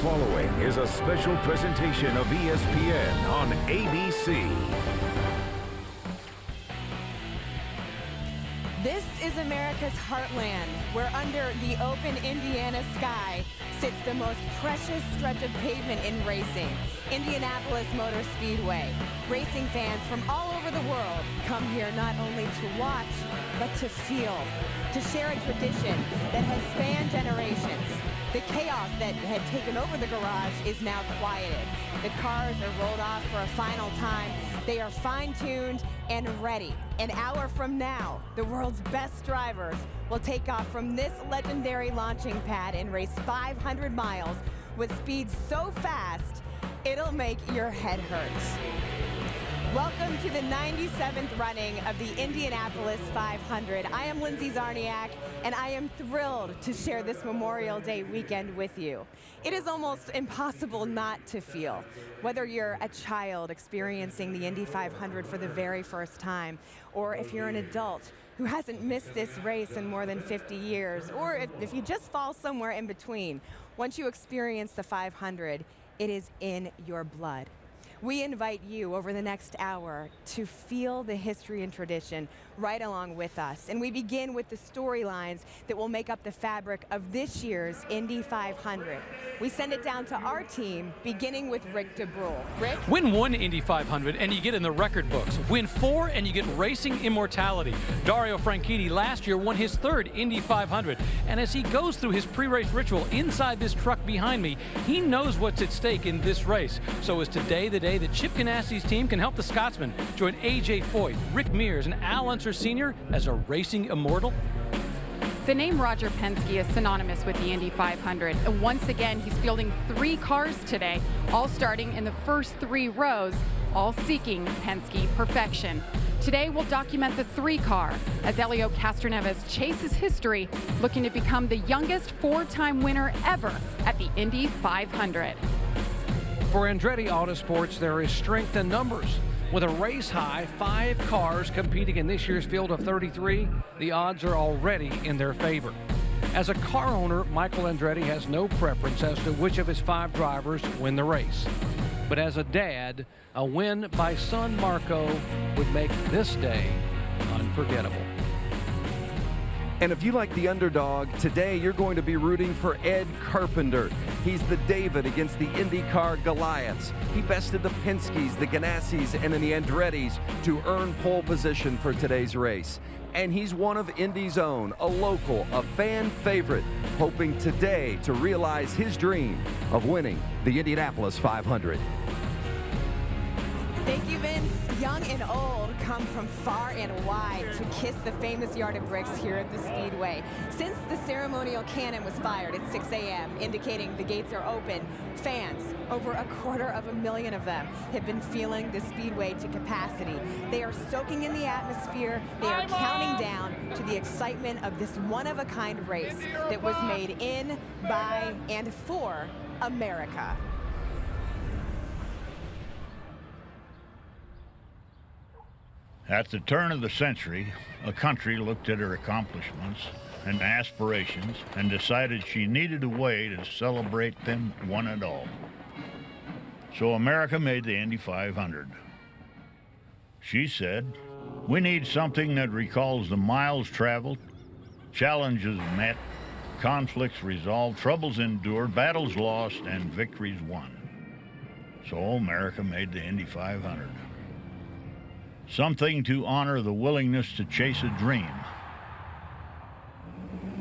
following is a special presentation of ESPN on ABC. This is America's heartland, where under the open Indiana sky sits the most precious stretch of pavement in racing, Indianapolis Motor Speedway. Racing fans from all over the world come here not only to watch, but to feel, to share a tradition that has spanned generations. The chaos that had taken over the garage is now quieted. The cars are rolled off for a final time. They are fine-tuned and ready. An hour from now, the world's best drivers will take off from this legendary launching pad and race 500 miles with speeds so fast, it'll make your head hurt. Welcome to the 97th running of the Indianapolis 500. I am Lindsay Zarniak, and I am thrilled to share this Memorial Day weekend with you. It is almost impossible not to feel. Whether you're a child experiencing the Indy 500 for the very first time, or if you're an adult who hasn't missed this race in more than 50 years, or if you just fall somewhere in between, once you experience the 500, it is in your blood. We invite you over the next hour to feel the history and tradition right along with us. And we begin with the storylines that will make up the fabric of this year's Indy 500. We send it down to our team, beginning with Rick DeBrule. Rick? Win one Indy 500 and you get in the record books. Win 4 and you get racing immortality. Dario Franchitti last year won his 3rd Indy 500. And as he goes through his pre-race ritual inside this truck behind me, he knows what's at stake in this race. So is today the day that Chip Ganassi's team can help the Scotsman join A.J. Foyt, Rick Mears, and Al Unser Sr. as a racing immortal? The name Roger Penske is synonymous with the Indy 500. And once again, he's fielding 3 cars today, all starting in the first 3 rows, all seeking Penske perfection. Today, we'll document the 3-car as Elio Castroneves chases history, looking to become the youngest 4-time winner ever at the Indy 500. For Andretti Autosports, there is strength in numbers. With a race-high 5 cars competing in this year's field of 33, the odds are already in their favor. As a car owner, Michael Andretti has no preference as to which of his 5 drivers win the race. But as a dad, a win by son Marco would make this day unforgettable. And if you like the underdog, today you're going to be rooting for Ed Carpenter. He's the David against the IndyCar Goliaths. He bested the Penske's, the Ganassis, and the Andretti's to earn pole position for today's race. And he's one of Indy's own, a local, a fan favorite, hoping today to realize his dream of winning the Indianapolis 500. Thank you, Vince. Young and old come from far and wide to kiss the famous yard of bricks here at the Speedway. Since the ceremonial cannon was fired at 6 a.m., indicating the gates are open, fans, over 250,000 of them, have been feeling the Speedway to capacity. They are soaking in the atmosphere. They are counting down to the excitement of this one-of-a-kind race that was made in, by, and for America. At the turn of the century, a country looked at her accomplishments and aspirations and decided she needed a way to celebrate them one and all. So America made the Indy 500. She said, "We need something that recalls the miles traveled, challenges met, conflicts resolved, troubles endured, battles lost, and victories won." So America made the Indy 500. Something to honor the willingness to chase a dream.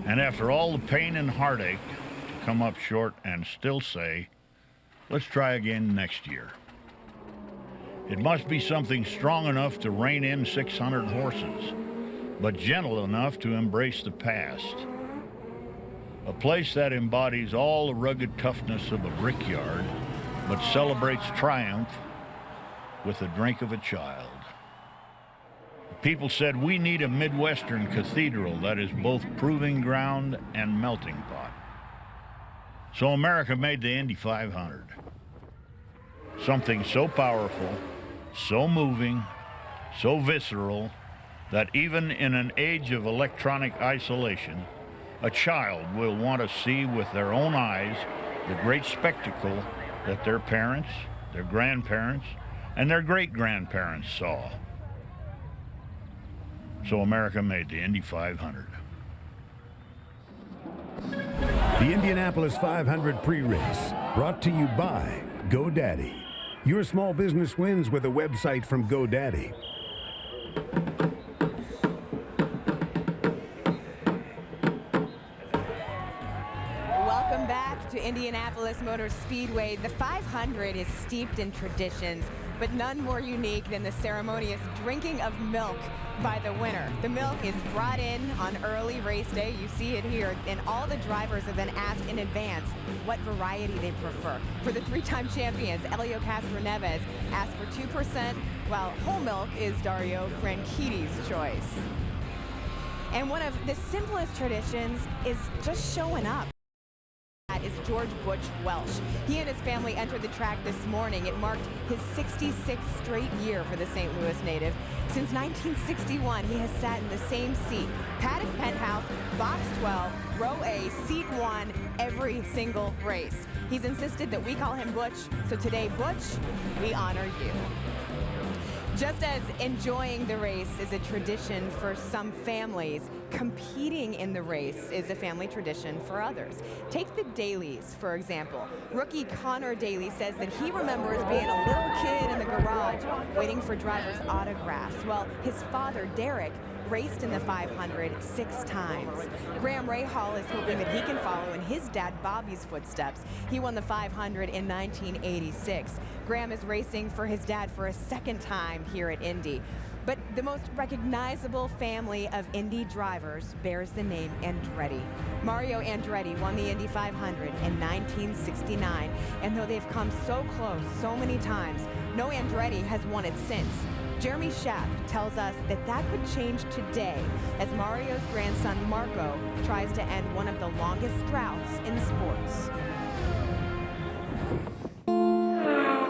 And after all the pain and heartache, to come up short and still say, let's try again next year. It must be something strong enough to rein in 600 horses, but gentle enough to embrace the past. A place that embodies all the rugged toughness of a brickyard, but celebrates triumph with the drink of a child. People said we need a Midwestern cathedral that is both proving ground and melting pot. So America made the Indy 500. Something so powerful, so moving, so visceral, that even in an age of electronic isolation, a child will want to see with their own eyes the great spectacle that their parents, their grandparents, and their great-grandparents saw. So America made the Indy 500. The Indianapolis 500 pre-race, brought to you by GoDaddy. Your small business wins with a website from GoDaddy. Welcome back to Indianapolis Motor Speedway. The 500 is steeped in traditions, but none more unique than the ceremonious drinking of milk by the winner. The milk is brought in on early race day. You see it here, and all the drivers are then asked in advance what variety they prefer. For the three-time champions, Helio Castroneves asked for 2%, while whole milk is Dario Franchitti's choice. And one of the simplest traditions is just showing up. That is George Butch Welsh. He and his family entered the track this morning. It marked his 66th straight year for the St. Louis native. Since 1961, he has sat in the same seat, paddock penthouse, box 12, row A, seat 1, every single race. He's insisted that we call him Butch, so today, Butch, we honor you. Just as enjoying the race is a tradition for some families, competing in the race is a family tradition for others. Take the Dailies, for example. Rookie Connor Daly says that he remembers being a little kid in the garage waiting for drivers' autographs. Well, his father, Derek, raced in the 500 6 times. Graham Rahal is hoping that he can follow in his dad Bobby's footsteps. He won the 500 in 1986. Graham is racing for his dad for a second time here at Indy. But the most recognizable family of Indy drivers bears the name Andretti. Mario Andretti won the Indy 500 in 1969, and though they've come so close so many times, no Andretti has won it since. Jeremy Schaap tells us that that could change today as Mario's grandson Marco tries to end one of the longest droughts in sports.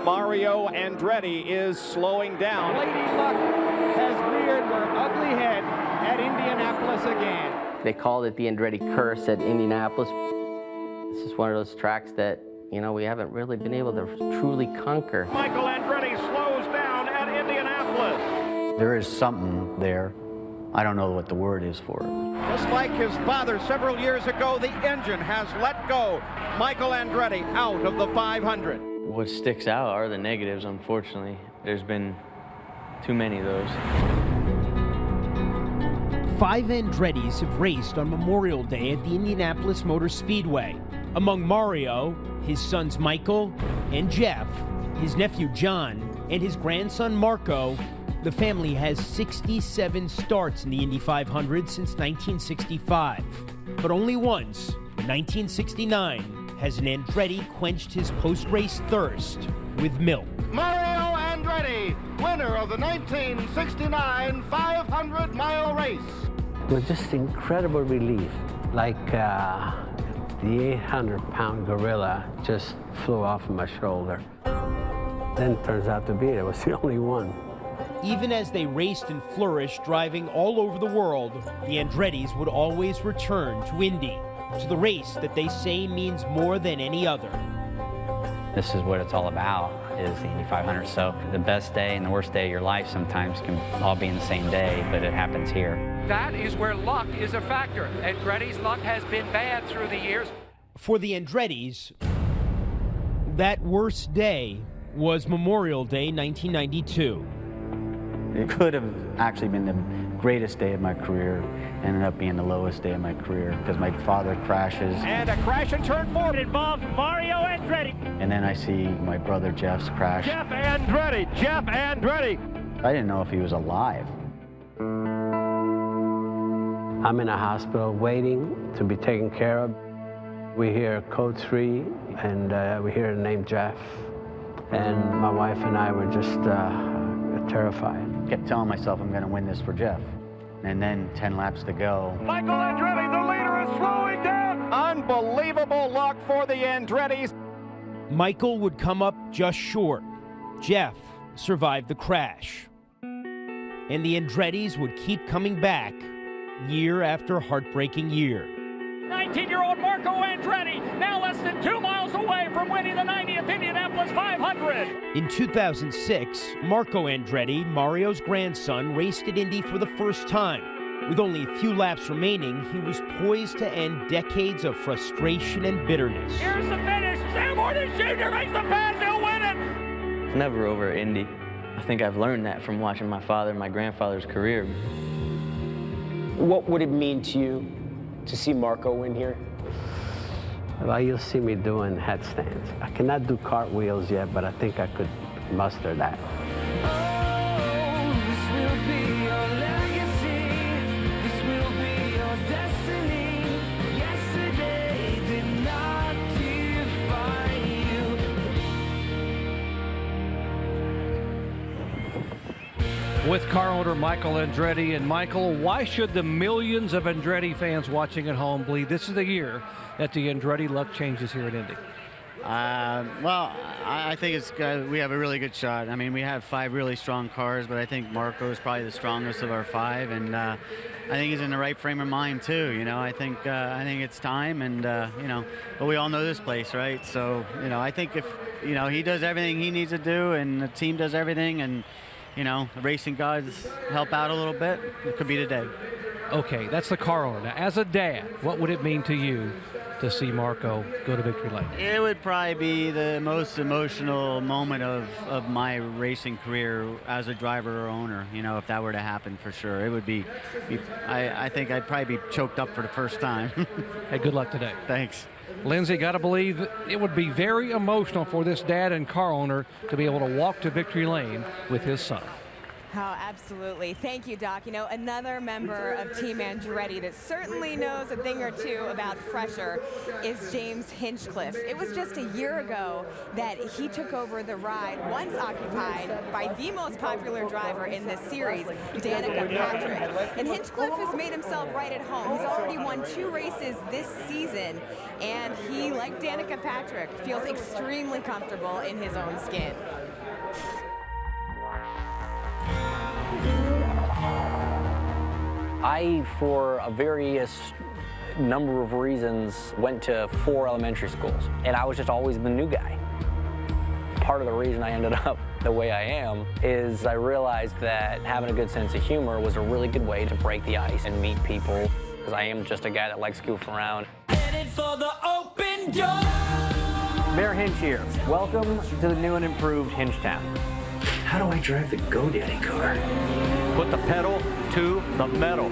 Mario Andretti is slowing down. Lady Luck has reared her ugly head at Indianapolis again. They called it the Andretti curse at Indianapolis. This is one of those tracks that, you know, we haven't really been able to truly conquer. Michael Andretti slows down at Indianapolis. There is something there. I don't know what the word is for it. Just like his father several years ago, the engine has let go. Michael Andretti out of the 500. What sticks out are the negatives, unfortunately. There's been too many of those. 5 Andrettis have raced on Memorial Day at the Indianapolis Motor Speedway. Among Mario, his sons Michael and Jeff, his nephew John, and his grandson Marco, the family has 67 starts in the Indy 500 since 1965. But only once, in 1969, has an Andretti quenched his post-race thirst with milk. Mario Andretti, winner of the 1969 500-mile race. It was just incredible relief, like the 800-pound gorilla just flew off my shoulder. Then it turns out to be it was the only one. Even as they raced and flourished driving all over the world, the Andrettis would always return to Indy, to the race that they say means more than any other. This is what it's all about, is the Indy 500. So the best day and the worst day of your life sometimes can all be in the same day, but it happens here. That is where luck is a factor. Andretti's luck has been bad through the years. For the Andrettis, that worst day was Memorial Day 1992. It could have actually been the greatest day of my career, ended up being the lowest day of my career because my father crashes. And a crash in turn 4 involves Mario Andretti. And then I see my brother Jeff's crash. Jeff Andretti. I didn't know if he was alive. I'm in a hospital waiting to be taken care of. We hear code 3, and we hear the name Jeff. And my wife and I were just terrified. Kept telling myself I'm going to win this for Jeff. And then 10 laps to go. Michael Andretti, the leader, is slowing down. Unbelievable luck for the Andrettis. Michael would come up just short. Jeff survived the crash. And the Andrettis would keep coming back year after heartbreaking year. 19-year-old Marco Andretti, now less than 2 miles away. In 2006, Marco Andretti, Mario's grandson, raced at Indy for the first time. With only a few laps remaining, he was poised to end decades of frustration and bitterness. Here's the finish. Sam Horton Jr. makes the pass. He'll win it. It's never over at Indy. I think I've learned that from watching my father and my grandfather's career. What would it mean to you to see Marco win here? Well, you'll see me doing headstands. I cannot do cartwheels yet, but I think I could muster that. With car owner Michael Andretti. And Michael, why should the millions of Andretti fans watching at home believe this is the year that the Andretti luck changes here at Indy? Well, I think it's we have a really good shot. I mean, we have 5 really strong cars, but I think Marco is probably the strongest of our 5, and I think he's in the right frame of mind too. You know, I think it's time, and you know, but we all know this place, right? So you know, I think if you know he does everything he needs to do, and the team does everything, and you know, the racing gods help out a little bit, it could be today. Okay, that's the car owner. Now, as a dad, what would it mean to you to see Marco go to victory lane? It would probably be the most emotional moment of my racing career as a driver or owner, you know, if that were to happen for sure. It would be I think I'd probably be choked up for the first time. Hey, good luck today. Thanks. Lindsay, got to believe it would be very emotional for this dad and car owner to be able to walk to victory lane with his son. Oh, absolutely. Thank you, Doc. You know, another member of Team Andretti that certainly knows a thing or two about pressure is James Hinchcliffe. It was just a year ago that he took over the ride, once occupied by the most popular driver in this series, Danica Patrick. And Hinchcliffe has made himself right at home. He's already won 2 races this season, and he, like Danica Patrick, feels extremely comfortable in his own skin. I, for a various number of reasons, went to 4 elementary schools, and I was just always the new guy. Part of the reason I ended up the way I am is I realized that having a good sense of humor was a really good way to break the ice and meet people, because I am just a guy that likes goofing around. Headed for the open door. Mayor Hinch here. Welcome to the new and improved Hinchtown. How do I drive the GoDaddy car? Put the pedal to the metal.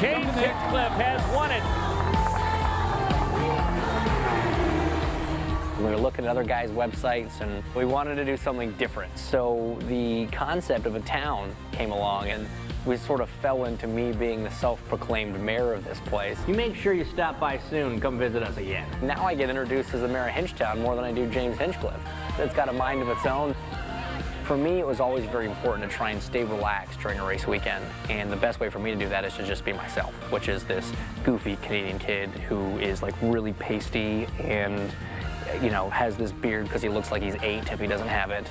James Hinchcliffe has won it. We were looking at other guys' websites, and we wanted to do something different. So the concept of a town came along, and we sort of fell into me being the self-proclaimed mayor of this place. You make sure you stop by soon and come visit us again. Now I get introduced as the mayor of Hinchtown more than I do James Hinchcliffe. It's got a mind of its own. For me, it was always very important to try and stay relaxed during a race weekend, and the best way for me to do that is to just be myself, which is this goofy Canadian kid who is like really pasty and, you know, has this beard because he looks like he's 8 if he doesn't have it.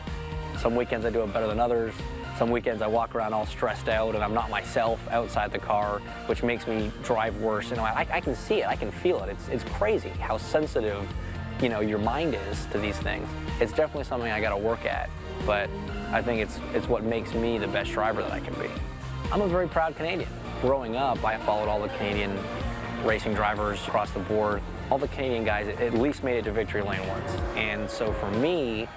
Some weekends I do it better than others. Some weekends I walk around all stressed out and I'm not myself outside the car, which makes me drive worse. You know, I can see it, I can feel it. It's crazy how sensitive, you know, your mind is to these things. It's definitely something I got to work at, but I think it's what makes me the best driver that I can be. I'm a very proud Canadian. Growing up, I followed all the Canadian racing drivers across the board. All the Canadian guys at least made it to victory lane once. And so for me,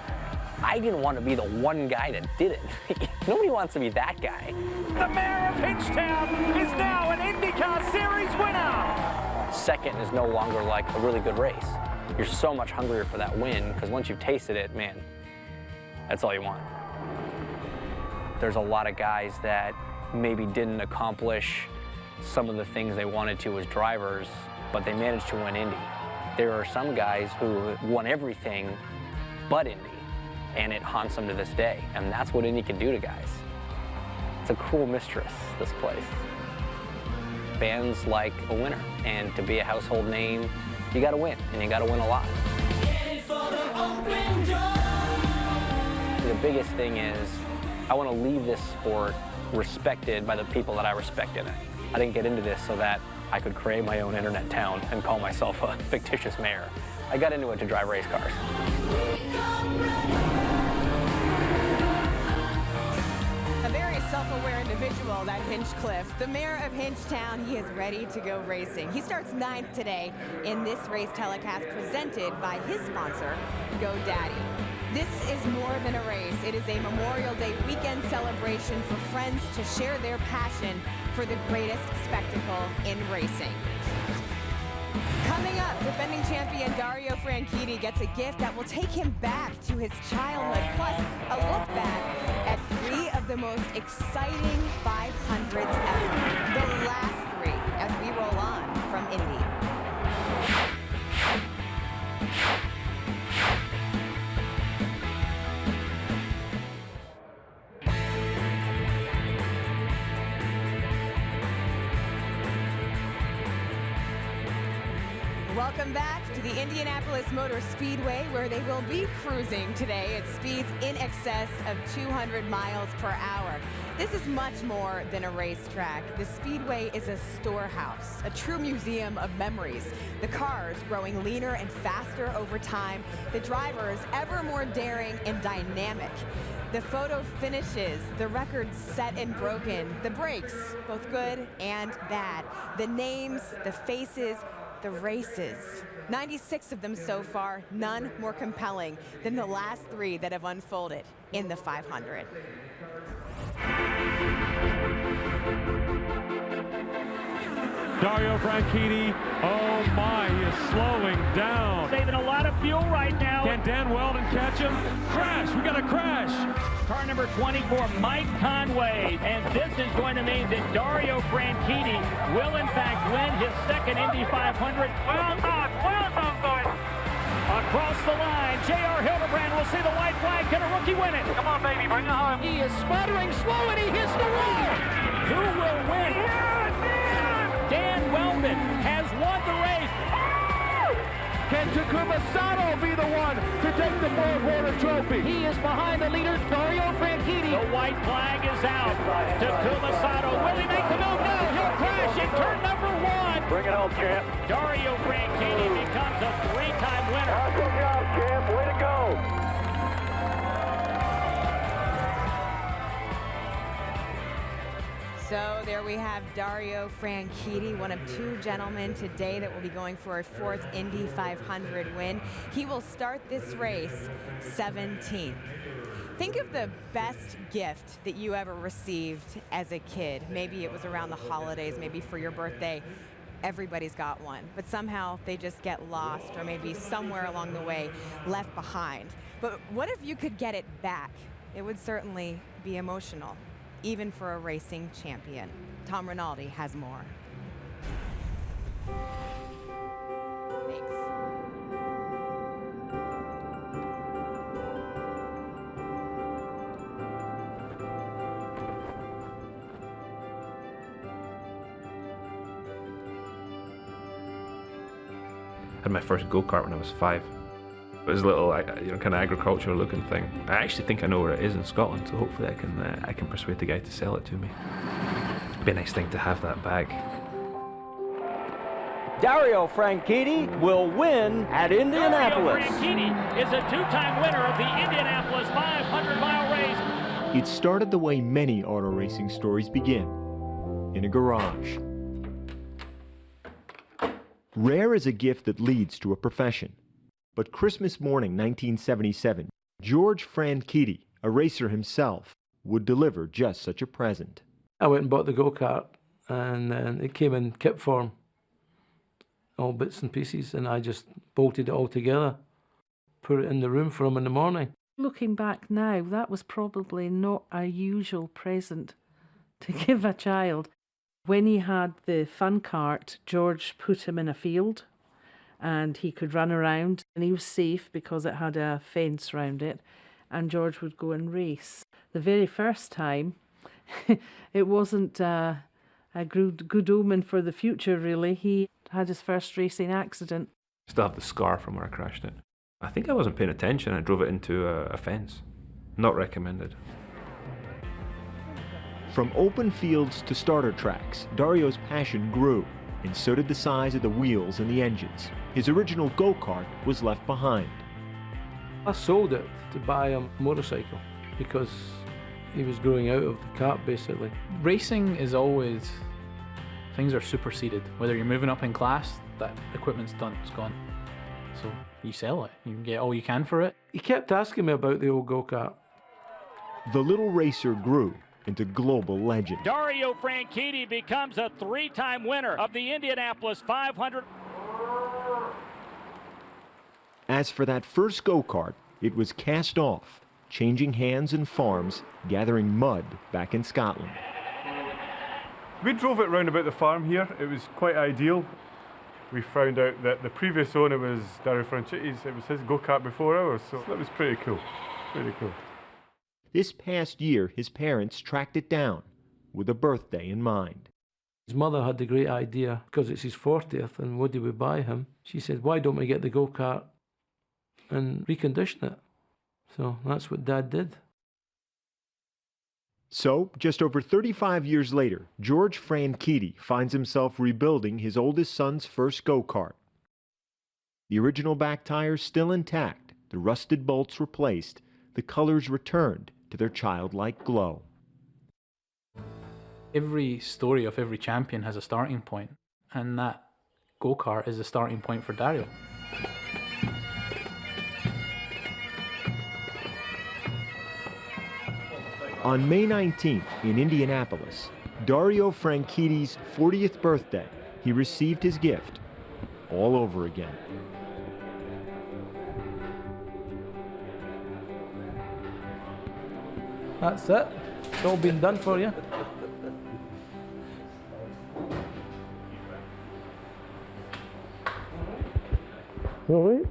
I didn't want to be the one guy that did it. Nobody wants to be that guy. The mayor of Hinchtown is now an IndyCar Series winner. Second is no longer like a really good race. You're so much hungrier for that win, because once you've tasted it, man, that's all you want. There's a lot of guys that maybe didn't accomplish some of the things they wanted to as drivers, but they managed to win Indy. There are some guys who won everything but Indy, and it haunts them to this day, and that's what Indy can do to guys. It's a cruel mistress, this place. Fans like a winner, and to be a household name, you gotta win, and you gotta win a lot. The biggest thing is, I want to leave this sport respected by the people that I respect in it. I didn't get into this so that I could create my own internet town and call myself a fictitious mayor. I got into it to drive race cars. A very self-aware individual, that Hinchcliffe. The mayor of Hinchtown, he is ready to go racing. He starts 9th today in this race telecast presented by his sponsor, GoDaddy. This is more than a race. It is a Memorial Day weekend celebration for friends to share their passion for the greatest spectacle in racing. Coming up, defending champion Dario Franchitti gets a gift that will take him back to his childhood, plus a look back at 3 of the most exciting 500s ever. The last 3 as we roll on from Indy. Welcome back to the Indianapolis Motor Speedway, where they will be cruising today at speeds in excess of 200 miles per hour. This is much more than a racetrack. The Speedway is a storehouse, a true museum of memories. The cars growing leaner and faster over time, the drivers ever more daring and dynamic. The photo finishes, the records set and broken, the breaks, both good and bad, the names, the faces, the races. 96 of them so far, none more compelling than the last 3 that have unfolded in the 500. Dario Franchitti, oh my, he is slowing down. Saving a lot of fuel right now. Can Dan Weldon catch him? Crash, we got a crash. Car number 24, Mike Conway, and this is going to mean that Dario Franchitti will in fact win his second Indy 500. Well done, boys. Across the line, J.R. Hildebrand will see the white flag. Can a rookie win it? Come on, baby, bring it home. He is sputtering slow, and he hits the wall. Who will win? Dan Weldon has won the race. Can Takuma Sato be the one to take the four-quarter trophy? He is behind the leader, Dario Franchitti. The white flag is out. Takuma Sato, will he make the move? No, he'll crash in turn number 1. Bring it home, champ. Dario Franchitti becomes a 3-time winner. Awesome job, champ. Way to go. So there we have Dario Franchitti, one of 2 gentlemen today that will be going for a 4th Indy 500 win. He will start this race 17th. Think of the best gift that you ever received as a kid. Maybe it was around the holidays, maybe for your birthday. Everybody's got one, but somehow they just get lost or maybe somewhere along the way left behind. But what if you could get it back? It would certainly be emotional, even for a racing champion. Tom Rinaldi has more. Thanks. I had my first go-kart when I was 5. It was a little, kind of agricultural looking thing. I actually think I know where it is in Scotland, so hopefully I can persuade the guy to sell it to me. It'd be a nice thing to have that bag. Dario Franchitti will win at Indianapolis. Dario Franchitti is a 2-time winner of the Indianapolis 500-mile race. It started the way many auto racing stories begin, in a garage. Rare is a gift that leads to a profession. But Christmas morning 1977, George Franchitti, a racer himself, would deliver just such a present. I went and bought the go-kart, and it came in kit form, all bits and pieces, and I just bolted it all together, put it in the room for him in the morning. Looking back now, that was probably not a usual present to give a child. When he had the fun cart, George put him in a field, and he could run around, and he was safe because it had a fence around it, and George would go and race. The very first time, it wasn't a good omen for the future, really. He had his first racing accident. I still have the scar from where I crashed it. I think I wasn't paying attention. I drove it into a fence. Not recommended. From open fields to starter tracks, Dario's passion grew, and so did the size of the wheels and the engines. His original go-kart was left behind. I sold it to buy a motorcycle because he was growing out of the kart, basically. Racing is always, things are superseded. Whether you're moving up in class, that equipment's done, it's gone. So you sell it, you get all you can for it. He kept asking me about the old go-kart. The little racer grew into global legend. Dario Franchitti becomes a 3-time winner of the Indianapolis 500. As for that first go-kart, it was cast off, changing hands and farms, gathering mud back in Scotland. We drove it round about the farm here. It was quite ideal. We found out that the previous owner was Dario Franchitti's. It was his go-kart before ours, so that was pretty cool. Pretty cool. This past year, his parents tracked it down with a birthday in mind. His mother had the great idea, because it's his 40th, and what did we buy him? She said, why don't we get the go-kart and recondition it? So that's what Dad did. So, just over 35 years later, George Franchitti finds himself rebuilding his oldest son's first go-kart. The original back tires still intact, the rusted bolts replaced, the colors returned to their childlike glow. Every story of every champion has a starting point, and that go-kart is the starting point for Dario. On May 19th in Indianapolis, Dario Franchitti's 40th birthday, he received his gift all over again. That's it. It's all been done for you. All right.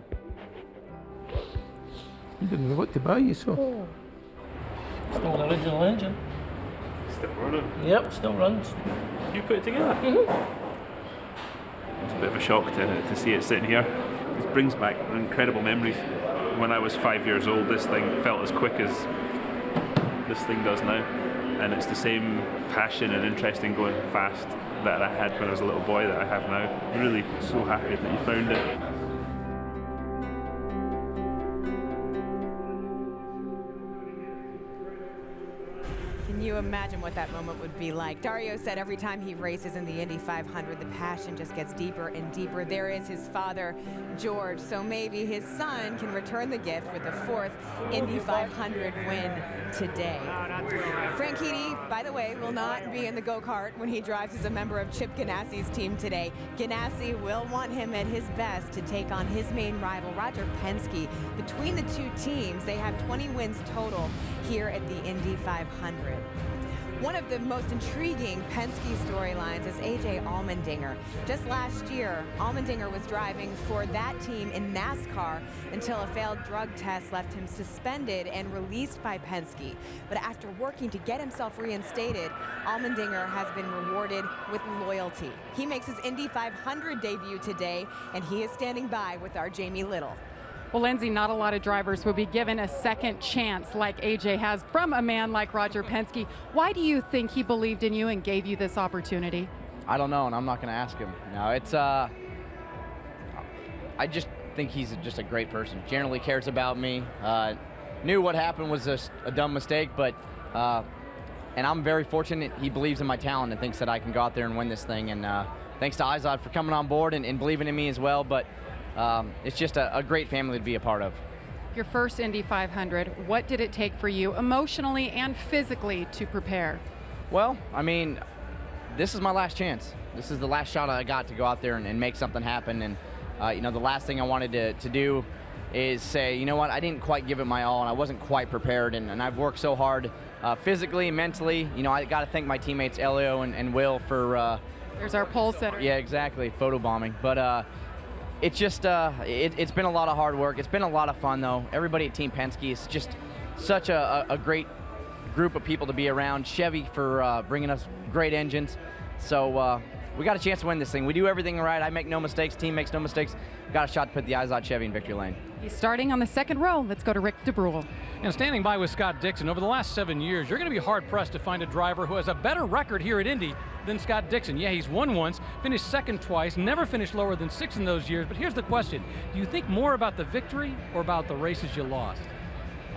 You didn't know what to buy, you so. Still an original engine. Still running? Yep, still runs. You put it together? It's a bit of a shock to see it sitting here. This brings back incredible memories. When I was 5 years old, this thing felt as quick as this thing does now. And it's the same passion and interest in going fast that I had when I was a little boy that I have now. I'm really so happy that you found it. Can you imagine what that moment would be like? Dario said every time he races in the Indy 500, the passion just gets deeper and deeper. There is his father, George, so maybe his son can return the gift with the 4th Indy 500 win today. Franchitti, by the way, will not be in the go-kart when he drives as a member of Chip Ganassi's team today. Ganassi will want him at his best to take on his main rival, Roger Penske. Between the two teams, they have 20 wins total here at the Indy 500. One of the most intriguing Penske storylines is A.J. Allmendinger. Just last year, Allmendinger was driving for that team in NASCAR until a failed drug test left him suspended and released by Penske. But after working to get himself reinstated, Allmendinger has been rewarded with loyalty. He makes his Indy 500 debut today, and he is standing by with our Jamie Little. Well, Lindsay, not a lot of drivers will be given a second chance like AJ has from a man like Roger Penske. Why do you think he believed in you and gave you this opportunity? I don't know, and I'm not going to ask him. No, it's I just think he's just a great person. Generally cares about me. Knew what happened was a dumb mistake, but and I'm very fortunate he believes in my talent and thinks that I can go out there and win this thing. And thanks to Izod for coming on board and believing in me as well. But it's just a great family to be a part of. Your first Indy 500, what did it take for you emotionally and physically to prepare? Well, I mean, this is my last chance. This is the last shot I got to go out there and make something happen. And, you know, the last thing I wanted to do is say, you know what, I didn't quite give it my all and I wasn't quite prepared. And I've worked so hard physically, mentally. You know, I got to thank my teammates, Elio and Will, for... There's our pole setter. Yeah, exactly, photobombing. But it's just, it's been a lot of hard work. It's been a lot of fun, though. Everybody at Team Penske is just such a great group of people to be around. Chevy for bringing us great engines. So we got a chance to win this thing. We do everything right. I make no mistakes. Team makes no mistakes. Got a shot to put the Izod Chevy in victory lane. He's starting on the second row. Let's go to Rick DeBrule. And standing by with Scott Dixon, over the last 7 years, you're going to be hard-pressed to find a driver who has a better record here at Indy than Scott Dixon. Yeah, he's won once, finished second twice, never finished lower than 6 in those years. But here's the question. Do you think more about the victory or about the races you lost?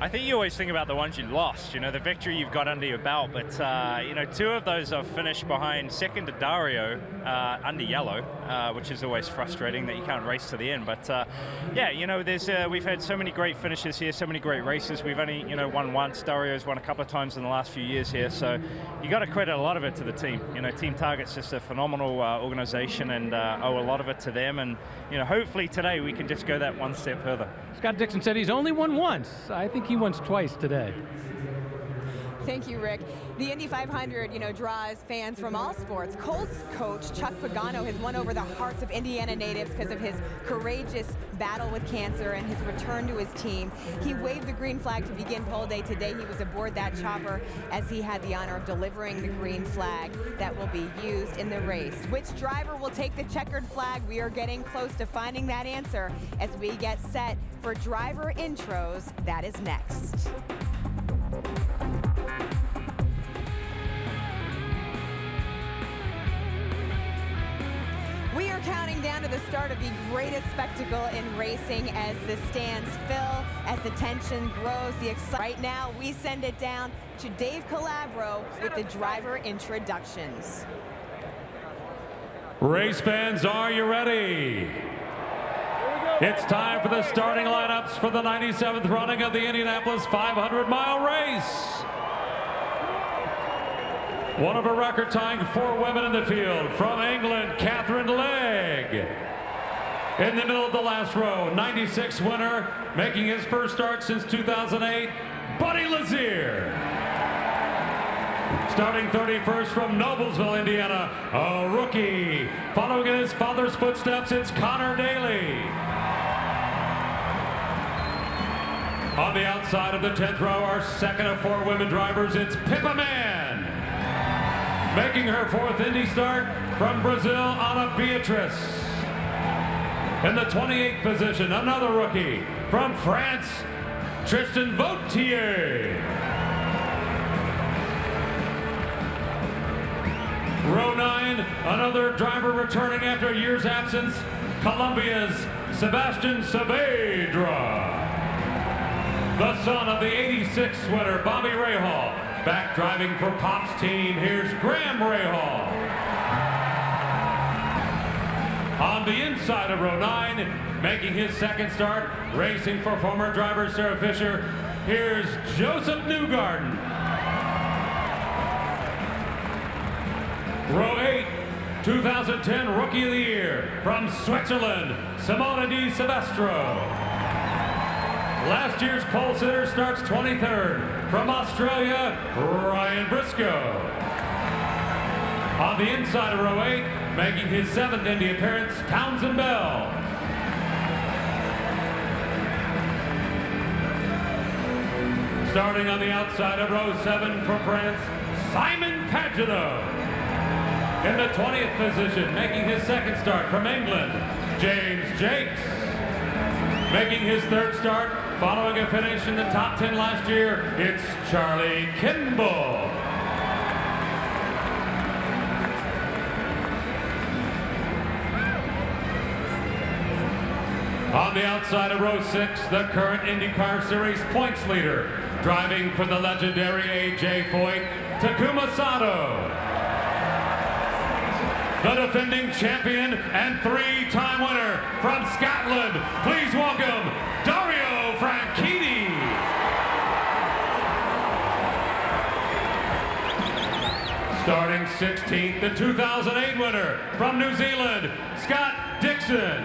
I think you always think about the ones you lost, you know, the victory you've got under your belt, but, you know, 2 of those are finished behind second to Dario under yellow, which is always frustrating that you can't race to the end. But, yeah, you know, we've had so many great finishes here, so many great races. We've only, you know, won once. Dario's won a couple of times in the last few years here, so you got to credit a lot of it to the team. You know, Team Target's just a phenomenal organization, and owe a lot of it to them. And, you know, hopefully today we can just go that one step further. Scott Dixon said he's only won once. I think he won twice today. Thank you, Rick. The Indy 500, you know, draws fans from all sports. Colts coach Chuck Pagano has won over the hearts of Indiana natives because of his courageous battle with cancer and his return to his team. He waved the green flag to begin pole day today. He was aboard that chopper as he had the honor of delivering the green flag that will be used in the race. Which driver will take the checkered flag? We are getting close to finding that answer as we get set for driver intros. That is next. We are counting down to the start of the greatest spectacle in racing as the stands fill, as the tension grows, the excitement. Right now, we send it down to Dave Calabro with the driver introductions. Race fans, are you ready? It's time for the starting lineups for the 97th running of the Indianapolis 500-mile race. One of a record-tying 4 women in the field. From England, Catherine Legge. In the middle of the last row, 96 winner, making his first start since 2008, Buddy Lazier. Starting 31st from Noblesville, Indiana, a rookie. Following in his father's footsteps, it's Connor Daly. On the outside of the 10th row, our second of 4 women drivers, it's Pippa Mann. Making her 4th Indy start from Brazil, Ana Beatrice. In the 28th position, another rookie from France, Tristan Vautier. Row 9, another driver returning after a year's absence, Colombia's Sebastian Saavedra. The son of the 86 winner, Bobby Rahal. Back driving for Pop's team, here's Graham Rahal. On the inside of row 9, making his second start, racing for former driver Sarah Fisher, here's Joseph Newgarden. Row 8, 2010 Rookie of the Year, from Switzerland, Simona Di Silvestro. Last year's pole sitter starts 23rd. From Australia, Ryan Briscoe. On the inside of row 8, making his 7th Indy appearance, Townsend Bell. Starting on the outside of row 7 for France, Simon Pagano. In the 20th position, making his second start from England, James Jakes. Making his 3rd start, following a finish in the top 10 last year, it's Charlie Kimball. On the outside of row 6, the current IndyCar Series points leader, driving for the legendary A.J. Foyt, Takuma Sato. The defending champion and 3-time winner from Scotland, please welcome Dario Franchitti. Starting 16th, the 2008 winner from New Zealand, Scott Dixon.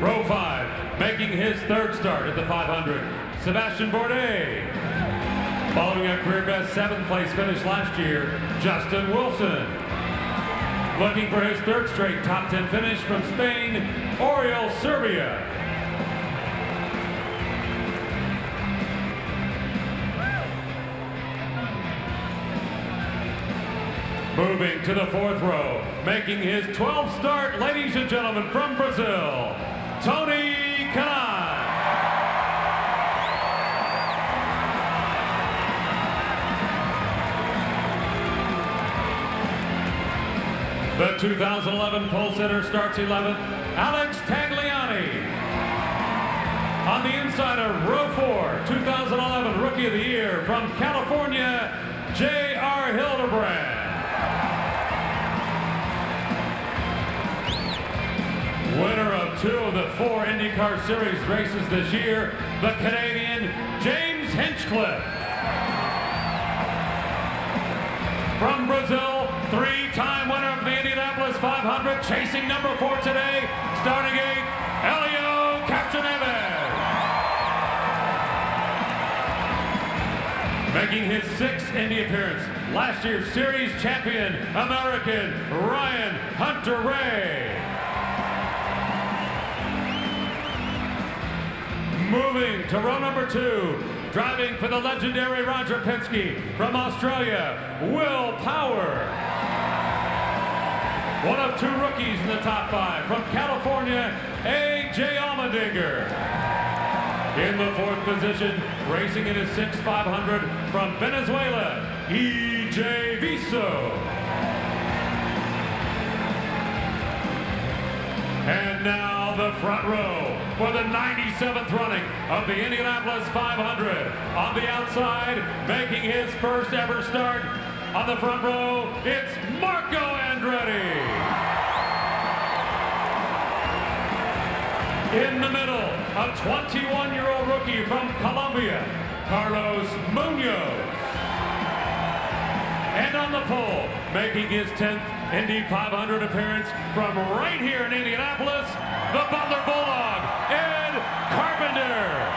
Row 5, making his 3rd start at the 500, Sebastian Bourdais. Following a career best 7th place finish last year, Justin Wilson. Looking for his 3rd straight top 10 finish from Spain, Oriol Serbia. Moving to the 4th row, making his 12th start, ladies and gentlemen, from Brazil, Tony Kanaan. The 2011 pole sitter starts 11th, Alex Tagliani. On the inside of row 4, 2011 Rookie of the Year from California, J.R. Hildebrand. Winner of 2 of the 4 IndyCar Series races this year, the Canadian James Hinchcliffe. From Brazil, 3-time winner of the Indianapolis 500, chasing number 4 today, starting 8th, Helio Castroneves. Making his 6th Indy appearance, last year's series champion, American Ryan Hunter-Reay. Moving to row number 2, driving for the legendary Roger Penske from Australia, Will Power. One of 2 rookies in the top 5 from California, A.J. Allmendinger. In the 4th position, racing in his 6th 500 from Venezuela, E.J. Viso. And now the front row for the 97th running of the Indianapolis 500. On the outside, making his first ever start on the front row, it's Marco Andretti. In the middle, a 21-year-old rookie from Colombia, Carlos Munoz. And on the pole, making his 10th Indy 500 appearance from right here in Indianapolis, the Butler Bulldog, Ed Carpenter.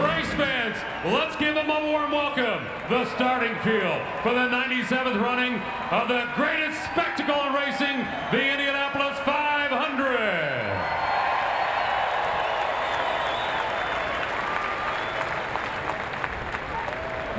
Race fans, let's give them a warm welcome. The starting field for the 97th running of the greatest spectacle in racing, the Indianapolis 500.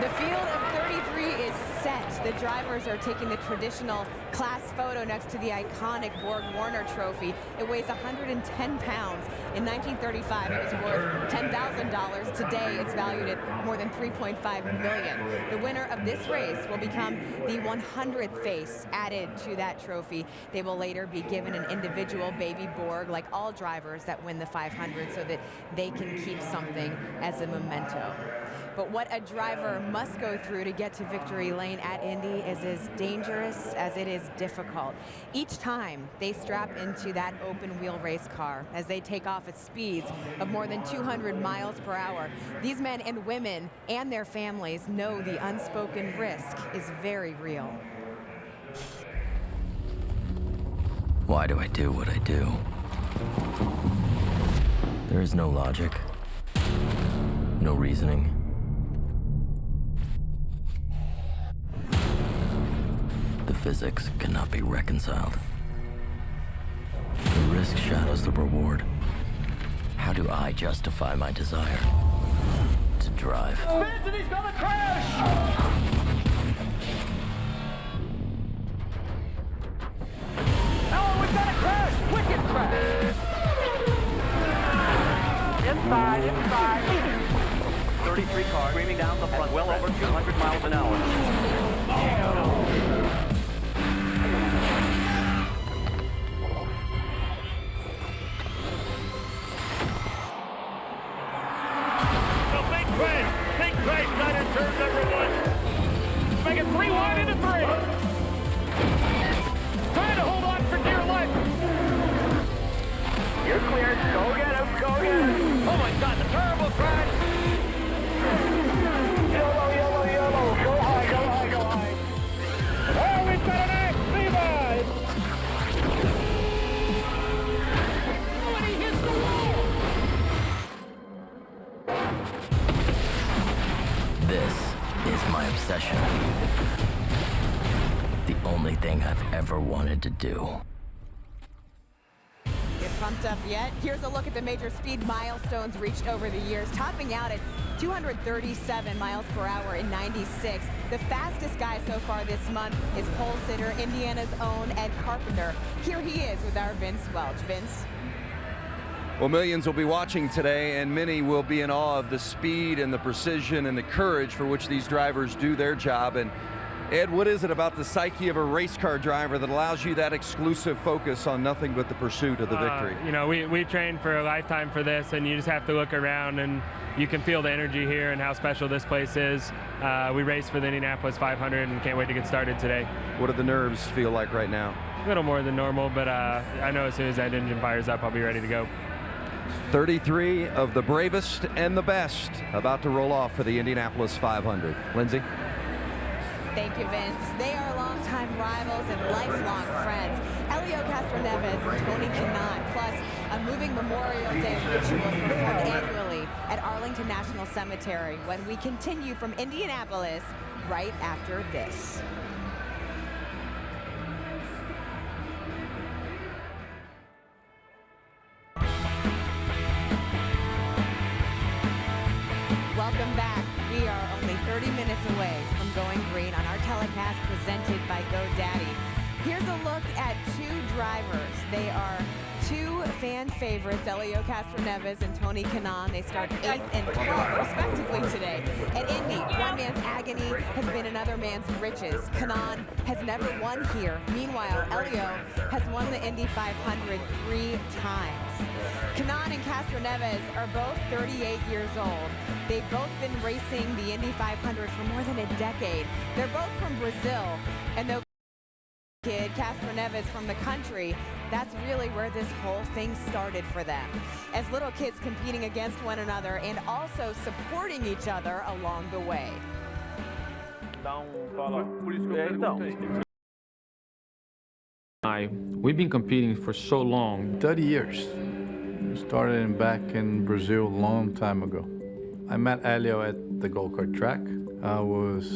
The field of 33 is set. The drivers are taking the traditional class photo next to the iconic Borg-Warner trophy. It weighs 110 pounds. In 1935, it was worth $10,000. Today, it's valued at more than $3.5 million. The winner of this race will become the 100th face added to that trophy. They will later be given an individual baby Borg, like all drivers that win the 500, so that they can keep something as a memento. But what a driver must go through to get to victory lane at Indy is as dangerous as it is difficult. Each time they strap into that open wheel race car, as they take off at speeds of more than 200 miles per hour, these men and women and their families know the unspoken risk is very real. Why do I do what I do? There is no logic, no reasoning. The physics cannot be reconciled. The risk shadows the reward. How do I justify my desire to drive? Spins and he's gonna crash! Oh, we've got a crash! Wicked crash! Inside. 33 cars screaming down the front, well over 200 miles an hour. Big crash, not in turn number 1. Make it 3 wide into 3. Trying to hold on for dear life. You're clear. Go get him. Go get him. Oh my God, the terrible crash. Yellow. Go high. Oh, we've got an axe. Levi's. Oh, and he hits the wall. This is my obsession. The only thing I've ever wanted to do. Get pumped up yet? Here's a look at the major speed milestones reached over the years, topping out at 237 miles per hour in '96. The fastest guy so far this month is pole sitter, Indiana's own Ed Carpenter. Here he is with our Vince Welch. Vince? Well, millions will be watching today, and many will be in awe of the speed and the precision and the courage for which these drivers do their job. And Ed, what is it about the psyche of a race car driver that allows you that exclusive focus on nothing but the pursuit of the victory? You know, we trained for a lifetime for this, and you just have to look around and you can feel the energy here and how special this place is. We raced for the Indianapolis 500 and can't wait to get started today. What do the nerves feel like right now? A little more than normal, but I know as soon as that engine fires up, I'll be ready to go. 33 of the bravest and the best about to roll off for the Indianapolis 500. Lindsay? Thank you, Vince. They are longtime rivals and lifelong friends. Elio Castroneves and Tony Kanaan, plus a moving Memorial Day ritual performed annually at Arlington National Cemetery when we continue from Indianapolis right after this. Welcome back. We are only 30 minutes away from going green on our telecast presented by GoDaddy. Here's a look at two drivers. They are two fan favorites, Elio Castroneves and Tony Kanaan. They start 8th and 12th respectively today. At Indy, one man's agony has been another man's riches. Kanaan has never won here. Meanwhile, Elio has won the Indy 500 3 times. Kanaan and Castroneves are both 38 years old. They've both been racing the Indy 500 for more than a decade. They're both from Brazil, and though kid Castroneves from the country, that's really where this whole thing started for them. As little kids competing against one another and also supporting each other along the way. We've been competing for so long. 30 years. We started back in Brazil a long time ago. I met Elio at the go-kart track. I was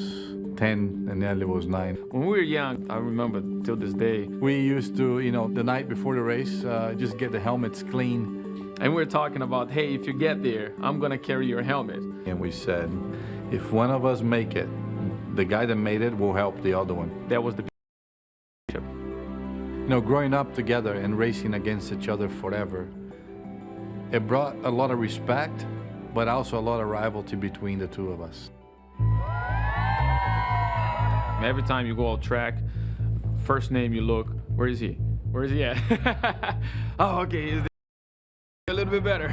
10 and Elio was 9. When we were young, I remember till this day, we used to, you know, the night before the race, just get the helmets clean. And we were talking about, hey, if you get there, I'm gonna carry your helmet. And we said, if one of us make it, the guy that made it will help the other one. That was the You know, growing up together and racing against each other forever, it brought a lot of respect, but also a lot of rivalry between the two of us. Every time you go out track, first name you look, where is he? Where is he at? Oh, okay, he's a little bit better.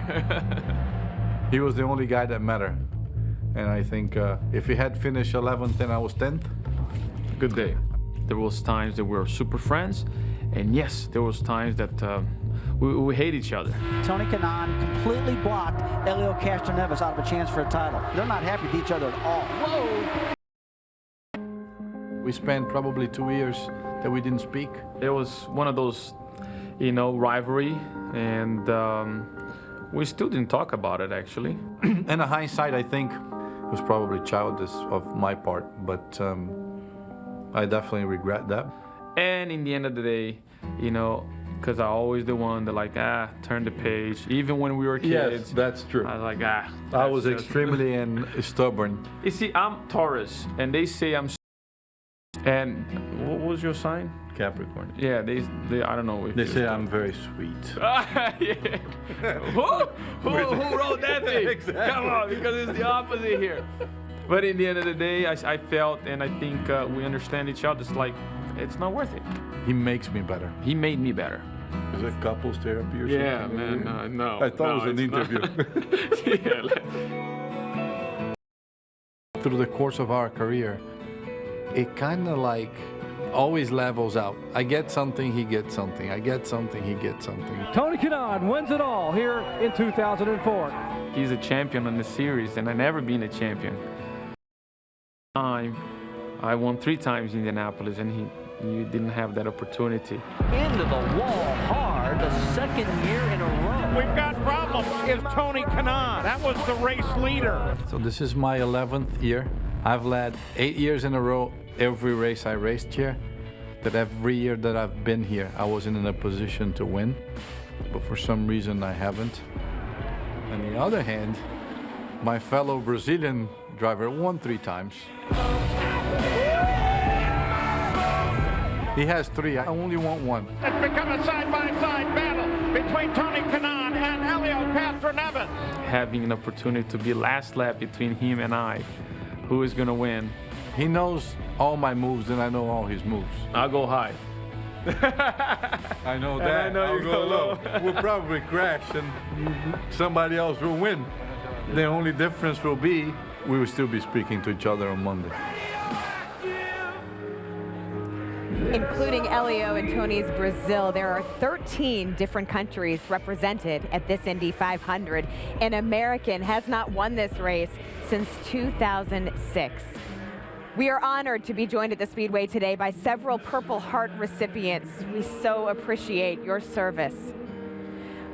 He was the only guy that mattered. And I think if he had finished 11th and I was 10th, good day. There was times that we were super friends, and yes, there was times that we hate each other. Tony Kanaan completely blocked Elio Castroneves out of a chance for a title. They're not happy with each other at all. Whoa! We spent probably 2 years that we didn't speak. It was one of those, you know, rivalry, and we still didn't talk about it, actually. In hindsight, I think it was probably childish of my part, but I definitely regret that. And in the end of the day, you know, because I always the one that like, turn the page. Even when we were kids. Yes, that's true. I was like, I was extremely stubborn. You see, I'm Taurus, and they say I'm. And what was your sign? Capricorn. Yeah, they I don't know if they say I'm very sweet. Yeah. Who wrote that thing? Exactly. Come on, because it's the opposite here. But in the end of the day, I felt, and I think we understand each other. It's like, it's not worth it. He makes me better. He made me better. Is it couples therapy or something? Yeah, man, no. I thought it was an interview. Through the course of our career, it kind of like always levels out. I get something, he gets something. I get something, he gets something. Tony Kanaan wins it all here in 2004. He's a champion in the series, and I've never been a champion. I won 3 times in Indianapolis, and you didn't have that opportunity. Into the wall hard, the second year in a row. We've got problems. Is Tony Kanaan. That was the race leader. So this is my 11th year. I've led 8 years in a row every race I raced here. That every year that I've been here, I wasn't in a position to win. But for some reason, I haven't. On the other hand, my fellow Brazilian driver won 3 times. He has 3, I only want 1. It's become a side-by-side battle. between Tony Kanaan and Helio Castroneves. Having an opportunity to be last lap between him and I, who is going to win? He knows all my moves, and I know all his moves. I'll go high. I know And that. I know I'll you go go low. low. We'll probably crash, and somebody else will win. The only difference will be we will still be speaking to each other on Monday. Including Helio and Tony's Brazil, there are 13 different countries represented at this Indy 500. An American has not won this race since 2006. We are honored to be joined at the Speedway today by several Purple Heart recipients. We so appreciate your service.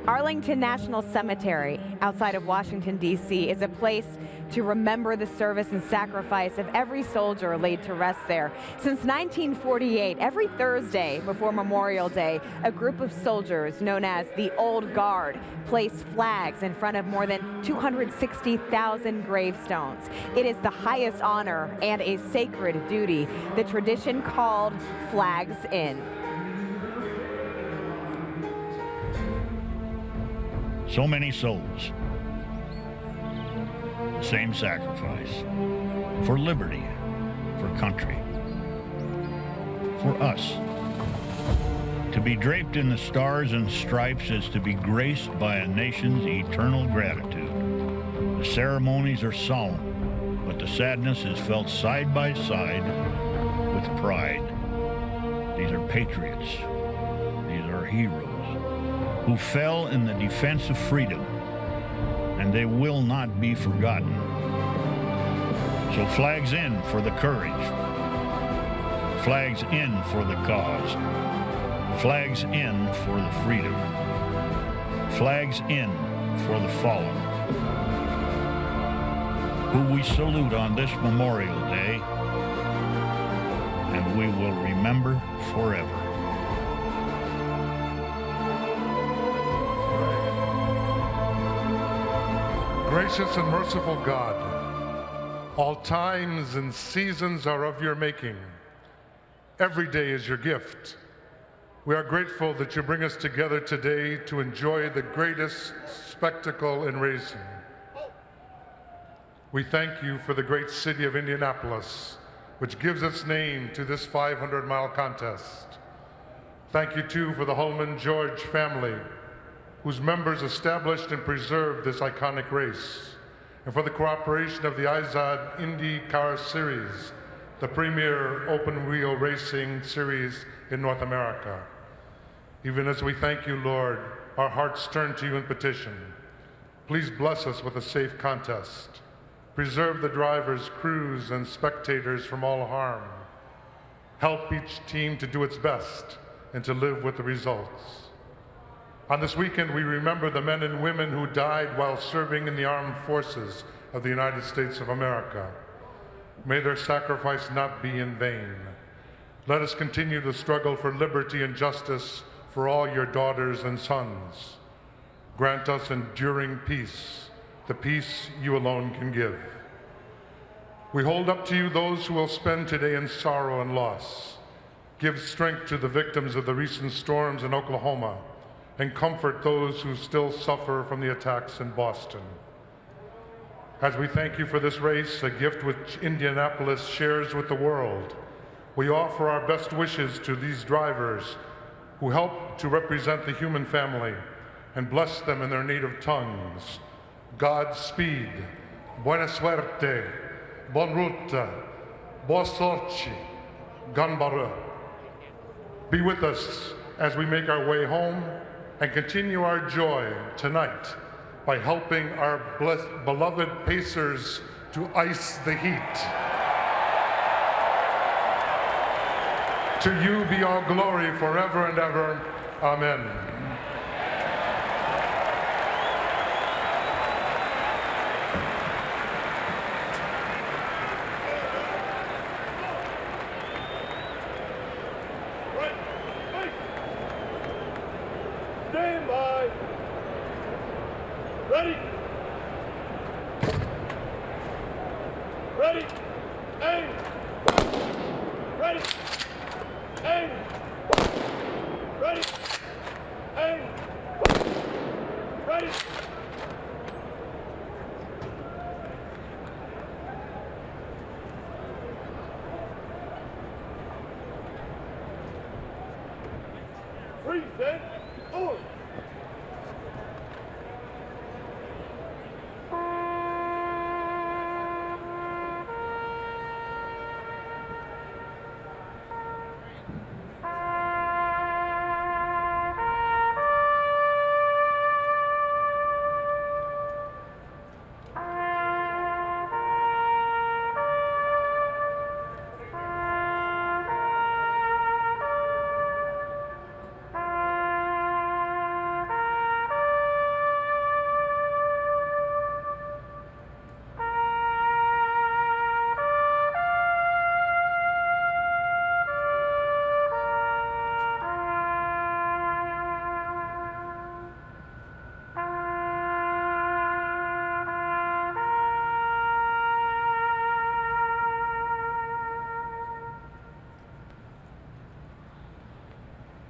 Arlington National Cemetery, outside of Washington, D.C., is a place to remember the service and sacrifice of every soldier laid to rest there. Since 1948, every Thursday before Memorial Day, a group of soldiers known as the Old Guard place flags in front of more than 260,000 gravestones. It is the highest honor and a sacred duty, the tradition called Flags In. So many souls, same sacrifice, for liberty, for country, for us. To be draped in the stars and stripes is to be graced by a nation's eternal gratitude. The ceremonies are solemn, but the sadness is felt side by side with pride. These are patriots. These are heroes who fell in the defense of freedom, and they will not be forgotten. So flags in for the courage, flags in for the cause, flags in for the freedom, flags in for the fallen, who we salute on this Memorial Day, and we will remember forever. Gracious and merciful God, all times and seasons are of your making. Every day is your gift. We are grateful that you bring us together today to enjoy the greatest spectacle in racing. We thank you for the great city of Indianapolis, which gives its name to this 500-mile contest. Thank you, too, for the Holman-George family, whose members established and preserved this iconic race, and for the cooperation of the IZOD IndyCar Series, the premier open-wheel racing series in North America. Even as we thank you, Lord, our hearts turn to you in petition. Please bless us with a safe contest. Preserve the drivers, crews, and spectators from all harm. Help each team to do its best and to live with the results. On this weekend, we remember the men and women who died while serving in the armed forces of the United States of America. May their sacrifice not be in vain. Let us continue the struggle for liberty and justice for all your daughters and sons. Grant us enduring peace, the peace you alone can give. We hold up to you those who will spend today in sorrow and loss. Give strength to the victims of the recent storms in Oklahoma, and comfort those who still suffer from the attacks in Boston. As we thank you for this race, a gift which Indianapolis shares with the world, we offer our best wishes to these drivers who help to represent the human family and bless them in their native tongues. Godspeed, buena suerte, bon route, boa sorte, ganbara. Be with us as we make our way home and continue our joy tonight by helping our beloved Pacers to ice the heat. To you be all glory forever and ever. Amen. Stand by. Ready. Ready. Aim. Ready. Aim. Ready. Aim. Ready. Freeze, set, forward.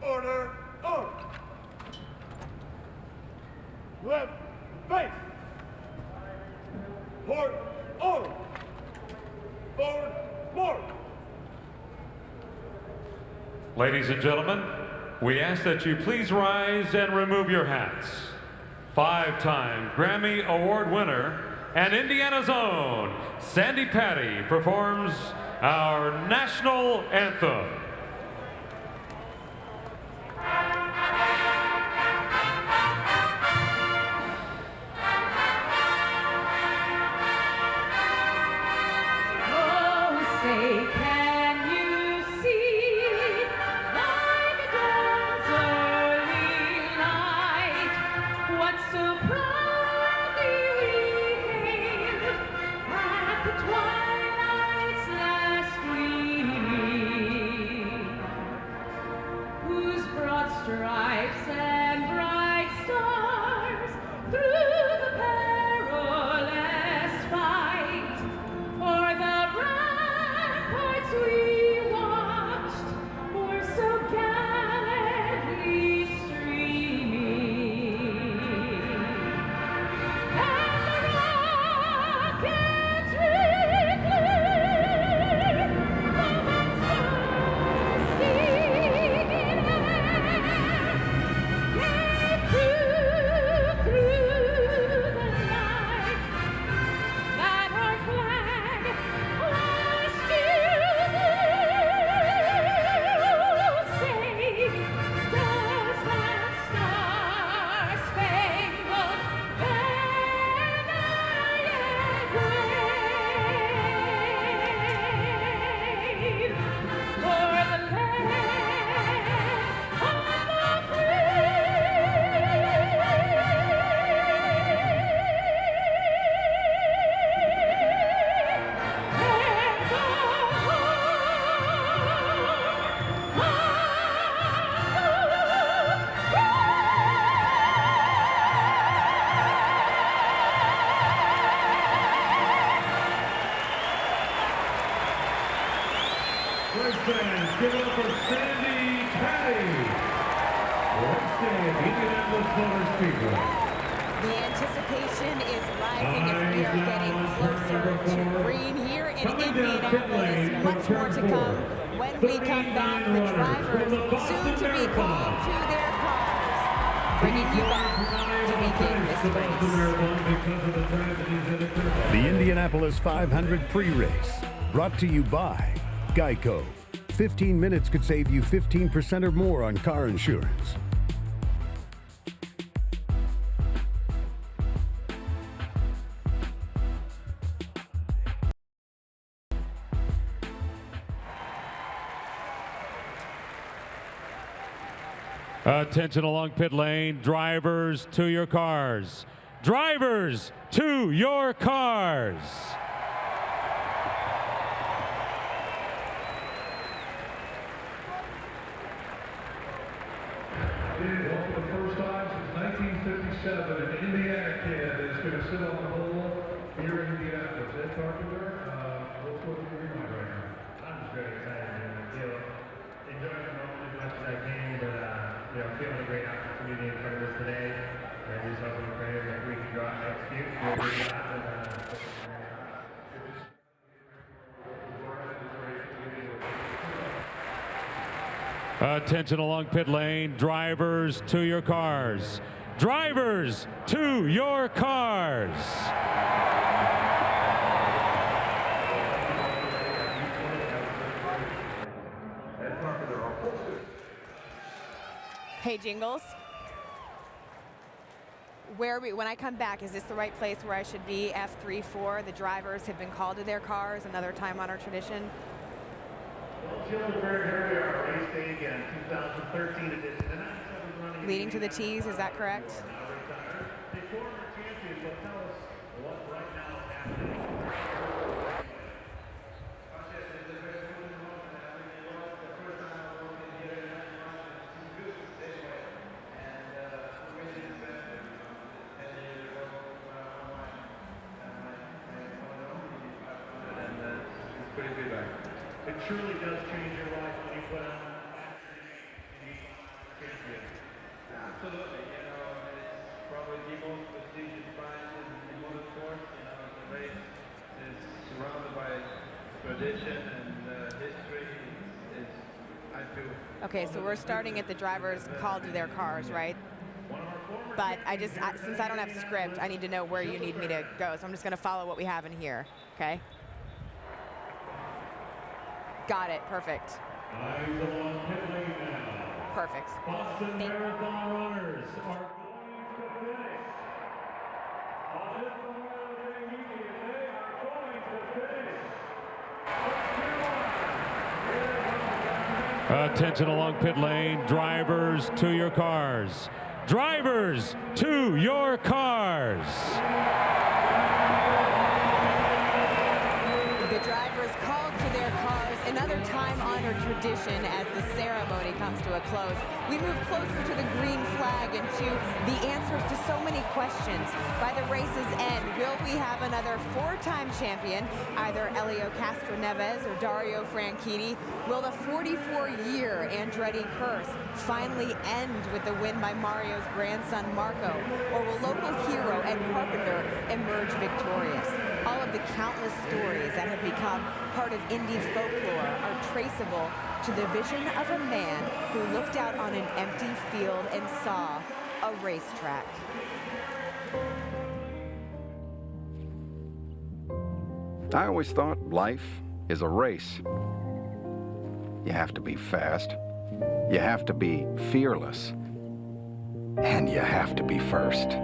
Order, order. Left, face. Port, order. Forward, mark. Ladies and gentlemen, we ask that you please rise and remove your hats. 5-time Grammy Award winner and Indiana's own Sandy Patty performs our national anthem. Stripes and bright stars through the perilous fight, o'er the ramparts we watched were so gallantly streaming, and the rockets recleared the bursting in Fans, give it up for Sandy Patty. Indianapolis Motor Speedway. The anticipation is rising as we are getting closer to green here in Indianapolis. Much more to come when we come back. The drivers soon to be called to their cars, bringing you back to begin this race. The Indianapolis 500 pre-race, brought to you by Geico. 15 minutes could save you 15% or more on car insurance. Attention along pit lane, drivers to your cars. Drivers to your cars. For the first time since 1957, an Indiana kid is going to sit on the pole here in Indianapolis. Ed Carpenter, what's going through your mind right now? I'm just very excited, and enjoying the moment as much as I can, but feeling a great opportunity in front of us today, and just hoping Attention along pit lane, drivers to your cars. Drivers to your cars. Hey, Jingles. When I come back, is this the right place where I should be? F3-4, the drivers have been called to their cars, another time-honored tradition. Leading to the tees, is that correct? It truly does change your life when you put on champion. Absolutely, you know, it's probably the most prestigious prize in motorsports. You know, the race is surrounded by tradition and history. I feel. Okay, so we're starting at the drivers called to their cars, right? But since I don't have script, I need to know where you need me to go. So I'm just going to follow what we have in here, okay? Got it. Perfect. Perfect. Boston Marathon runners are going to finish. On this Memorial Day weekend, they are going to finish. Attention along pit lane, drivers to your cars. Drivers to your cars. The drivers called to their cars, another time-honored tradition as the ceremony comes to a close. We move closer to the green flag and to the answers to so many questions. By the race's end, will we have another four-time champion, either Helio Castroneves or Dario Franchitti? Will the 44-year Andretti curse finally end with the win by Mario's grandson Marco? Or will local hero Ed Carpenter emerge victorious? All of the countless stories that have become part of Indy folklore are traceable to the vision of a man who looked out on an empty field and saw a racetrack. I always thought life is a race. You have to be fast, you have to be fearless, and you have to be first.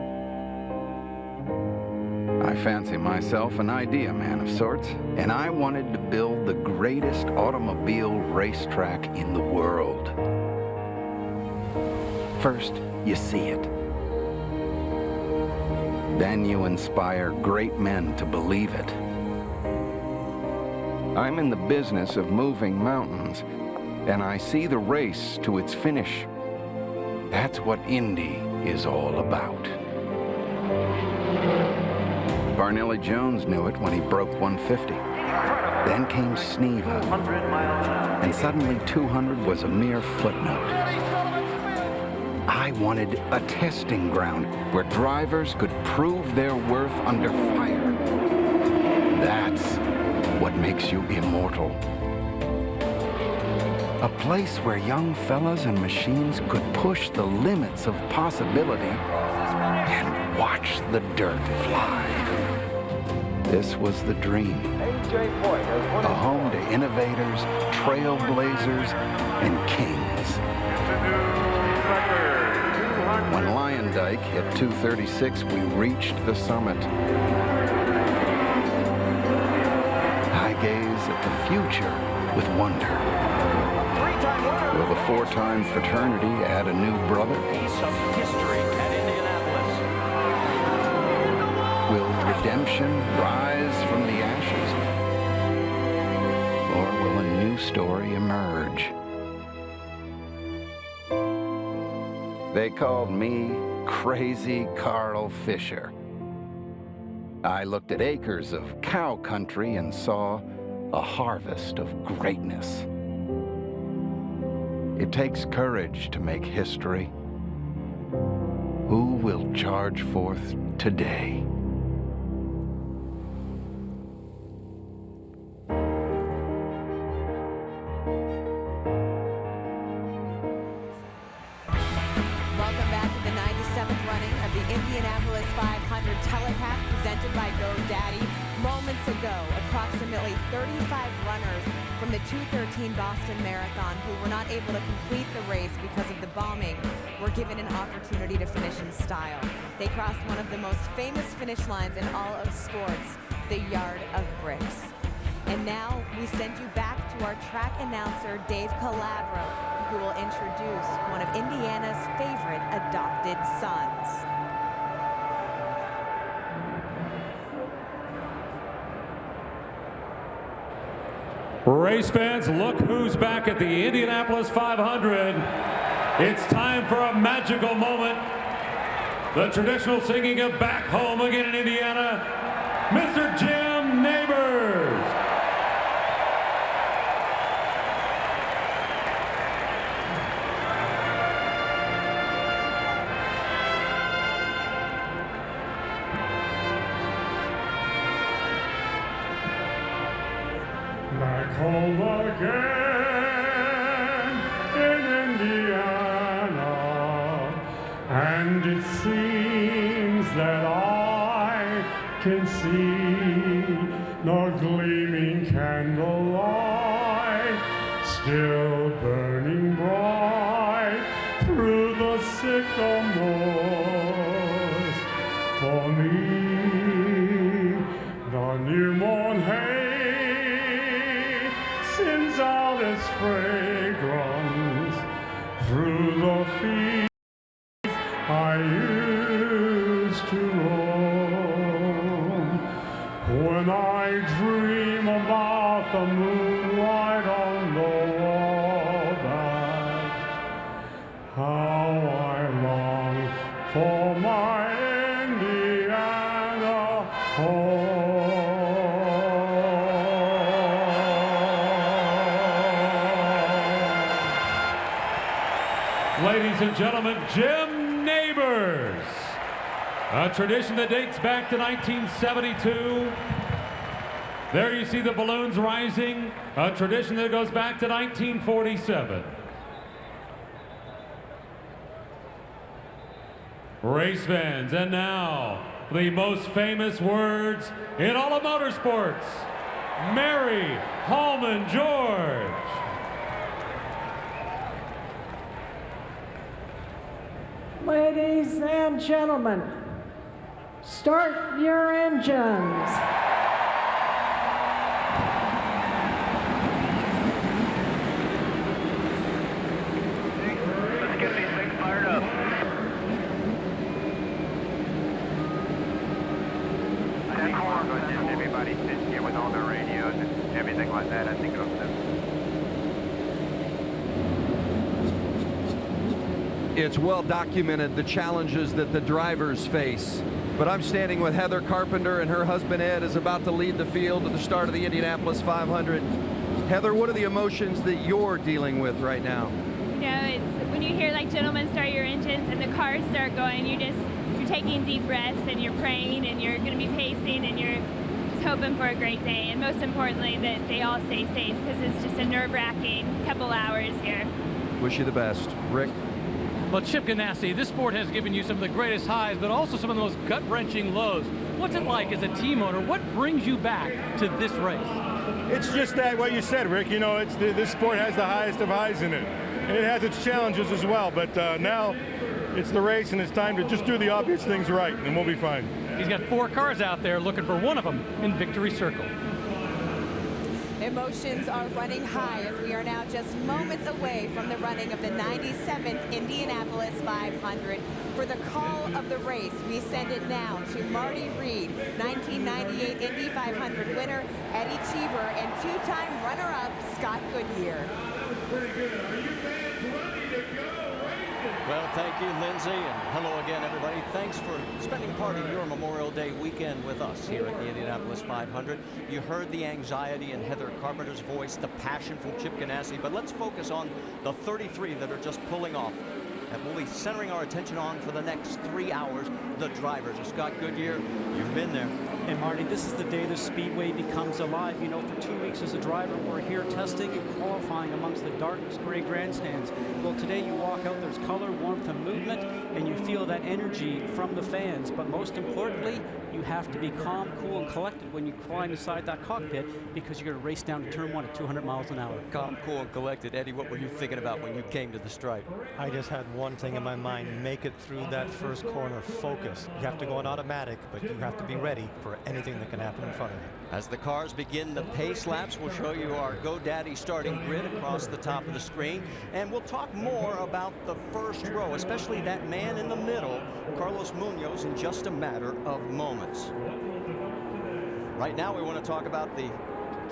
I fancy myself an idea man of sorts, and I wanted to build the greatest automobile racetrack in the world. First, you see it. Then you inspire great men to believe it. I'm in the business of moving mountains, and I see the race to its finish. That's what Indy is all about. Barnelli Jones knew it when he broke 150. Then came Sneva, and suddenly 200 was a mere footnote. I wanted a testing ground where drivers could prove their worth under fire. That's what makes you immortal. A place where young fellas and machines could push the limits of possibility and watch the dirt fly. This was the dream. A home to innovators, trailblazers, and kings. When Lyondike hit 236, we reached the summit. I gaze at the future with wonder. Will the four-time fraternity add a new brother? Will redemption rise from the ashes? Or will a new story emerge? They called me Crazy Carl Fisher. I looked at acres of cow country and saw a harvest of greatness. It takes courage to make history. Who will charge forth today? ago, approximately 35 runners from the 2:13 Boston Marathon who were not able to complete the race because of the bombing were given an opportunity to finish in style. They crossed one of the most famous finish lines in all of sports, the Yard of Bricks. And now we send you back to our track announcer, Dave Calabro, who will introduce one of Indiana's favorite adopted sons. Race fans, look who's back at the Indianapolis 500. It's time for a magical moment. The traditional singing of Back Home Again in Indiana, Mr. Jim Neighbors. Back home again in Indiana, and it seems that I can see no gleaming candlelight still burning bright through the sycamores. For me, the new morn hay sends out its fragrance through the fields I used to roam. When I dream about the moonlight on the wabash, how I long for my Indiana home. Ladies and gentlemen, Jim Neighbors. A tradition that dates back to 1972. There you see the balloons rising. A tradition that goes back to 1947. Race fans, and now the most famous words in all of motorsports. Mary Holman George. Ladies and gentlemen, start your engines. Let's get these things fired up. I think we're going to have everybody sit here with all their radios and everything like that. I think it'll do. It's well documented the challenges that the drivers face. But I'm standing with Heather Carpenter, and her husband Ed is about to lead the field at the start of the Indianapolis 500. Heather, what are the emotions that you're dealing with right now? You know, it's when you hear like gentlemen start your engines and the cars start going, you're taking deep breaths and you're praying and you're going to be pacing and you're just hoping for a great day. And most importantly, that they all stay safe, because it's just a nerve-wracking couple hours here. Wish you the best. Rick? Well, Chip Ganassi, this sport has given you some of the greatest highs, but also some of the most gut-wrenching lows. What's it like as a team owner? What brings you back to this race? It's just that what you said, Rick. You know, this sport has the highest of highs in it. And it has its challenges as well, but now it's the race, and it's time to just do the obvious things right, and we'll be fine. He's got 4 cars out there looking for one of them in victory circle. Emotions are running high as we are now just moments away from the running of the 97th Indianapolis 500. For the call of the race, we send it now to Marty Reed, 1998 Indy 500 winner, Eddie Cheever, and 2-time runner-up Scott Goodyear. Pretty good. Are you fans ready to go racing? Well, thank you, Lindsay, and hello again, everybody. Thanks for spending part of your Memorial Day weekend with us here at the Indianapolis 500. You heard the anxiety in Heather Carpenter's voice, the passion from Chip Ganassi, but let's focus on the 33 that are just pulling off. And we'll be centering our attention on for the next 3 hours, the drivers. Scott Goodyear, you've been there. And Marty, this is the day the Speedway becomes alive. You know, for 2 weeks as a driver, we're here testing and qualifying amongst the dark gray grandstands. Well, today you walk out, there's color, warmth, and movement, and you feel that energy from the fans. But most importantly, you have to be calm, cool, and collected when you climb inside that cockpit, because you're going to race down to turn 1 at 200 miles an hour. Calm, cool, and collected. Eddie, what were you thinking about when you came to the stripe? I just had one thing in my mind: make it through that first corner. Focus. You have to go on automatic, but you have to be ready for anything that can happen in front of you. As the cars begin the pace laps, we'll show you our GoDaddy starting grid across the top of the screen, and we'll talk more about the first row, especially that man in the middle, Carlos Munoz, in just a matter of moments. Right now, we want to talk about the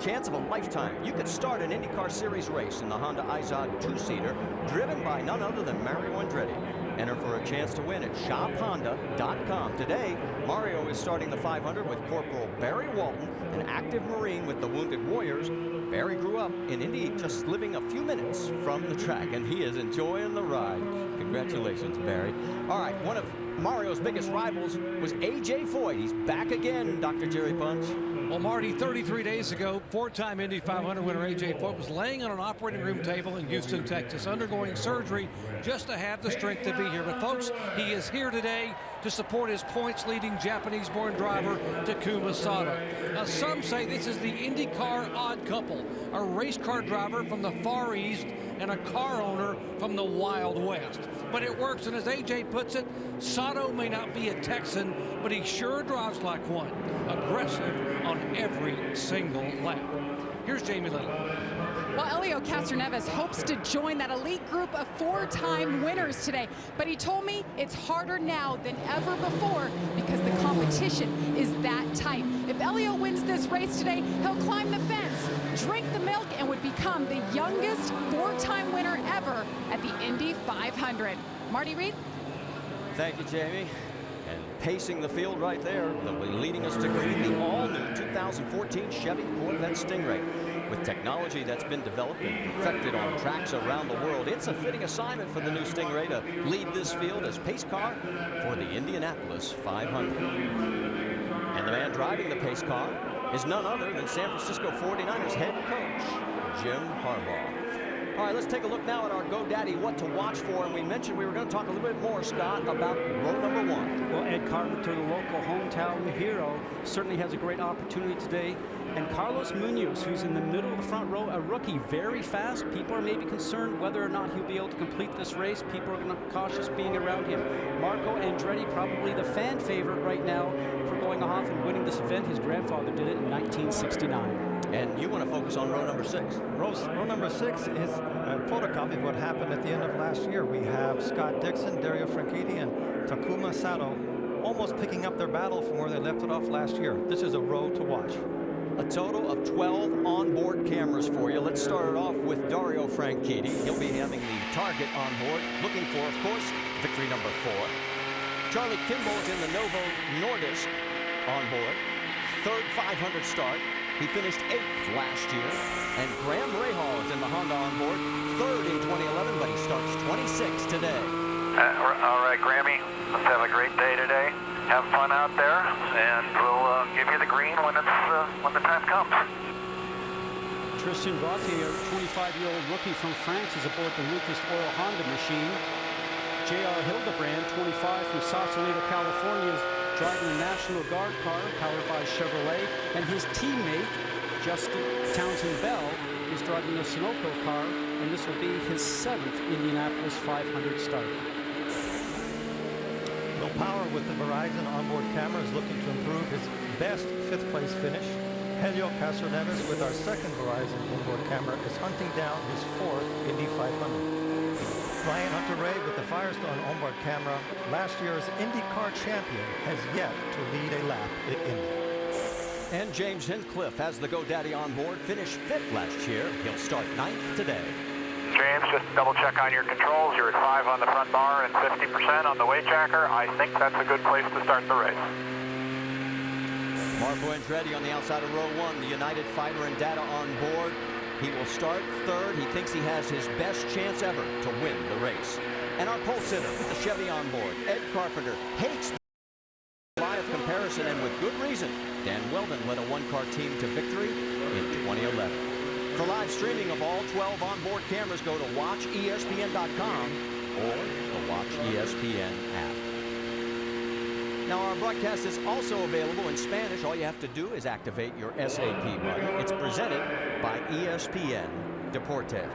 chance of a lifetime. You could start an IndyCar Series race in the Honda Izod 2-seater, driven by none other than Mario Andretti. Enter for a chance to win at shophonda.com. Today, Mario is starting the 500 with Corporal Barry Walton, an active Marine with the Wounded Warriors. Barry grew up in Indy, just living a few minutes from the track, and he is enjoying the ride. Congratulations, Barry. All right, one of Mario's biggest rivals was A.J. Foyt. He's back again, Dr. Jerry Punch. Well, Marty, 33 days ago, four-time Indy 500 winner A.J. Foyt was laying on an operating room table in Houston, Texas, undergoing surgery just to have the strength to be here. But, folks, he is here today to support his points-leading Japanese-born driver, Takuma Sato. Now, some say this is the IndyCar odd couple, a race car driver from the Far East and a car owner from the Wild West. But it works, and as A.J. puts it, Sato may not be a Texan, but he sure drives like one, aggressive on every single lap. Here's Jamie Little. Well, Elio Castroneves hopes to join that elite group of four-time winners today, but he told me it's harder now than ever before because the competition is that tight. If Elio wins this race today, he'll climb the fence, drink the milk, and would become the youngest four-time winner ever at the Indy 500. Marty Reed? Thank you, Jamie. And pacing the field right there, they'll be leading us to green, the all-new 2014 Chevy Corvette Stingray. With technology that's been developed and perfected on tracks around the world, it's a fitting assignment for the new Stingray to lead this field as pace car for the Indianapolis 500. And the man driving the pace car is none other than San Francisco 49ers head coach, Jim Harbaugh. All right, let's take a look now at our GoDaddy What to Watch For. And we mentioned we were going to talk a little bit more, Scott, about row number 1. Well, Ed Carpenter, the local hometown hero, certainly has a great opportunity today. And Carlos Munoz, who's in the middle of the front row, a rookie, very fast. People are maybe concerned whether or not he'll be able to complete this race. People are cautious being around him. Marco Andretti, probably the fan favorite right now for going off and winning this event. His grandfather did it in 1969. And you want to focus on row number 6. Row number 6 is a photocopy of what happened at the end of last year. We have Scott Dixon, Dario Franchitti, and Takuma Sato almost picking up their battle from where they left it off last year. This is a row to watch. A total of 12 onboard cameras for you. Let's start it off with Dario Franchitti. He'll be having the target on board, looking for, of course, victory number 4. Charlie Kimball is in the Novo Nordisk on board. Third 500 start. He finished 8th last year. And Graham Rahal is in the Honda on board, 3rd in 2011, but he starts 26 today. All right, Grammy, let's have a great day today. Have fun out there, and we'll give you the green when the time comes. Tristan Gauthier, a 25-year-old rookie from France, is aboard the Lucas Oil Honda machine. J.R. Hildebrand, 25, from Sausalito, California, is driving a National Guard car powered by Chevrolet, and his teammate, Justin Townsend Bell, is driving a Sunoco car, and this will be his 7th Indianapolis 500 start. Will Power with the Verizon onboard camera is looking to improve his best 5th place finish. Helio Castroneves with our 2nd Verizon onboard camera is hunting down his 4th Indy 500. Brian Hunter-Reay with the Firestone onboard camera, last year's IndyCar champion, has yet to lead a lap at Indy. And James Hinchcliffe has the GoDaddy on board, finished 5th last year. He'll start 9th today. James, just double check on your controls. You're at 5 on the front bar and 50% on the weight tracker. I think that's a good place to start the race. Marco Andretti on the outside of row 1, the United Fighter and Data on board. He will start 3rd. He thinks he has his best chance ever to win the race. And our pole sitter with the Chevy on board, Ed Carpenter, hates the Goliath comparison, and with good reason. Dan Weldon led a one-car team to victory in 2011. For live streaming of all 12 onboard cameras, go to watchespn.com or the Watch ESPN app. Now, our broadcast is also available in Spanish. All you have to do is activate your SAP button. It's presented by ESPN Deportes.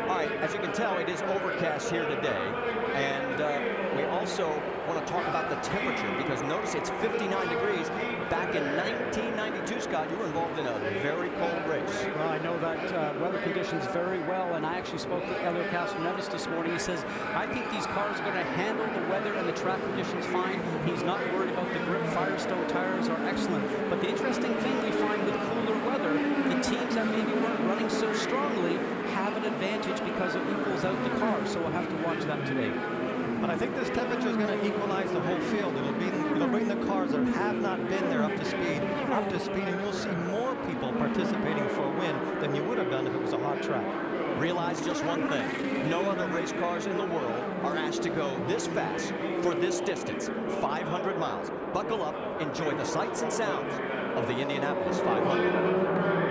All right, as you can tell, it is overcast here today, and we also want to talk about the temperature, because notice it's 59 degrees. Back in 1992, Scott, you were involved in a very cold race. Well, I know that weather conditions very well, and I actually spoke to Helio Castroneves this morning. He says, I think these cars are going to handle the weather and the track conditions fine. He's not worried about the grip. Firestone tires are excellent. But the interesting thing we find with cooler weather, the teams that maybe weren't running so strongly have an advantage because it equals out the car. So we'll have to watch that today. But I think this temperature is going to equalize the whole field. It'll bring the cars that have not been there up to speed, and you'll see more people participating for a win than you would have done if it was a hot track. Realize just one thing. No other race cars in the world are asked to go this fast for this distance, 500 miles. Buckle up, enjoy the sights and sounds of the Indianapolis 500.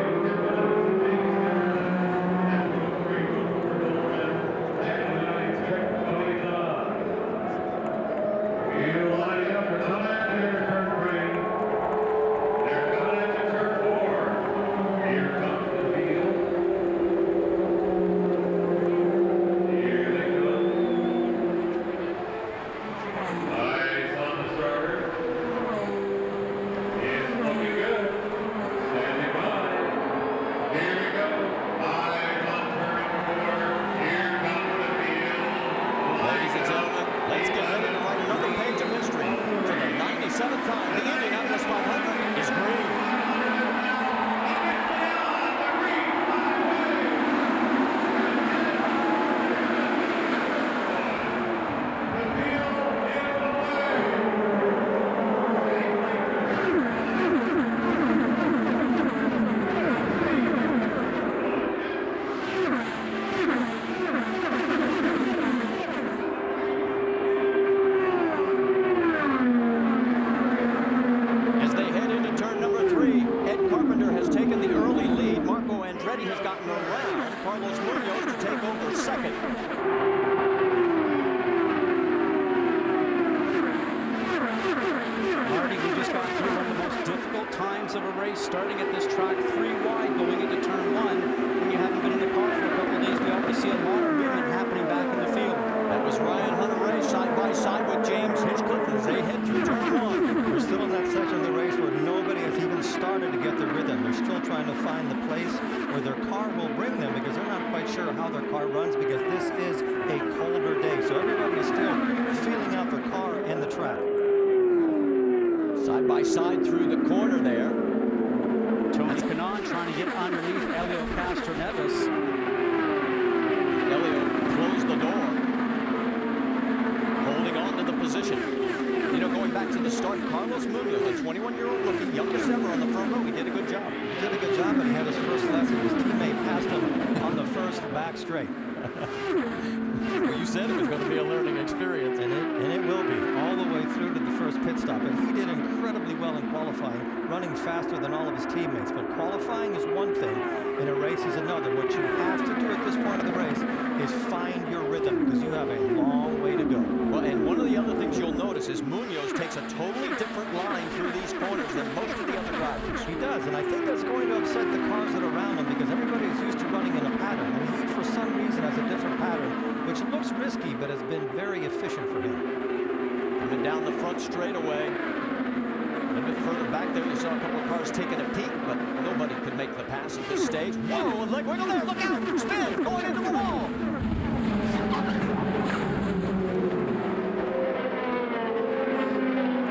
Carpenter has taken the early lead. Andretti has gotten around Carlos Munoz to take over second. Marty, we just got through one of the most difficult times of a race, starting at this track 3 wide, going into turn 1. When you haven't been in the car for a couple of days, we already see a lot of movement happening back in the field. That was Ryan Hunter-Reay side by side with James Hinchcliffe as they head through turn 1. We're still in that section of the race where nobody has even started to get the rhythm. They're still trying to find the place where their car will bring them, because they're not quite sure how their car runs, because this is a colder day. So everybody is still feeling out their car and the track. Side by side through the corner there. Tony Kanaan trying to get underneath Helio Castroneves. Helio closed the door, holding on to the position. You know, going back to the start, Carlos Munoz, a 21-year-old looking youngest ever on the front row, he did a good job. He did a good job, but he had his first lesson. His teammate passed him on the first back straight. Well, you said it was going to be a learning experience. And it will be, all the way through to the first pit stop. And he did incredibly well in qualifying, running faster than all of his teammates. But qualifying is one thing, and a race is another. What you have to do at this point of the race is find your rhythm, because you have a long way to go. Well, and one of the other things you'll notice is Munoz takes a totally different line through these corners than most of the other drivers. He does, and I think that's going to upset the cars that are around him, because everybody is used to running in a pattern, and he, for some reason, has a different pattern, which looks risky, but has been very efficient for him. Coming down the front straightaway. A little bit further back there, you saw a couple of cars taking a peek, but nobody could make the pass at this stage. Whoa, a leg wiggle there, look out, spin, going into the wall.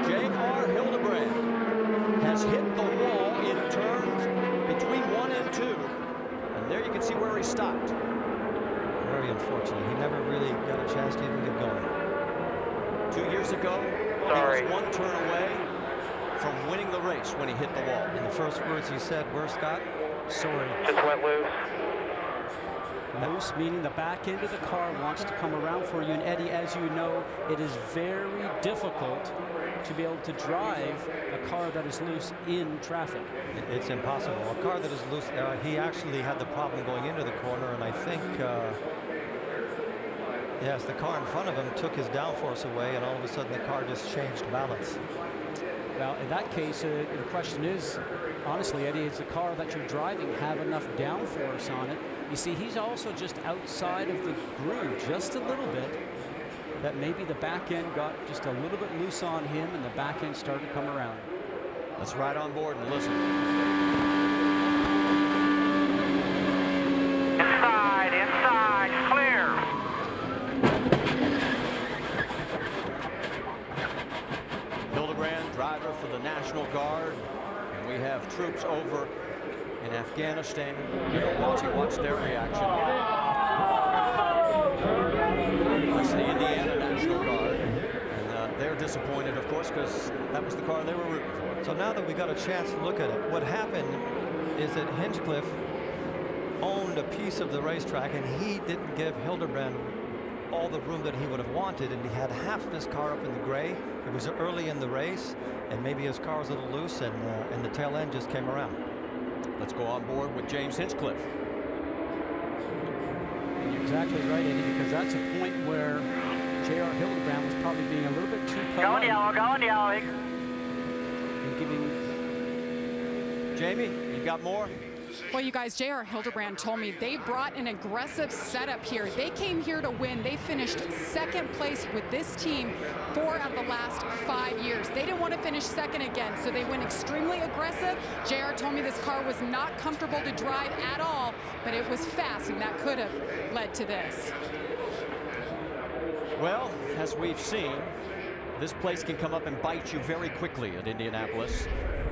J.R. Hildebrand has hit the wall in turns between 1 and 2. And there you can see where he stopped. Very unfortunate. He never really got a chance to even get going. 2 years ago, he was 1 turn away from winning the race when he hit the wall. And the first words he said were, Scott? Sorry. Just went loose. Loose, meaning the back end of the car wants to come around for you. And Eddie, as you know, it is very difficult to be able to drive a car that is loose in traffic. It's impossible. A car that is loose, he actually had the problem going into the corner, and I think, yes, the car in front of him took his downforce away, and all of a sudden the car just changed balance. Well, in that case, the question is, honestly, Eddie, is the car that you're driving have enough downforce on it? You see, he's also just outside of the groove just a little bit, that maybe the back end got just a little bit loose on him and the back end started to come around. Let's ride on board and listen. Inside, clear. Hildebrand, driver for the National Guard. And we have troops over in Afghanistan. You know, watch their reaction. That's the Indiana National Guard. And they're disappointed, of course, because that was the car they were rooting for. So now that we got a chance to look at it, what happened is that Hinchcliffe owned a piece of the racetrack, and he didn't give Hildebrand all the room that he would have wanted, and he had half of his car up in the gray. It was early in the race, and maybe his car was a little loose, and the tail end just came around. Let's go on board with James Hinchcliffe. You're exactly right, Eddie, because that's a point where J.R. Hildebrand was probably being a little bit too polite. Going yellow. And giving... Jamie, you got more? Well, you guys, J.R. Hildebrand told me they brought an aggressive setup here. They came here to win. They finished second place with this team 4 out of the last 5 years. They didn't want to finish second again, so they went extremely aggressive. J.R. told me this car was not comfortable to drive at all, but it was fast, and that could have led to this. Well, as we've seen, this place can come up and bite you very quickly at Indianapolis,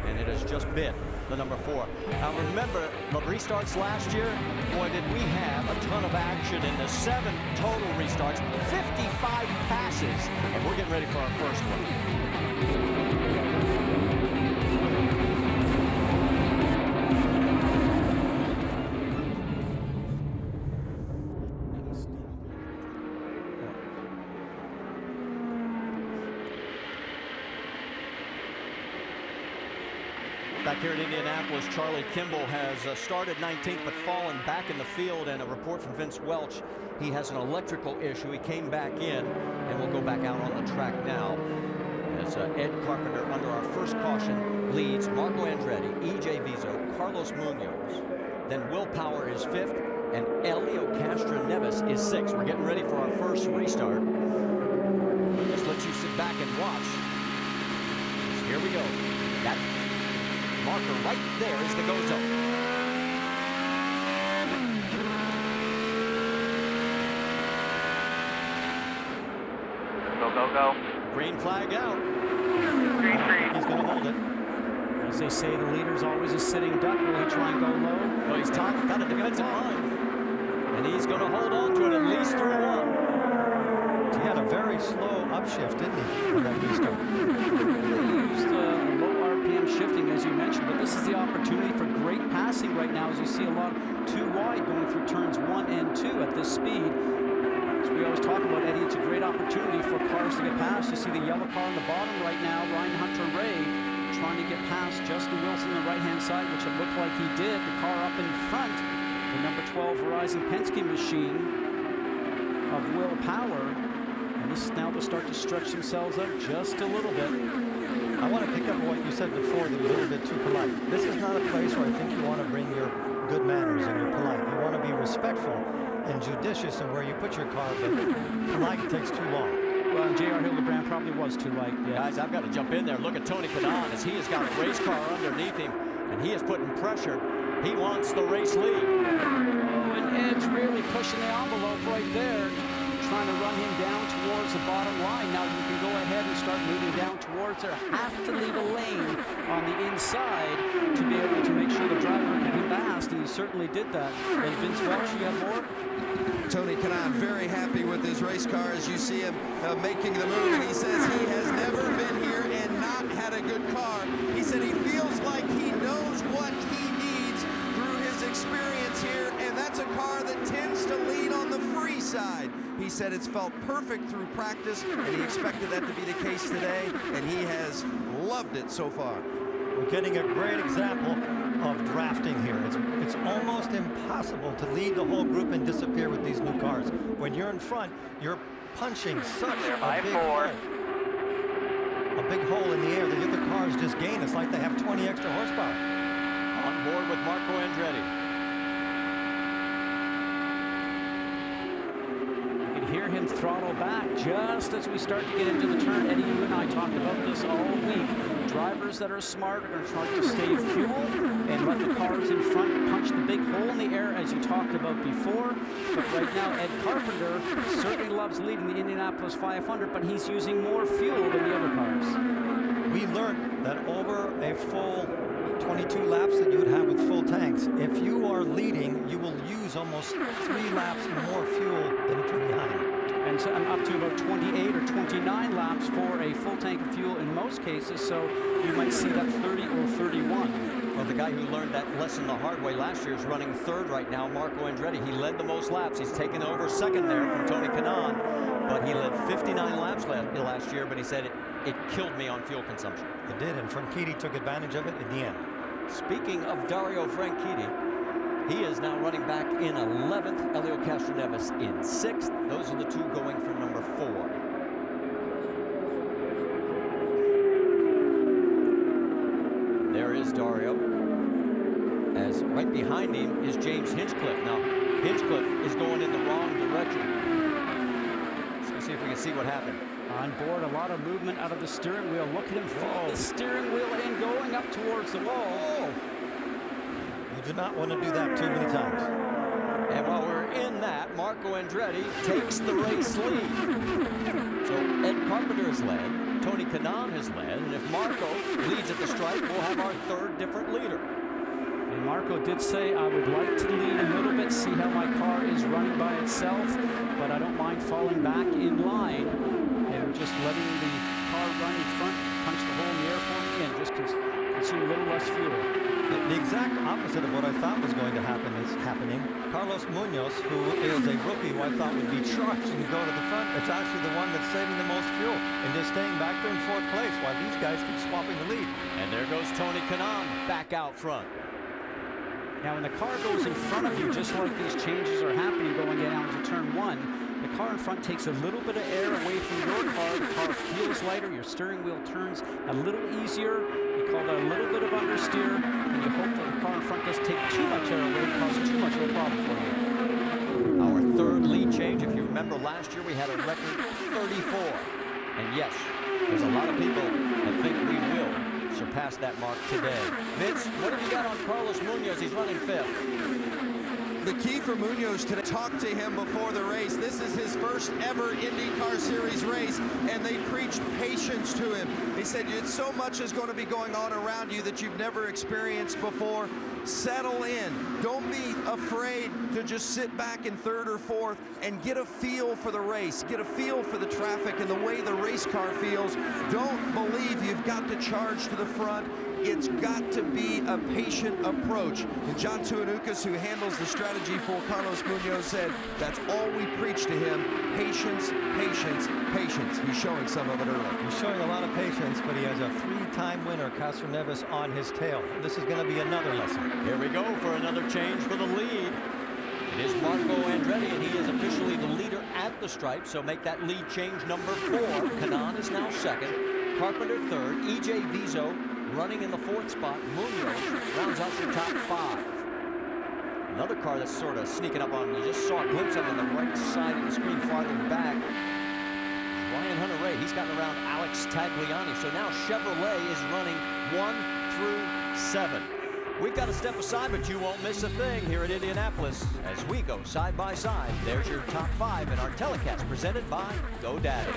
and it has just been the number 4. Now remember, the restarts last year, boy, did we have a ton of action in the 7 total restarts, 55 passes, and we're getting ready for our first one. Back here in Indianapolis, Charlie Kimball has started 19th but fallen back in the field, and a report from Vince Welch, he has an electrical issue. He came back in and will go back out on the track now. As Ed Carpenter, under our first caution, leads Marco Andretti, E.J. Viso, Carlos Munoz. Then Will Power is 5th, and Elio Castroneves is 6th. We're getting ready for our first restart. Just let you sit back and watch. Here we go. That marker right there is the go zone. Go. Green flag out. Green. He's going to hold it. As they say, the leader's always a sitting duck. Will he try and go low? Well, he's got a defensive line. And he's going to hold on to it at least through 1. He had a very slow upshift, didn't he, on that restart? He used low RPM shifting, as you mentioned, but this is the opportunity for great passing right now, as you see a lot too wide going through turns 1 and 2 at this speed. As we always talk about, Eddie, it's a great opportunity for cars to get past. You see the yellow car on the bottom right now, Ryan Hunter-Reay, trying to get past Justin Wilson on the right-hand side, which it looked like he did. The car up in front, the number 12 Verizon Penske machine of Will Power. And this is now to start to stretch themselves out just a little bit. I want to pick up what you said before, that was a little bit too polite. This is not a place where I think you want to bring your good manners and you're polite. You want to be respectful and judicious in where you put your car, but polite takes too long. Well, J.R. Hildebrand probably was too light. Yeah. Guys, I've got to jump in there. Look at Tony Kanaan as he has got a race car underneath him, and he is putting pressure. He wants the race lead. Oh, and Ed's really pushing the envelope right there, trying to run him down towards the bottom line. Now you can go ahead and start moving down towards there. Have to leave a lane on the inside to be able to make sure the driver can be fast, and he certainly did that. And Vince Welch, you have more? Tony Kanaan very happy with his race car as you see him making the move, and he says he has never been here and not had a good car. He said he feels like he knows what he needs through his experience here, and that's a car that tends to said it's felt perfect through practice, and he expected that to be the case today, and he has loved it so far. We're getting a great example of drafting here. It's almost impossible to lead the whole group and disappear with these new cars. When you're in front, you're punching such a big hole in the air. The other cars just gain. It's like they have 20 extra horsepower. On board with Marco Andretti. You can hear him throttle back just as we start to get into the turn. Eddie, you and I talked about this all week. Drivers that are smart are going to try to save fuel and let the cars in front punch the big hole in the air, as you talked about before. But right now, Ed Carpenter certainly loves leading the Indianapolis 500, but he's using more fuel than the other cars. We learned that over a full 22 laps that you would have with full tanks, if you are leading, you will use almost 3 laps more fuel than if you're behind. And so I'm up to about 28 or 29 laps for a full tank of fuel in most cases, so you might see that 30 or 31. Well, the guy who learned that lesson the hard way last year is running third right now, Marco Andretti. He led the most laps. He's taken over second there from Tony Kanaan, but he led 59 laps last year, but he said it killed me on fuel consumption. It did, and Franchitti took advantage of it in the end. Speaking of Dario Franchitti, he is now running back in 11th, Helio Castroneves in 6th. Those are the two going for number 4. There is Dario. As right behind him is James Hinchcliffe. Now, Hinchcliffe is going in the wrong direction. Let's see if we can see what happened. On board, a lot of movement out of the steering wheel. Look at him fold the steering wheel and going up towards the wall. You do not want to do that too many times. And while we're in that, Marco Andretti takes the race lead. So Ed Carpenter has led, Tony Kanaan has led, and if Marco leads at the stripe, we'll have our third different leader. And Marco did say, I would like to lead a little bit, see how my car is running by itself, but I don't mind falling back in line and just letting the car run in front, punch the hole in the air for me, and just consume a little less fuel. The exact opposite of what I thought was going to happen is happening. Carlos Munoz, who is a rookie who I thought would be charging to go to the front, it's actually the one that's saving the most fuel and just staying back there in 4th place while these guys keep swapping the lead. And there goes Tony Kanaan back out front. Now, when the car goes in front of you, just like these changes are happening going down to turn 1, the car in front takes a little bit of air away from your car. The car feels lighter. Your steering wheel turns a little easier. You call that a little bit of understeer, and you hope that the car in front doesn't take too much air away and cause too much of a problem for you. Our third lead change. If you remember last year, we had a record 34. And yes, there's a lot of people that think we will surpass that mark today. Vince, what have you got on Carlos Munoz? He's running 5th. The key for Munoz to talk to him before the race. This is his first ever IndyCar Series race, and they preached patience to him. They said, so much is going to be going on around you that you've never experienced before. Settle in. Don't be afraid to just sit back in 3rd or 4th and get a feel for the race, get a feel for the traffic and the way the race car feels. Don't believe you've got to charge to the front. It's got to be a patient approach. And John Tuanukas, who handles the strategy for Carlos Munoz, said that's all we preach to him. Patience, patience, patience. He's showing some of it early. He's showing a lot of patience, but he has a 3-time winner, Castroneves, on his tail. This is going to be another lesson. Here we go for another change for the lead. It is Marco Andretti, and he is officially the leader at the stripe, so make that lead change number 4. Kanaan is now 2nd, Carpenter 3rd, E.J. Viso running in the 4th spot. Munoz rounds out your top 5. Another car that's sort of sneaking up on, you just saw a glimpse of on the right side of the screen farther back. Ryan Hunter-Reay, he's gotten around Alex Tagliani, so now Chevrolet is running 1 through 7. We've got to step aside, but you won't miss a thing here at Indianapolis as we go side by side. There's your top 5 in our telecast presented by GoDaddy.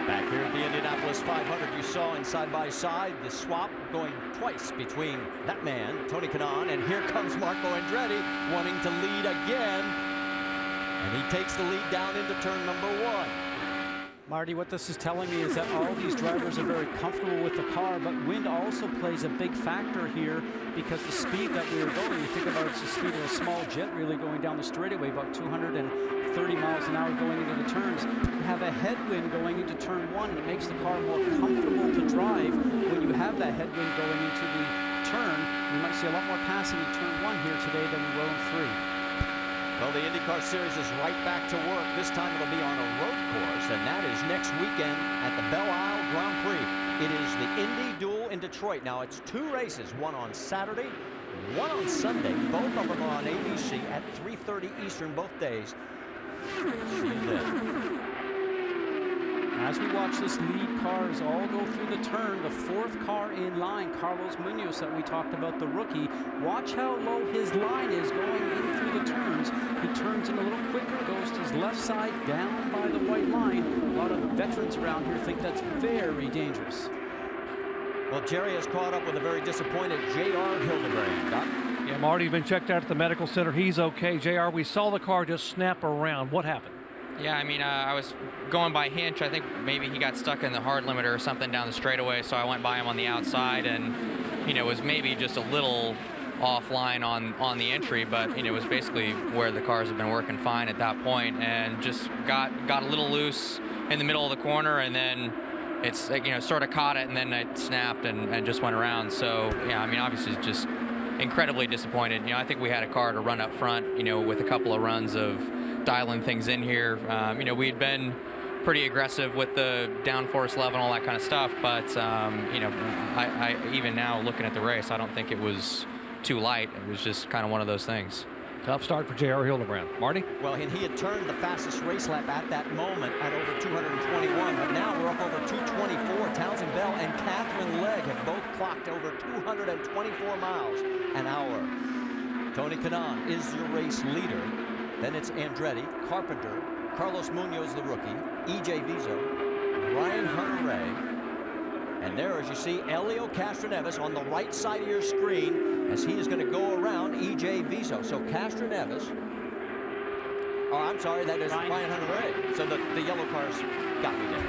Back here at the Indianapolis 500, you saw in side by side the swap going twice between that man, Tony Kanaan, and here comes Marco Andretti wanting to lead again. And he takes the lead down into turn number 1. Marty, what this is telling me is that all these drivers are very comfortable with the car, but wind also plays a big factor here because the speed that we were going, you think about it's the speed of a small jet really going down the straightaway, about 230 miles an hour going into the turns. You have a headwind going into turn 1, and it makes the car more comfortable to drive. When you have that headwind going into the turn, we might see a lot more passing in turn 1 here today than we will in 3. Well, the IndyCar Series is right back to work. This time it'll be on a road course, and that is next weekend at the Belle Isle Grand Prix. It is the Indy Duel in Detroit. Now, it's 2 races, one on Saturday, one on Sunday. Both of them are on ABC at 3:30 Eastern both days. See you then. As we watch this lead cars all go through the turn, the 4th car in line, Carlos Munoz that we talked about, the rookie. Watch how low his line is going in through the turns. He turns in a little quicker, goes to his left side, down by the white line. A lot of veterans around here think that's very dangerous. Well, Jerry has caught up with a very disappointed J.R. Hildebrand. Doc? Yeah, Marty's been checked out at the medical center. He's okay. JR, we saw the car just snap around. What happened? Yeah, I mean, I was going by Hinch. I think maybe he got stuck in the hard limiter or something down the straightaway, so I went by him on the outside, and, you know, it was maybe just a little offline on the entry, but, you know, it was basically where the cars have been working fine at that point, and just got a little loose in the middle of the corner, and then it's, you know, sort of caught it, and then it snapped and just went around. So, yeah, I mean, obviously just incredibly disappointed. You know, I think we had a car to run up front, you know, with a couple of runs of dialing things in here. You know, we had been pretty aggressive with the downforce level and all that kind of stuff, but you know, I even now looking at the race, I don't think it was too light. It was just kind of one of those things. Tough start for J.R. Hildebrand. Marty? Well, and he had turned the fastest race lap at that moment at over 221, but now we're up over 224. Townsend Bell and Catherine Legge have both clocked over 224 miles an hour. Tony Kanaan is your race leader. Then it's Andretti, Carpenter, Carlos Munoz, the rookie, E.J. Viso, Ryan Hunter-Reay, and there, as you see, Helio Castroneves on the right side of your screen as he is going to go around E.J. Viso. So Castroneves, oh, I'm sorry, that is Ryan Hunter-Reay. So the yellow cars got me there.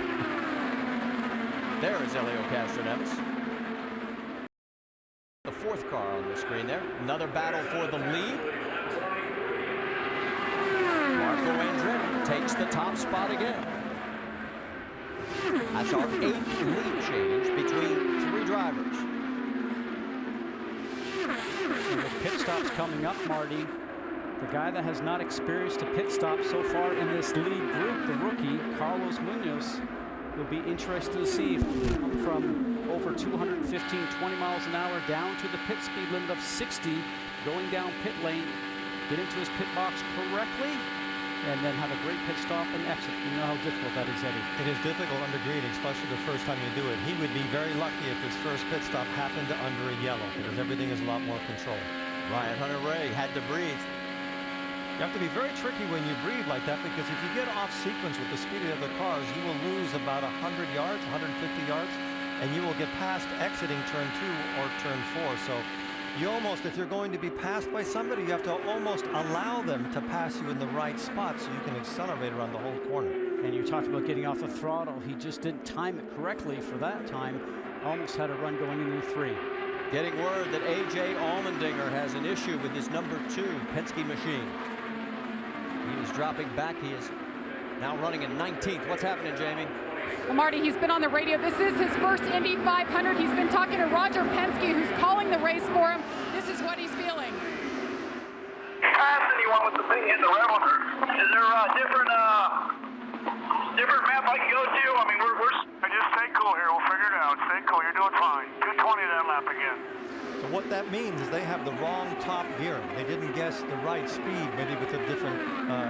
There is Helio Castroneves. The 4th car on the screen there. Another battle for the lead. Andretti takes the top spot again. That's our 8th lead change between 3 drivers. And with pit stops coming up, Marty, the guy that has not experienced a pit stop so far in this lead group, the rookie, Carlos Munoz, will be interested to see if he can come from over 215, 20 miles an hour down to the pit speed limit of 60, going down pit lane, get into his pit box correctly, and then have a great pit stop and exit. You know how difficult that is, Eddie. It is difficult under green, especially the first time you do it. He would be very lucky if his first pit stop happened under a yellow, because everything is a lot more controlled. Ryan Hunter-Reay had to breathe. You have to be very tricky when you breathe like that, because if you get off sequence with the speed of the cars, you will lose about 100 yards, 150 yards, and you will get past exiting turn 2 or turn 4. So you almost, if you're going to be passed by somebody, you have to almost allow them to pass you in the right spot so you can accelerate around the whole corner. And you talked about getting off the throttle. He just didn't time it correctly for that time. Almost had a run going into 3. Getting word that A.J. Allmendinger has an issue with his number 2 Penske machine. He was dropping back. He is now running in 19th. What's happening, Jamie? Well, Marty, he's been on the radio. This is his first Indy 500. He's been talking to Roger Penske, who's calling the race for him. This is what he's feeling. Ask anyone with the thing in the Revalry. Is there a different map I can go to? I mean, we're just stay cool here. We'll figure it out. Stay cool. You're doing fine. 220 that lap again. So what that means is they have the wrong top gear. They didn't guess the right speed, maybe with a different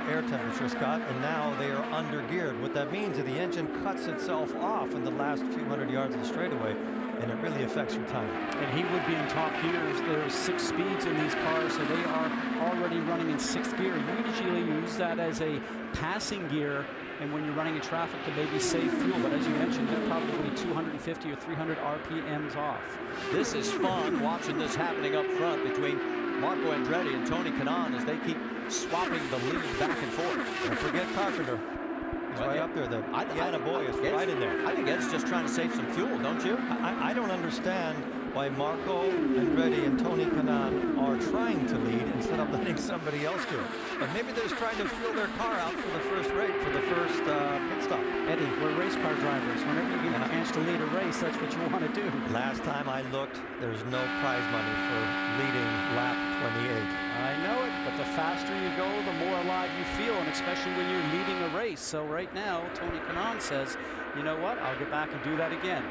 air temperature, Scott, and now they are under geared. What that means is the engine cuts itself off in the last few hundred yards of the straightaway, and it really affects your time. And he would be in top gears. There's 6 speeds in these cars, so they are already running in 6th gear. You usually use that as a passing gear, and when you're running in traffic to maybe save fuel, but as you mentioned, they're probably 250 or 300 RPMs off. This is fun watching this happening up front between Marco Andretti and Tony Kanaan as they keep swapping the lead back and forth. Don't forget Carpenter. He's right up there. The boy is right in there. I think Ed's just trying to save some fuel, don't you? I don't understand why Marco Andretti and Tony Kanaan are trying to lead instead of letting somebody else do it. But maybe they're just trying to fuel their car out for the first race, for the first pit stop. Eddie, we're race car drivers. Whenever you get a chance to lead a race, that's what you want to do. Last time I looked, there's no prize money for leading lap 28. I know it, but the faster you go, the more alive you feel, and especially when you're leading a race. So right now, Tony Kanaan says, you know what, I'll get back and do that again.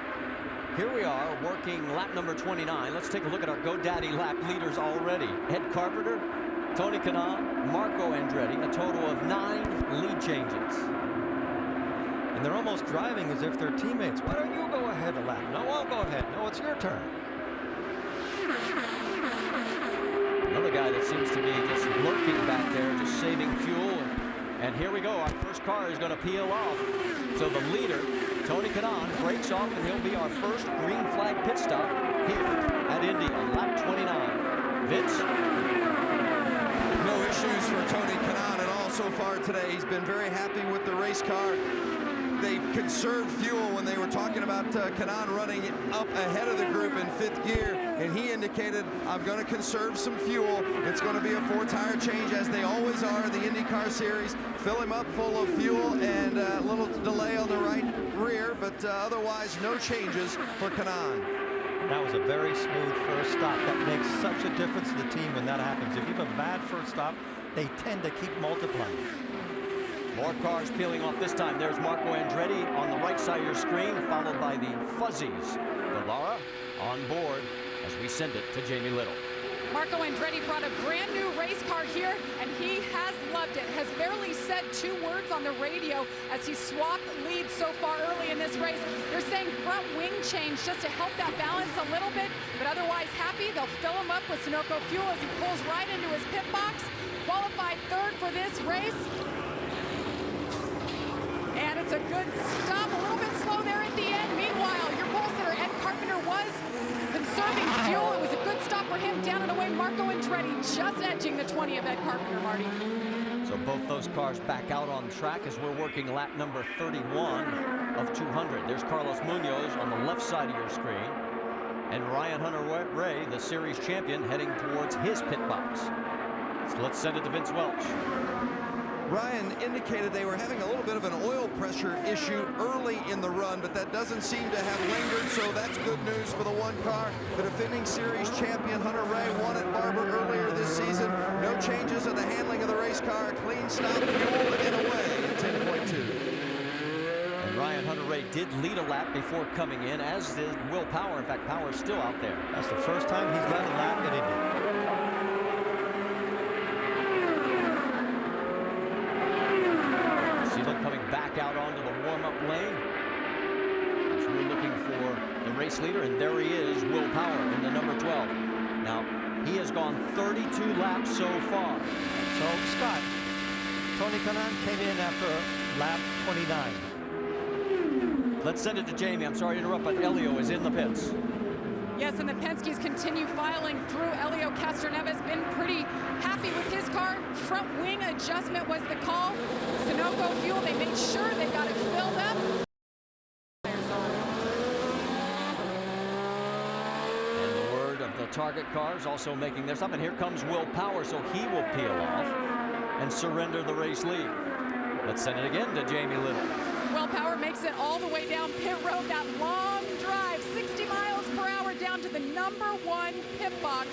Here we are working lap number 29. Let's take a look at our GoDaddy lap leaders already. Ed Carpenter, Tony Kanaan, Marco Andretti, a total of 9 lead changes. And they're almost driving as if they're teammates. Why don't you go ahead a lap? No, I'll go ahead. No, it's your turn. Another guy that seems to be just lurking back there, just saving fuel. And here we go. Our first car is going to peel off. So the leader, Tony Kanaan, breaks off, and he'll be our first green flag pit stop here at Indy on lap 29. Vince? No issues for Tony Kanaan at all so far today. He's been very happy with the race car. They conserved fuel when they were talking about Kanaan running up ahead of the group in 5th gear, and he indicated, I'm going to conserve some fuel. It's going to be a 4-tire change, as they always are in the IndyCar series. Fill him up full of fuel, and a little delay on the right rear, but otherwise no changes for Kanaan. That was a very smooth first stop. That makes such a difference to the team when that happens. If you have a bad first stop, they tend to keep multiplying. More cars peeling off this time. There's Marco Andretti on the right side of your screen, followed by the Fuzzies. Galore on board as we send it to Jamie Little. Marco Andretti brought a brand new race car here, and he has loved it. Has barely said 2 words on the radio as he swapped leads so far early in this race. They're saying front wing change just to help that balance a little bit, but otherwise happy. They'll fill him up with Sunoco fuel as he pulls right into his pit box. Qualified 3rd for this race. And it's a good stop, a little bit slow there at the end. Meanwhile, your pole sitter, Ed Carpenter, was conserving fuel. It was a good stop for him. Down and away, Marco Andretti just edging the 20 of Ed Carpenter, Marty. So both those cars back out on track as we're working lap number 31 of 200. There's Carlos Munoz on the left side of your screen, and Ryan Hunter-Reay, the series champion, heading towards his pit box. So let's send it to Vince Welch. Ryan indicated they were having a little bit of an oil pressure issue early in the run, but that doesn't seem to have lingered, so that's good news for the one car. The defending series champion Hunter-Reay won at Barber earlier this season. No changes in the handling of the race car. Clean stop, fuel, and away in 10.2. And Ryan Hunter-Reay did lead a lap before coming in, as did Will Power. In fact, Power's still out there. That's the first time he's led a lap at Indy. Coming back out onto the warm-up lane as we're looking for the race leader, and there he is, Will Power in the number 12. Now, he has gone 32 laps so far. So, Scott, Tony Kanaan came in after lap 29. Let's send it to Jamie. I'm sorry to interrupt, but Elio is in the pits. Yes, and the Penske's continue filing through. Elio Castroneves been pretty happy with his car. Front wing adjustment was the call. Sunoco fuel, they made sure they got it filled up. And the word of the target cars also making their stop. And here comes Will Power, so he will peel off and surrender the race lead. Let's send it again to Jamie Little. Will Power makes it all the way down pit road, that long drive, 60 miles per hour down to the number 1 pit box.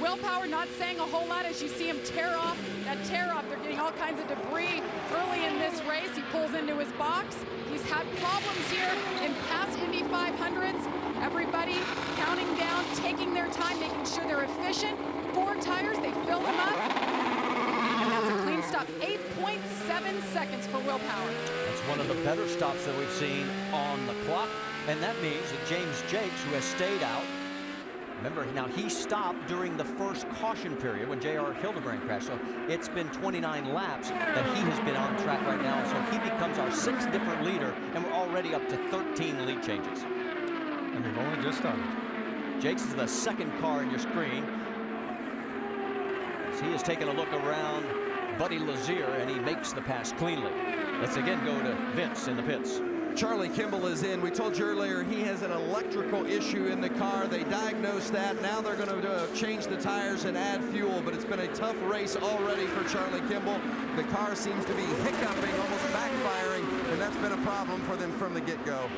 Will Power not saying a whole lot as you see him tear off. That tear off, they're getting all kinds of debris early in this race. He pulls into his box. He's had problems here in past Indy 500s. Everybody counting down, taking their time, making sure they're efficient. 4 tires, they fill them up. And that's a clean stop. 8.7 seconds for Will Power. That's one of the better stops that we've seen on the clock. And that means that James Jakes, who has stayed out, remember, now he stopped during the first caution period when J.R. Hildebrand crashed. So it's been 29 laps that he has been on track right now. So he becomes our 6th different leader, and we're already up to 13 lead changes. And we've only just started. Jakes is the 2nd car in your screen. As he has taken a look around Buddy Lazier, and he makes the pass cleanly. Let's again go to Vince in the pits. Charlie Kimball is in. We told you earlier he has an electrical issue in the car. They diagnosed that. Now they're going to change the tires and add fuel, but it's been a tough race already for Charlie Kimball. The car seems to be hiccuping, almost backfiring, and that's been a problem for them from the get-go.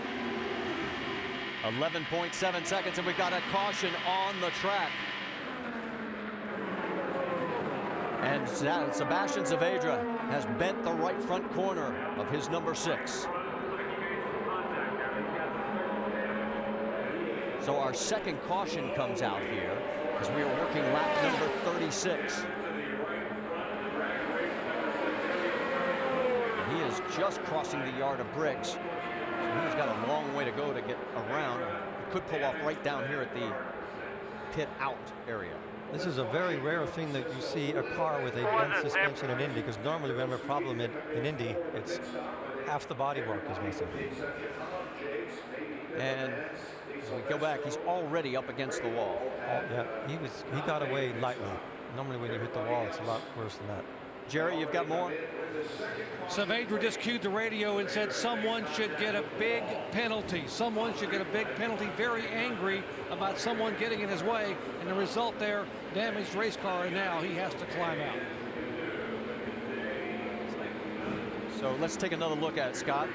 11.7 seconds, and we've got a caution on the track. And Sebastian Saavedra has bent the right front corner of his number 6. So our second caution comes out here as we are working lap number 36. And he is just crossing the yard of bricks. So he's got a long way to go to get around. He could pull off right down here at the pit out area. This is a very rare thing that you see a car with a bent suspension in Indy, because normally we have a problem in Indy, it's half the bodywork is missing. And as we go back, he's already up against the wall. Yeah, he got away lightly. Normally when you hit the wall, it's a lot worse than that. Jerry, you've got more? Saavedra just cued the radio and said someone should get a big penalty. Someone should get a big penalty. Very angry about someone getting in his way. And the result there, damaged race car, and now he has to climb out. So let's take another look at it, Scott.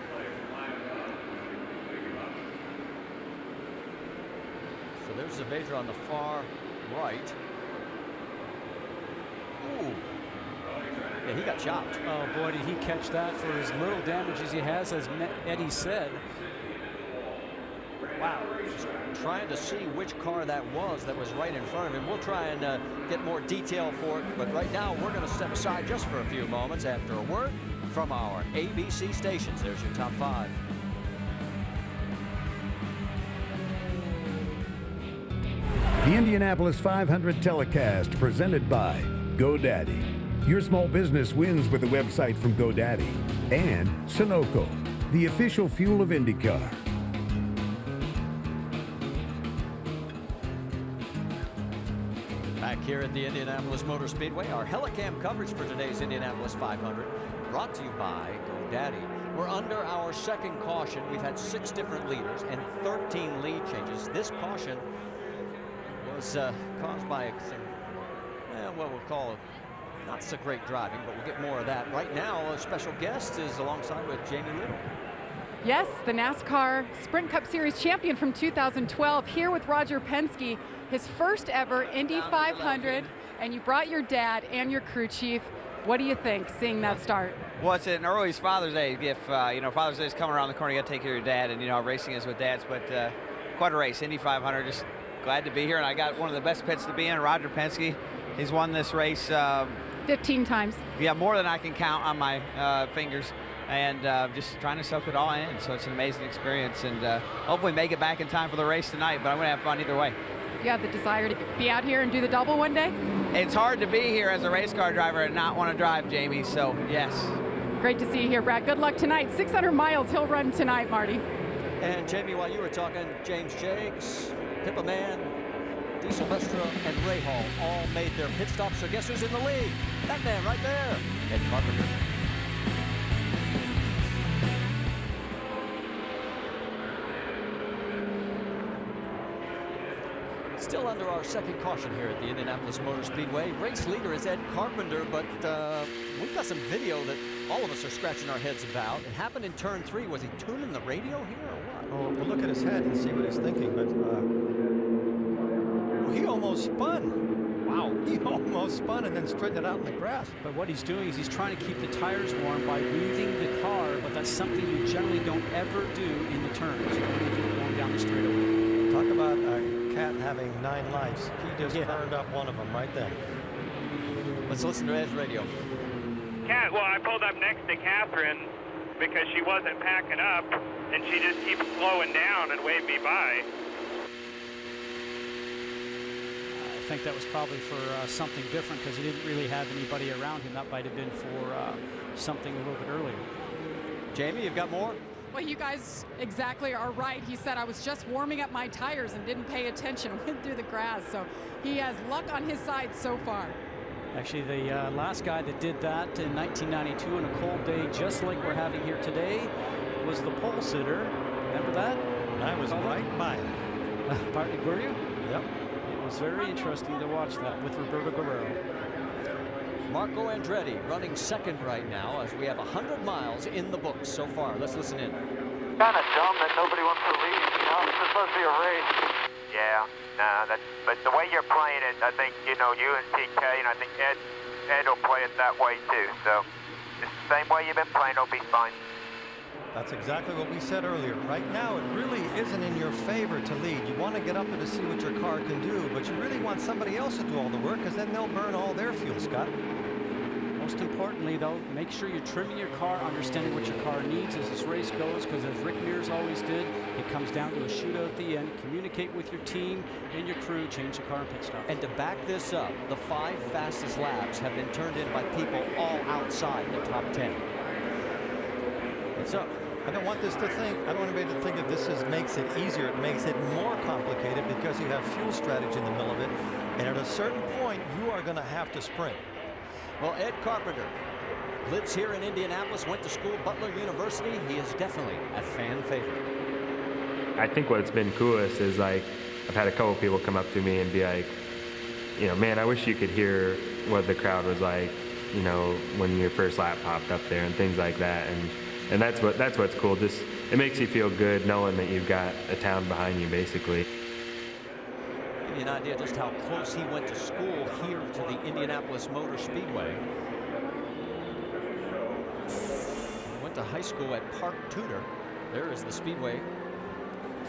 So there's Saavedra on the far right. Ooh. Yeah, he got chopped. Oh boy, did he catch that for as little damage as he has, as Eddie said. Wow. Just trying to see which car that was right in front of him. We'll try and get more detail for it, but right now we're going to step aside just for a few moments after a word from our ABC stations. There's your top 5. The Indianapolis 500 telecast presented by GoDaddy. Your small business wins with a website from GoDaddy. And Sunoco, the official fuel of IndyCar. Back here at the Indianapolis Motor Speedway, our Helicam coverage for today's Indianapolis 500 brought to you by GoDaddy. We're under our second caution. We've had 6 different leaders and 13 lead changes. This caution was caused by what we'll call not so great driving, but we'll get more of that. Right now, a special guest is alongside with Jamie Little. Yes, the NASCAR Sprint Cup Series champion from 2012, here with Roger Penske, his first ever Indy 500, and you brought your dad and your crew chief. What do you think, seeing that start? Well, it's an early Father's Day gift. Father's Day is coming around the corner. You got to take care of your dad, and racing is with dads. But quite a race, Indy 500. Just glad to be here, and I got one of the best pits to be in, Roger Penske. He's won this race 15 times. Yeah, more than I can count on my fingers, and just trying to soak it all in. So it's an amazing experience, and hopefully make it back in time for the race tonight. But I'm going to have fun either way. You have the desire to be out here and do the double one day? It's hard to be here as a race car driver and not want to drive, Jamie. So yes. Great to see you here, Brad. Good luck tonight. 600 miles he'll run tonight, Marty. And Jamie, while you were talking, James Jakes, Pippa Man, Di Silvestro, and Ray Hall all made their pit stops. So guess who's in the lead? That man right there, Ed Carpenter. Still under our second caution here at the Indianapolis Motor Speedway. Race leader is Ed Carpenter, but we've got some video that all of us are scratching our heads about. It happened in turn 3. Was he tuning the radio here or what? Oh, we'll look at his head and see what he's thinking, but he almost spun. Wow. He almost spun and then straightened it out in the grass. But what he's doing is he's trying to keep the tires warm by moving the car, but that's something you generally don't ever do in the turns. You only do it going down the straightaway. Talk about a cat having 9 lives. He just burned up one of them right then. Let's listen to Ed's radio. Cat, well, I pulled up next to Catherine because she wasn't packing up, and she just keeps slowing down and waved me by. I think that was probably for something different because he didn't really have anybody around him. That might have been for something a little bit earlier. Jamie, you've got more? Well, you guys exactly are right. He said, I was just warming up my tires and didn't pay attention, went through the grass. So he has luck on his side so far. Actually, the last guy that did that in 1992 on a cold day, just like we're having here today, was the pole sitter. Remember that? I was right by him. Partly, were you? Yep. It was very interesting to watch that with Roberto Guerrero. Marco Andretti running second right now as we have 100 miles in the books so far. Let's listen in. Kind of dumb that nobody wants to leave. You know, this is supposed to be a race. Yeah, nah, but the way you're playing it, I think, you know, you and TK, and I think Ed will play it that way too. So it's the same way you've been playing, it'll be fine. That's exactly what we said earlier. Right now, it really isn't in your favor to lead. You want to get up and to see what your car can do, but you really want somebody else to do all the work, because then they'll burn all their fuel, Scott. Most importantly, though, make sure you're trimming your car, understanding what your car needs as this race goes, because as Rick Mears always did, it comes down to a shootout at the end. Communicate with your team and your crew, change the car and pit stop. And to back this up, the 5 fastest laps have been turned in by people all outside the top 10. So I don't want this to think, I don't want anybody to think that this makes it easier. It makes it more complicated because you have fuel strategy in the middle of it. And at a certain point, you are going to have to sprint. Well, Ed Carpenter lives here in Indianapolis, went to school at Butler University. He is definitely a fan favorite. I think what's been coolest is, like, I've had a couple people come up to me and be like, you know, man, I wish you could hear what the crowd was like, you know, when your first lap popped up there and things like that. And that's what's cool. Just, it makes you feel good knowing that you've got a town behind you, basically. Give you an idea just how close he went to school here to the Indianapolis Motor Speedway. He went to high school at Park Tudor. There is the Speedway.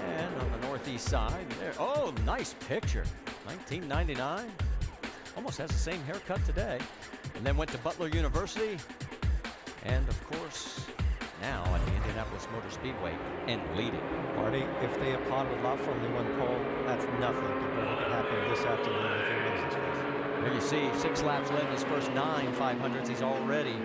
And on the northeast side, there. Oh, nice picture. 1999. Almost has the same haircut today. And then went to Butler University. And of course, now at the Indianapolis Motor Speedway and leading. Marty, if they applaud with La Formula 1 pole, that's nothing compared to what could happen this afternoon if he wins this race. Here you see 6 laps led in his first 9 500s. He's already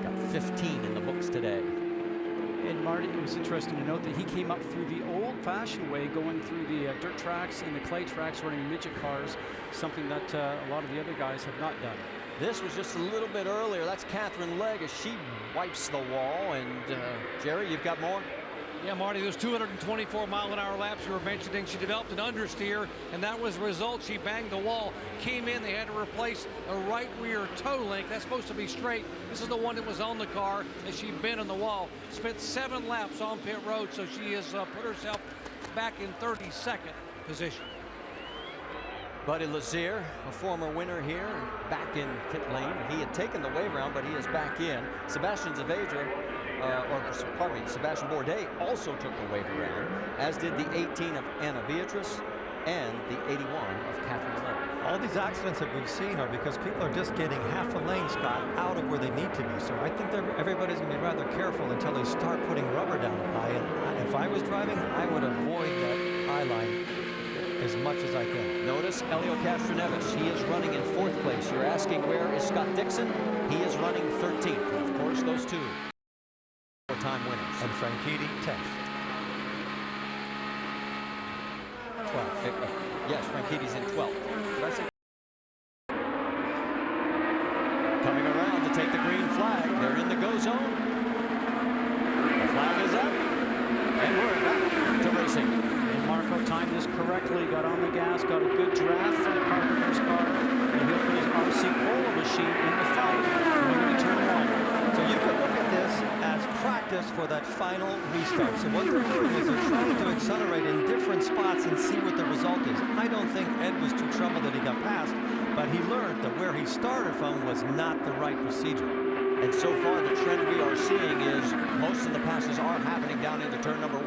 got 15 in the books today. And Marty, it was interesting to note that he came up through the old-fashioned way, going through the dirt tracks and the clay tracks, running midget cars, something that a lot of the other guys have not done. This was just a little bit earlier. That's Catherine Legge as she wipes the wall. And Jerry, you've got more? Yeah, Marty, those 224-mile-an-hour laps you were mentioning, she developed an understeer, and that was the result. She banged the wall, came in, they had to replace a right rear toe link. That's supposed to be straight. This is the one that was on the car, and she bent on the wall. Spent 7 laps on pit road, so she has put herself back in 32nd position. Buddy Lazier, a former winner here, back in pit lane. He had taken the wave round, but he is back in. Sebastian Saavedra, Sebastian Bourdais also took the wave around, as did the 18 of Anna Beatrice and the 81 of Catherine Legge. All these accidents that we've seen are because people are just getting half a lane, Scott, out of where they need to be. So I think everybody's going to be rather careful until they start putting rubber down the high. And if I was driving, I would avoid that eye line as much as I can. Notice Helio Castroneves. He is running in 4th place. You're asking where is Scott Dixon? He is running 13th. And of course, those two four-time winners. And Franchitti 10th. 12th. Yes, Franchitti's in 12th. Coming around to take the green flag. They're in the go zone. The flag is up. And we're back to racing. And Marco timed this correctly, got on the gas, got a good draft from the Carpenter's car, and he'll put his RC polo machine in the fight going into turn 1. So you can look at this as practice for that final restart. So what they're doing is they're trying to accelerate in different spots and see what the result is. I don't think Ed was too troubled that he got past, but he learned that where he started from was not the right procedure. And so far, the trend we are seeing is most of the passes are happening down into turn number 1.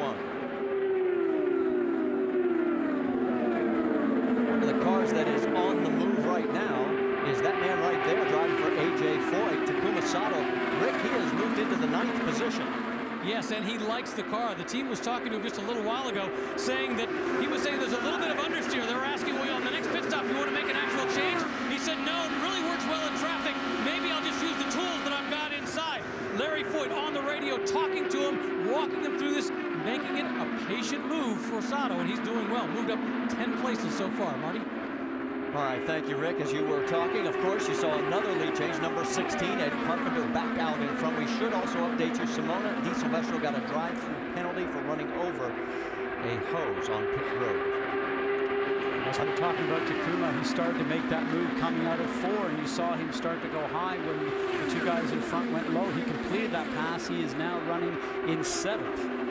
One of the cars that is on the move right now is that man right there driving for A.J. Foyt, Takuma Sato. Rick, he has moved into the 9th position. Yes, and he likes the car. The team was talking to him just a little while ago, saying that he was saying there's a little bit of understeer. They were asking, well, on the next pit stop, you want to make an actual change? He said, no, it really works well in traffic. Maybe I'll just use the tools that I've got inside. Larry Foyt on the radio, talking to him, walking him through this, making it a patient move for Sato, and he's doing well. Moved up 10 places so far, Marty. All right, thank you, Rick. As you were talking, of course, you saw another lead change, number 16, Ed Carpenter back out in front. We should also update you, Simona Di Silvestro got a drive-through penalty for running over a hose on pit road. As we're talking about Takuma, he started to make that move coming out of 4, and you saw him start to go high when the 2 guys in front went low. He completed that pass. He is now running in 7th.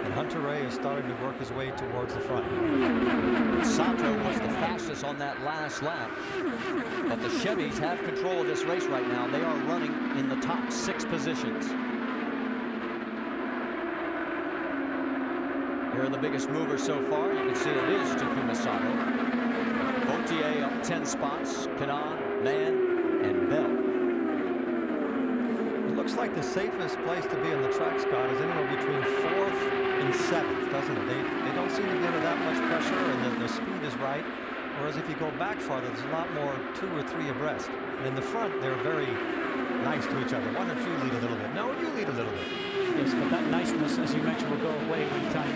And Hunter-Reay is starting to work his way towards the front. Sato was the fastest on that last lap. But the Chevys have control of this race right now. They are running in the top 6 positions. Here are the biggest movers so far. You can see it is Takuma Sato. Foyt up 10 spots. Kanaan, Mann, and Bell. It looks like the safest place to be on the track, Scott, is anywhere between 4th and 7th, doesn't it? They don't seem to be under that much pressure, and the speed is right. Whereas if you go back farther, there's a lot more 2 or 3 abreast. And in the front, they're very nice to each other. Why don't you lead a little bit? No, you lead a little bit. Yes, but that niceness, as you mentioned, will go away when time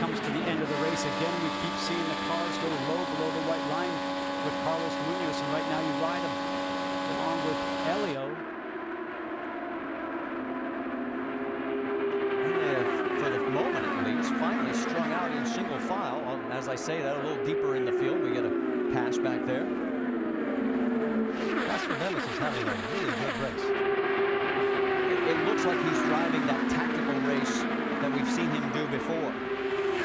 comes to the end of the race. Again, we keep seeing the cars go low below the white line with Carlos Munoz, and right now you ride him along with Elio. For the moment at least, finally strung out in single file. As I say that, a little deeper in the field. We get a pass back there. Vasser is having a really good race. It looks like he's driving that tactical race that we've seen him do before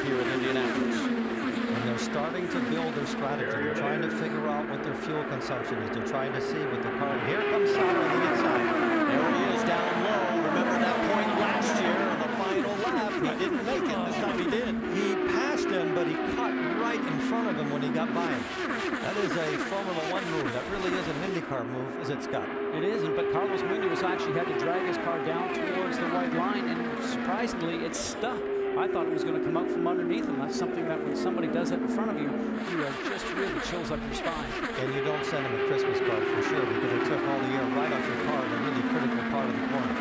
here in Indianapolis. And they're starting to build their strategy. They're trying to figure out what their fuel consumption is. They're trying to see what their car. Here comes Sato on the inside. There he is down low. Remember that point last year in the final lap? He didn't make it. This time he did. He passed him, but he cut right in front of him when he got by him. That is a Formula 1 move. That really is an IndyCar move, is it, Scott? It isn't, but Carlos Munoz actually had to drag his car down towards the white line, and surprisingly, it's stuck. I thought it was going to come out from underneath him. That's something that when somebody does it in front of you, you are just really chills up your spine. And you don't send him a Christmas card for sure, because it took all the air right off your car in a really critical part of the corner.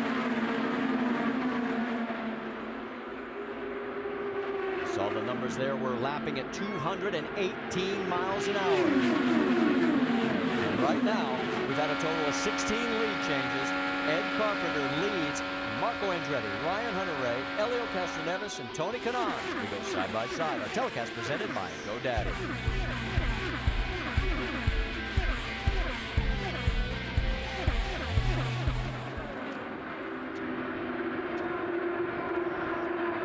Saw the numbers there. We're lapping at 218 miles an hour. And right now, we've had a total of 16 lead changes. Ed Carpenter leads Marco Andretti, Ryan Hunter-Reay, Elio Castroneves, and Tony Kanaan. We go side by side. Our telecast presented by GoDaddy.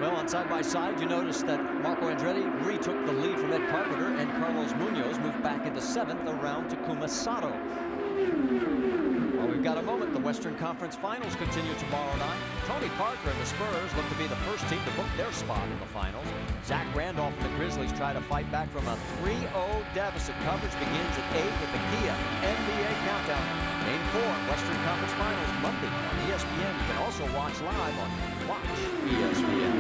Well, on side by side, you notice that Marco Andretti retook the lead from Ed Carpenter, and Carlos Munoz moved back into 7th around Takuma Sato. Well, we've got a moment. The Western Conference Finals continue tomorrow night. Tony Parker and the Spurs look to be the first team to book their spot in the finals. Zach Randolph and the Grizzlies try to fight back from a 3-0 deficit. Coverage begins at 8 with the Kia NBA Countdown. Game 4, Western Conference Finals, Monday on ESPN. You can also watch live on Watch ESPN.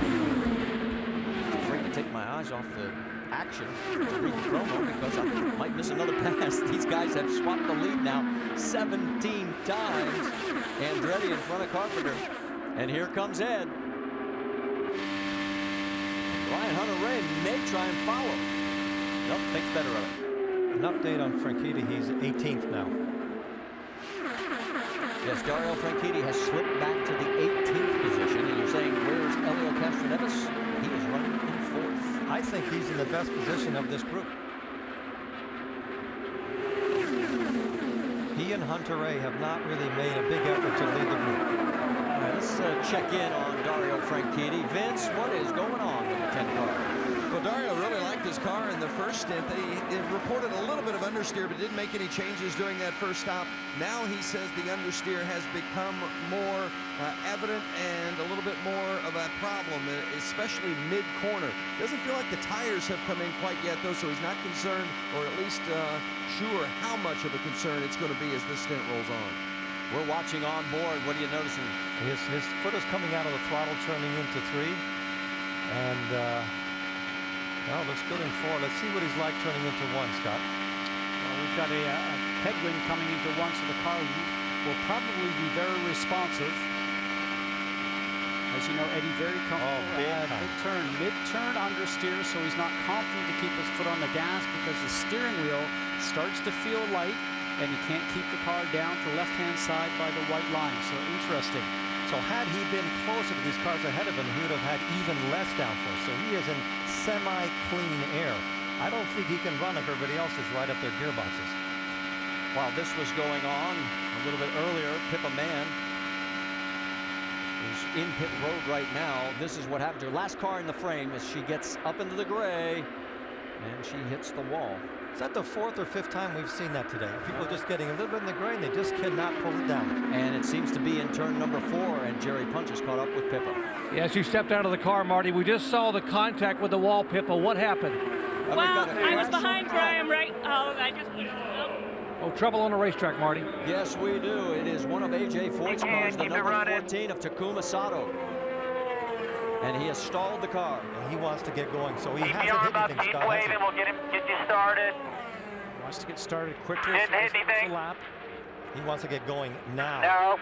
I'm afraid to take my eyes off the action to read the promo because I might miss another pass. These guys have swapped the lead now 17 times. Andretti in front of Carpenter. And here comes Ed. Ryan Hunter-Reay may try and follow. Nope, thinks better of it. An update on Franchitti. He's 18th now. Yes, Dario Franchitti has slipped back to the 18th position. And you're saying, where's Elio Castroneves? He is running in 4th. I think he's in the best position of this group. He and Hunter-Reay have not really made a big effort to lead the group. All right, let's check in on Dario Franchitti. Vince, what is going on with the 10 car? Well, Dario really liked his car in the first stint. He reported a little bit of understeer, but didn't make any changes during that first stop. Now he says the understeer has become more evident and a little bit more of a problem, especially mid-corner. Doesn't feel like the tires have come in quite yet, though, so he's not concerned, or at least sure how much of a concern it's going to be as this stint rolls on. We're watching on board. What are you noticing? His foot is coming out of the throttle, turning into 3. And well, looks good in 4. Let's see what he's like turning into 1, Scott. Well, we've got a headwind coming into 1, so the car will probably be very responsive. As you know, Eddie, very comfortable. Mid-turn understeer, so he's not confident to keep his foot on the gas because the steering wheel starts to feel light, and he can't keep the car down to the left-hand side by the white line. So interesting. So had he been closer to these cars ahead of him, he would have had even less downforce. So he is in semi-clean air. I don't think he can run if everybody else is right up their gearboxes. While this was going on a little bit earlier, Pippa Mann is in pit road right now. This is what happened to her. Last car in the frame as she gets up into the gray, and she hits the wall. Is that the 4th or 5th time we've seen that today? People just getting a little bit in the gray, and they just cannot pull it down. And it seems to be in turn number 4, and Jerry Punch has caught up with Pippa. Yeah, she stepped out of the car, Marty. We just saw the contact with the wall, Pippa. What happened? Well, I was behind Brian, right? Oh, trouble on the racetrack, Marty. Yes, we do. It is one of A.J. Foyt's cars, the number 14 of Takuma Sato. And he has stalled the car. And he wants to get going, so he Keep hasn't on hit about anything, keep Scott. waving, we'll get you started. Wants to get started quickly. Didn't hit anything. Lap. He wants to get going now. No.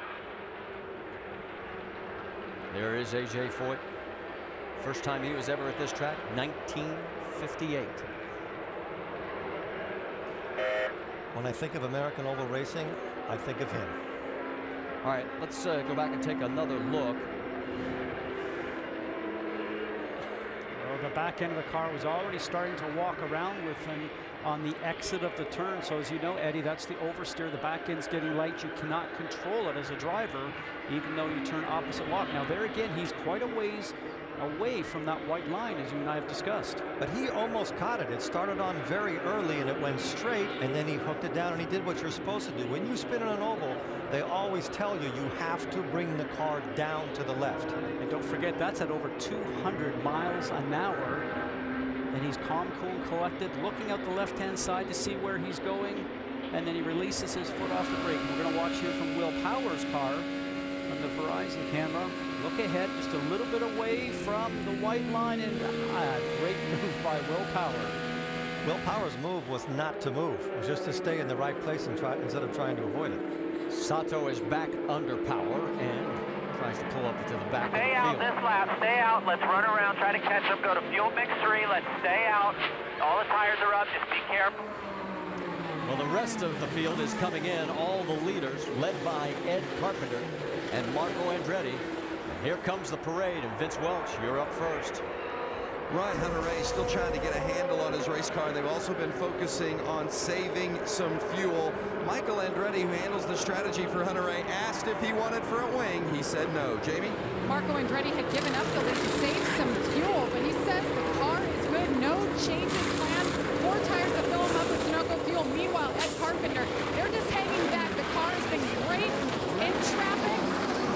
There is A.J. Foyt. First time he was ever at this track, 1958. When I think of American oval racing, I think of him. All right, let's go back and take another look. Well, the back end of the car was already starting to walk around with him on the exit of the turn. So as you know, Eddie, that's the oversteer. The back end's getting light. You cannot control it as a driver, even though you turn opposite walk. Now there again, he's quite a ways away from that white line, as you and I have discussed. But he almost caught it. It started on very early and it went straight, and then he hooked it down and he did what you're supposed to do. When you spin in an oval, they always tell you you have to bring the car down to the left. And don't forget, that's at over 200 miles an hour. And he's calm, cool, and collected, looking out the left-hand side to see where he's going. And then he releases his foot off the brake. And we're going to watch here from Will Power's car on the Verizon camera. Look ahead, just a little bit away from the white line, and great move by Will Power. Will Power's move was not to move. It was just to stay in the right place and try instead of trying to avoid it. Sato is back under power and tries to pull up to the back Stay of the out field. this lap. Stay out. Let's run around. Try to catch them. Go to fuel mix 3. Let's stay out. All the tires are up. Just be careful. Well, the rest of the field is coming in. All the leaders, led by Ed Carpenter and Marco Andretti. And here comes the parade, and Vince Welch, you're up first. Ryan Hunter-Reay still trying to get a handle on his race car. They've also been focusing on saving some fuel. Michael Andretti, who handles the strategy for Hunter-Reay, asked if he wanted for a wing. He said no. Jamie? Marco Andretti had given up the lead to save some fuel, but he says the car is good. No changes planned. 4 tires to fill him up with Sunoco fuel. Meanwhile, Ed Carpenter, they're just hanging back. The car has been great in traffic.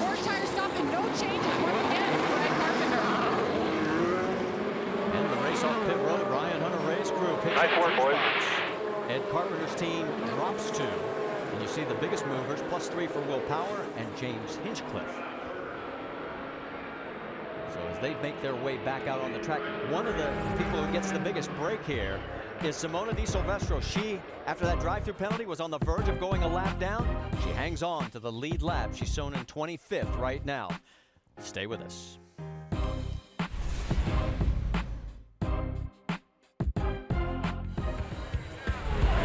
4 tires stopping. No changes once again for Ed Carpenter. And the race off pit road, Ryan Hunter-Reay's crew picks Nice work, boys. Ed Carpenter's team drops 2. And you see the biggest movers, +3 for Will Power and James Hinchcliffe. So as they make their way back out on the track, one of the people who gets the biggest break here is Simona Di Silvestro. She, after that drive-through penalty, was on the verge of going a lap down. She hangs on to the lead lap. She's shown in 25th right now. Stay with us.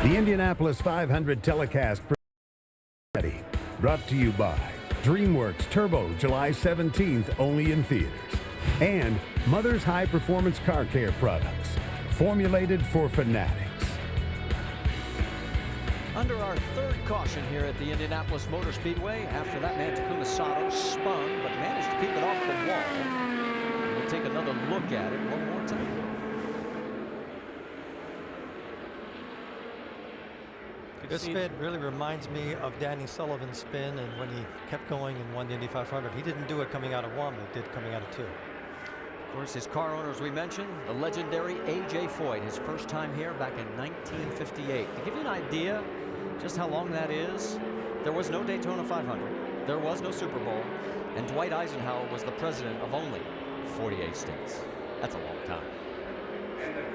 The Indianapolis 500 telecast brought to you by DreamWorks Turbo, July 17th, only in theaters. And Mother's High Performance Car Care Products, formulated for fanatics. Under our 3rd caution here at the Indianapolis Motor Speedway, after that man Takuma Sato spun but managed to keep it off the wall. We'll take another look at it one more time. This spin really reminds me of Danny Sullivan's spin, and when he kept going and won the Indy 500. He didn't do it coming out of 1, but did coming out of 2. Of course, his car owners we mentioned, the legendary A.J. Foyt, his first time here back in 1958. To give you an idea just how long that is, there was no Daytona 500, there was no Super Bowl, and Dwight Eisenhower was the president of only 48 states. That's a long time.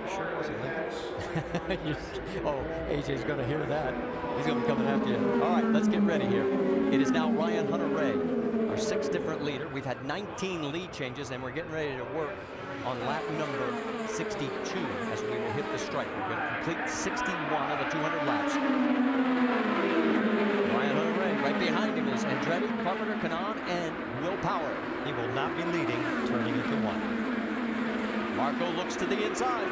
Sure it wasn't Lincoln. Oh, AJ's going to hear that. He's going to be coming after you. All right, let's get ready here. It is now Ryan Hunter-Reay our 6th different leader. We've had 19 lead changes, and we're getting ready to work on lap number 62 as we will hit the stripe. We're going to complete 61 of the 200 laps. Hunter-Reay, right behind him is Andretti, Carpenter, Kanaan, and Will Power. He will not be leading, turning into 1. Marco looks to the inside.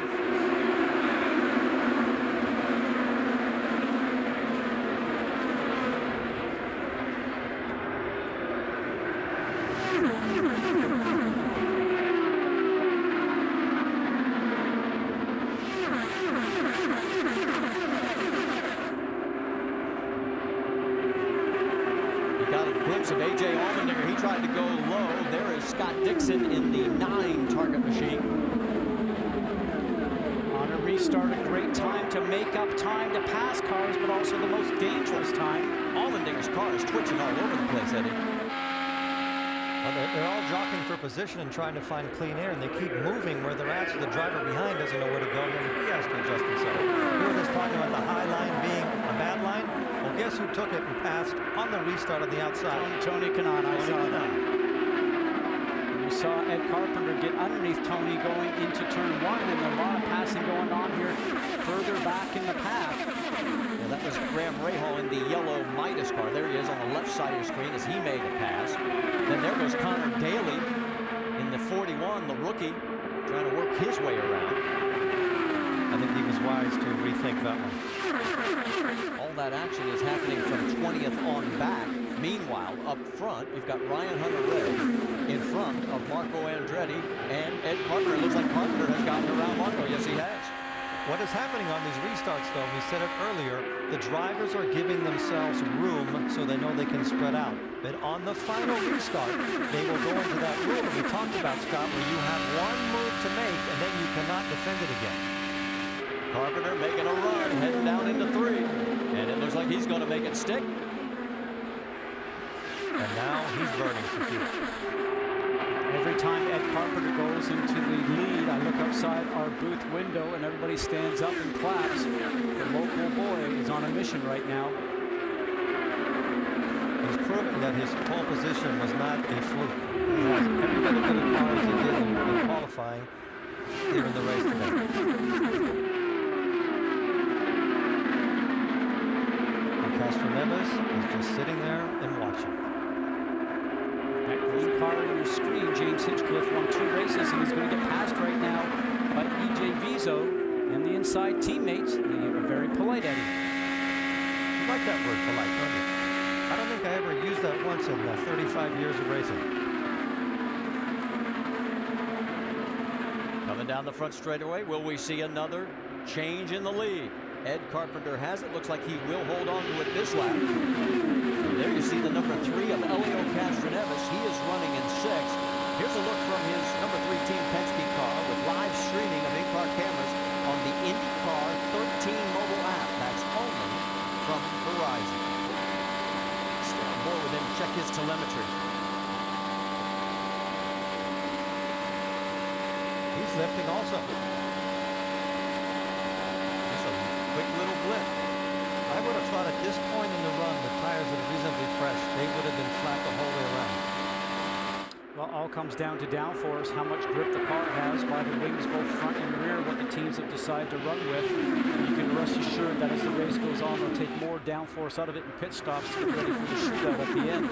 Of A.J. Allmendinger, he tried to go low. There is Scott Dixon in the 9 target machine. On a restart, a great time to make up time to pass cars, but also the most dangerous time. Allmendinger's car is twitching all over the place, Eddie. Well, they're all jockeying for position and trying to find clean air, and they keep moving where they're at, so the driver behind doesn't know where to go, and he has to adjust himself. We were just talking about the high line being a bad line. Well, guess who took it and passed on the restart on the outside? Tony Kanaan. I saw that. We saw Ed Carpenter get underneath Tony going into turn 1, and a lot of passing going on here further back in the pack. Well, that was Graham Rahal in the yellow Midas car. There he is on the left side of your screen as he made a pass. Then there goes Connor Daly in the 41, the rookie, trying to work his way around. I think he was wise to rethink that one. All that action is happening from 20th on back. Meanwhile, up front, we've got Ryan Hunter-Reay in front of Marco Andretti and Ed Carpenter. It looks like Carpenter has gotten around Marco. Yes, he has. What is happening on these restarts, though, we said it earlier, the drivers are giving themselves room so they know they can spread out. But on the final restart, they will go into that rule that we talked about, Scott, where you have one move to make and then you cannot defend it again. Carpenter making a run, heading down into 3. And it looks like he's going to make it stick. And now he's burning for fuel. Every time Ed Carpenter goes into the lead, I look outside our booth window and everybody stands up and claps. The local boy is on a mission right now. He's proving that his pole position was not a fluke. He has every bit of good cars he did in qualifying here in the race today. Neves is just sitting there and watching. That green car on your screen, James Hinchcliffe won 2 races, and he's going to get passed right now by E.J. Viso and the inside teammates. They are very polite, Eddie. You like that word, polite, don't you? I don't think I ever used that once in 35 years of racing. Coming down the front straightaway, will we see another change in the lead? Ed Carpenter has it. Looks like he will hold on to it this lap. And there you see the number 3 of Helio Castroneves. He is running in 6th. Here's a look from his number 3 Team Penske car with live streaming of in-car cameras on the IndyCar 13 mobile app. That's only from Verizon. Stay on board with him. Check his telemetry. He's lifting also. Quick little blip. I would have thought at this point in the run, the tires are reasonably fresh. They would have been flat the whole way around. Well, all comes down to downforce, how much grip the car has by the wings, both front and rear, what the teams have decided to run with. And you can rest assured that as the race goes on, they'll take more downforce out of it in pit stops to get ready for the shootout at the end.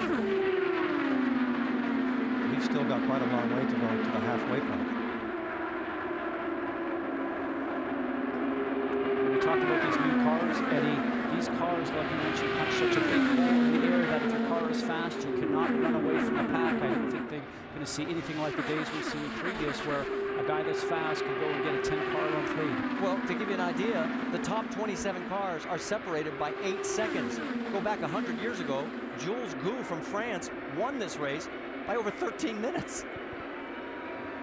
We've still got quite a long way to go to the halfway point. Talk about these new cars, Eddie. These cars, like you mentioned, punch such a big hole in the air that if your car is fast, you cannot run away from the pack. I don't think they're going to see anything like the days we've seen previous where a guy that's fast can go and get a 10-car length lead. Well, to give you an idea, the top 27 cars are separated by 8 seconds. Go back 100 years ago, Jules Gou from France won this race by over 13 minutes.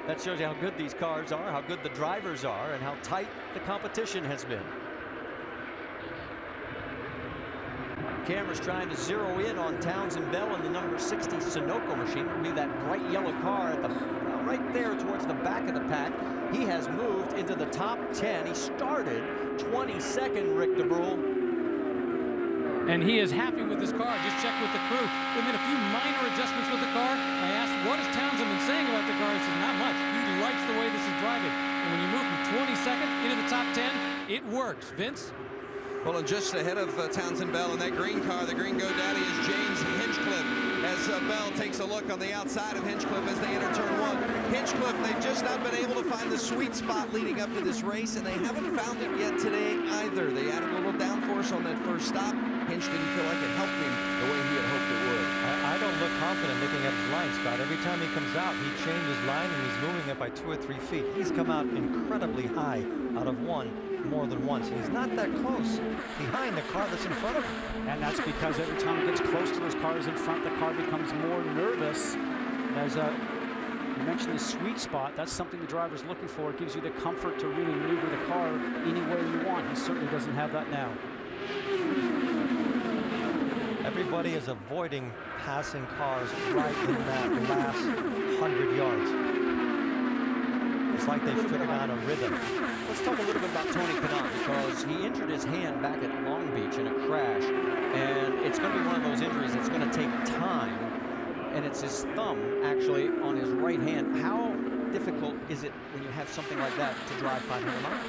That shows you how good these cars are, how good the drivers are, and how tight the competition has been. Camera's trying to zero in on Townsend Bell and the number 60 Sunoco machine. It'll be that bright yellow car at the right there towards the back of the pack. He has moved into the top 10. He started 22nd, Rick DeBrule. And he is happy with his car. Just checked with the crew. They made a few minor adjustments with the car. I asked, what has Townsend been saying about the car? He said, not much. He likes the way this is driving. And when you move from 22nd into the top 10, it works. Vince? Well, and just ahead of Townsend Bell in that green car, the green GoDaddy is James Hinchcliffe. As Bell takes a look on the outside of Hinchcliffe as they enter turn 1. Hinchcliffe, they've just not been able to find the sweet spot leading up to this race, and they haven't found it yet today either. They added a little downforce on that first stop. Hinch didn't feel like it helped him the way he had hoped it would. I don't look confident looking at his line, Scott. Every time he comes out, he changes line and he's moving it by 2 or 3 feet. He's come out incredibly high out of one more than once. And he's not that close behind the car that's in front of him. And that's because every time he gets close to those cars in front, the car becomes more nervous. As you mentioned the sweet spot, that's something the driver's looking for. It gives you the comfort to really maneuver the car anywhere you want. He certainly doesn't have that now. Everybody is avoiding passing cars right in that last 100 yards. It's like they figured out a rhythm. Let's talk a little bit about Tony Kanaan, because he injured his hand back at Long Beach in a crash, and it's going to be one of those injuries that's going to take time, and it's his thumb actually on his right hand. How difficult is it when you have something like that to drive 500 miles?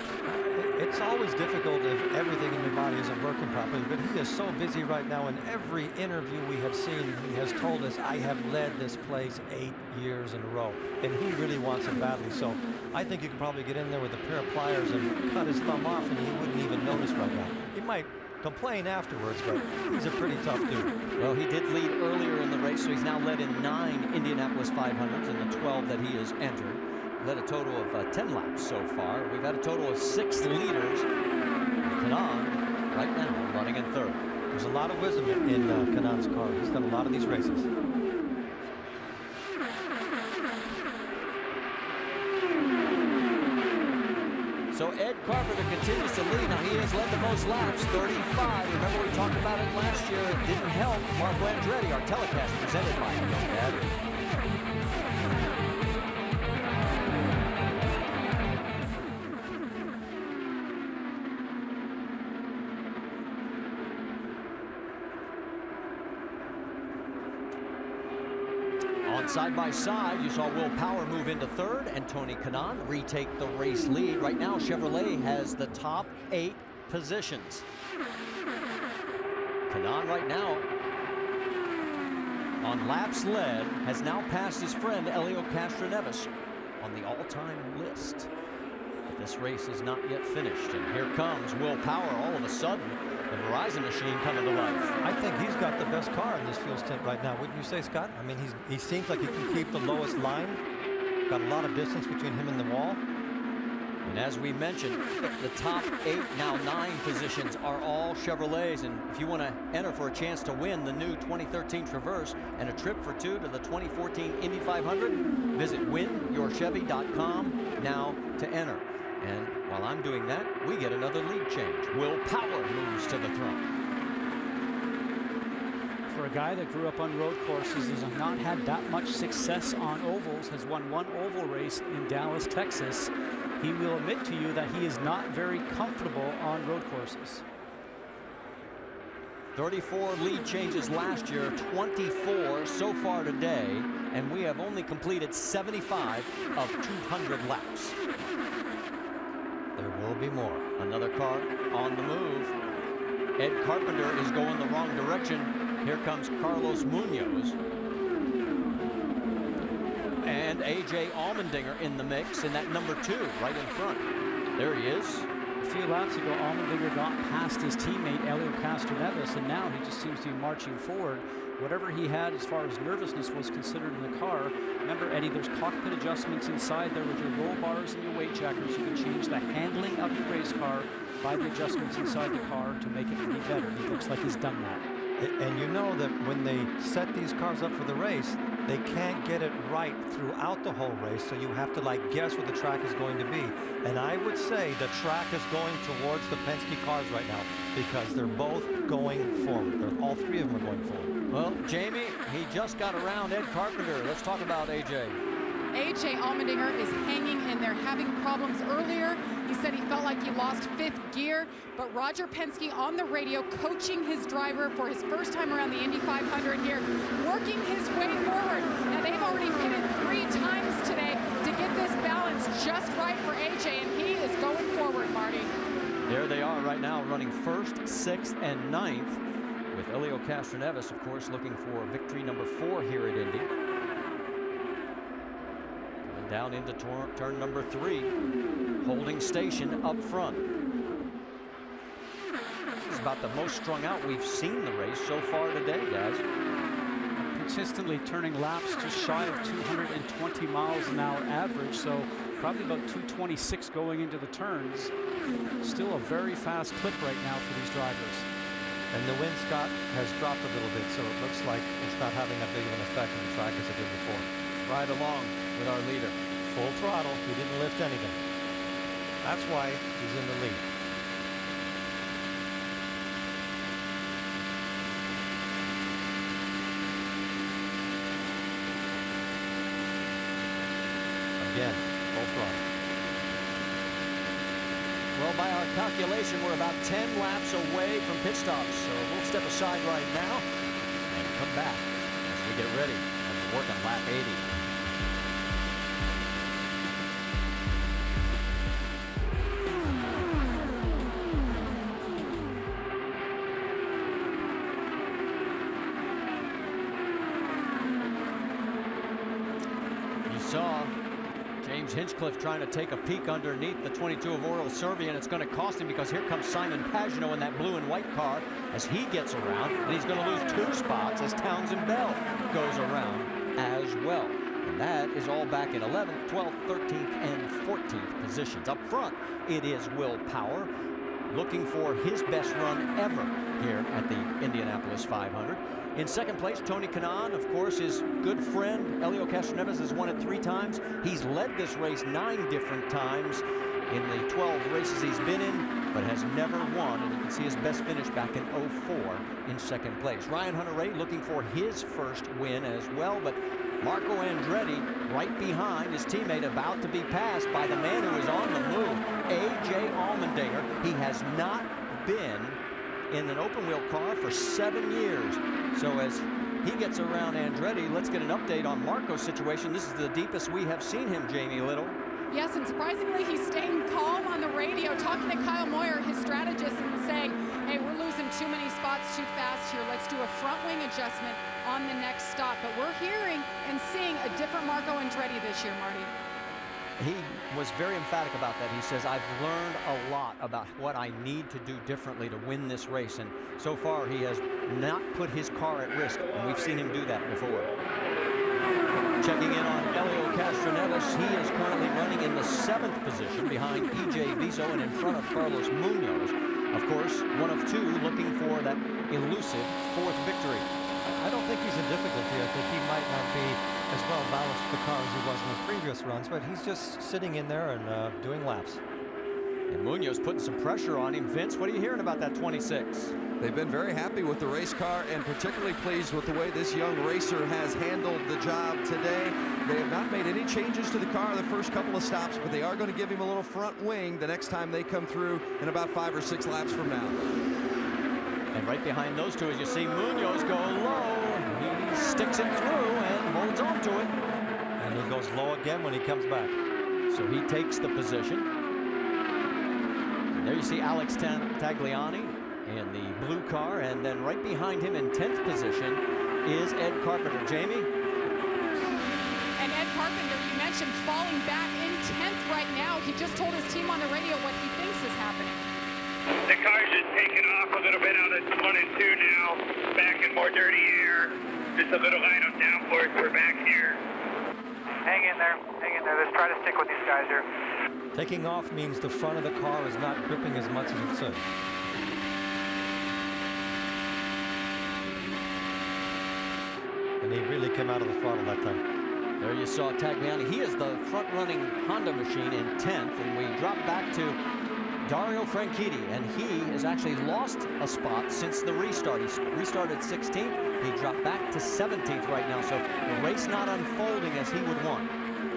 It's always difficult if everything in your body isn't working properly, but he is so busy right now. In every interview we have seen, he has told us, I have led this place 8 years in a row, and he really wants it badly. So I think you could probably get in there with a pair of pliers and cut his thumb off, and he wouldn't even notice right now. He might complain afterwards, but he's a pretty tough dude. Well, he did lead earlier in the race, so he's now led in 9 Indianapolis 500s in the 12 that he has entered. Led a total of 10 laps so far. We've had a total of 6 leaders. Kanaan, right now, running in 3rd. There's a lot of wisdom in Kanaan's car. He's done a lot of these races. So Ed Carpenter continues to lead. Now he has led the most laps, 35. Remember we talked about it last year. It didn't help Marco Andretti, our telecast presented by Dario. Side by side, you saw Will Power move into 3rd and Tony Kanaan retake the race lead. Right now, Chevrolet has the top 8 positions. Kanaan right now on laps led has now passed his friend Helio Castroneves on the all-time list. But this race is not yet finished, and here comes Will Power all of a sudden. The Verizon machine coming to life. I think he's got the best car in this field stint right now, wouldn't you say, Scott? I mean, he seems like he can keep the lowest line. Got a lot of distance between him and the wall. And as we mentioned, the top 8, now 9 positions are all Chevrolets. And if you want to enter for a chance to win the new 2013 Traverse and a trip for 2 to the 2014 Indy 500, visit winyourchevy.com now to enter. And while I'm doing that, we get another lead change. Will Power moves to the throne. For a guy that grew up on road courses, has not had that much success on ovals, has won 1 oval race in Dallas, Texas, he will admit to you that he is not very comfortable on road courses. 34 lead changes last year, 24 so far today, and we have only completed 75 of 200 laps. There will be more. Another car on the move. Ed Carpenter is going the wrong direction. Here comes Carlos Munoz. And A.J. Allmendinger in the mix in that number 2 right in front. There he is. A few laps ago, Allmendinger got past his teammate Helio Castroneves, and now he just seems to be marching forward. Whatever he had as far as nervousness was considered in the car. Remember, Eddie, there's cockpit adjustments inside there with your roll bars and your weight checkers. You can change the handling of your race car by the adjustments inside the car to make it be better. He looks like he's done that. And you know that when they set these cars up for the race, they can't get it right throughout the whole race, so you have to like guess what the track is going to be. And I would say the track is going towards the Penske cars right now because they're both going forward. All 3 of them are going forward. Well, Jamie, he just got around Ed Carpenter. Let's talk about A.J. A.J. Allmendinger is hanging in there, having problems earlier. He said he felt like he lost 5th gear, but Roger Penske on the radio coaching his driver for his first time around the Indy 500 here, working his way forward. Now they've already pitted 3 times today to get this balance just right for AJ, and he is going forward, Marty. There they are right now, running 1st, 6th, and 9th, with Helio Castroneves, of course, looking for victory number 4 here at Indy. Coming down into turn number 3, holding station up front. This is about the most strung out we've seen the race so far today, guys. Consistently turning laps just shy of 220 miles an hour average, so probably about 226 going into the turns. Still a very fast clip right now for these drivers. And the wind, Scott, has dropped a little bit, so it looks like it's not having that big of an effect on the track as it did before. Right along with our leader. Full throttle, he didn't lift anything. That's why he's in the lead. Again, full throttle. Well, by our calculation, we're about 10 laps away from pit stops, so we'll step aside right now and come back as we get ready and work on lap 80. You saw James Hinchcliffe trying to take a peek underneath the 22 of Oral Serbia, and it's going to cost him because here comes Simon Pagano in that blue and white car as he gets around, and he's going to lose 2 spots as Townsend Bell goes around as well. And that is all back in 11th, 12th, 13th, and 14th positions. Up front, it is Will Power looking for his best run ever here at the Indianapolis 500. In second place, Tony Kanaan, of course, his good friend Helio Castroneves has won it 3 times. He's led this race 9 different times in the 12 races he's been in, but has never won. And you can see his best finish back in 04 in second place. Ryan Hunter-Reay looking for his first win as well, but Marco Andretti right behind his teammate, about to be passed by the man who is on the move, A.J. Allmendinger. He has not been in an open wheel car for 7 years. So as he gets around Andretti, let's get an update on Marco's situation. This is the deepest we have seen him, Jamie Little. Yes, and surprisingly, he's staying calm on the radio, talking to Kyle Moyer, his strategist, and saying, hey, we're losing too many spots too fast here. Let's do a front wing adjustment on the next stop. But we're hearing and seeing a different Marco Andretti this year, Marty. He was very emphatic about that. He says, I've learned a lot about what I need to do differently to win this race. And so far, he has not put his car at risk. And we've seen him do that before. Checking in on Helio Castroneves. He is currently running in the 7th position behind E.J. Viso and in front of Carlos Munoz. Of course, one of 2 looking for that elusive 4th victory. I don't think he's in difficulty. I think he might not be as well balanced the car as he was in the previous runs, but he's just sitting in there and doing laps. And Munoz putting some pressure on him. Vince, what are you hearing about that 26? They've been very happy with the race car and particularly pleased with the way this young racer has handled the job today. They have not made any changes to the car the first couple of stops, but they are going to give him a little front wing the next time they come through in about 5 or 6 laps from now. And right behind those 2, as you see Munoz go low, he sticks it through and holds on to it. And he goes low again when he comes back. So he takes the position. And there you see Alex Tagliani in the blue car, and then right behind him in 10th position is Ed Carpenter. Jamie? And Ed Carpenter, you mentioned falling back in 10th right now. He just told his team on the radio what he thinks is happening. The car's just taking off a little bit out of 1 and 2 now. Back in more dirty air. Just a little light of downforce. We're back here. Hang in there. Hang in there. Let's try to stick with these guys here. Taking off means the front of the car is not gripping as much as it should. And he really came out of the throttle that time. There you saw Tagliani. He is the front-running Honda machine in 10th, and we drop back to Dario Franchitti, and he has actually lost a spot since the restart. He restarted 16th. He dropped back to 17th right now, so the race not unfolding as he would want.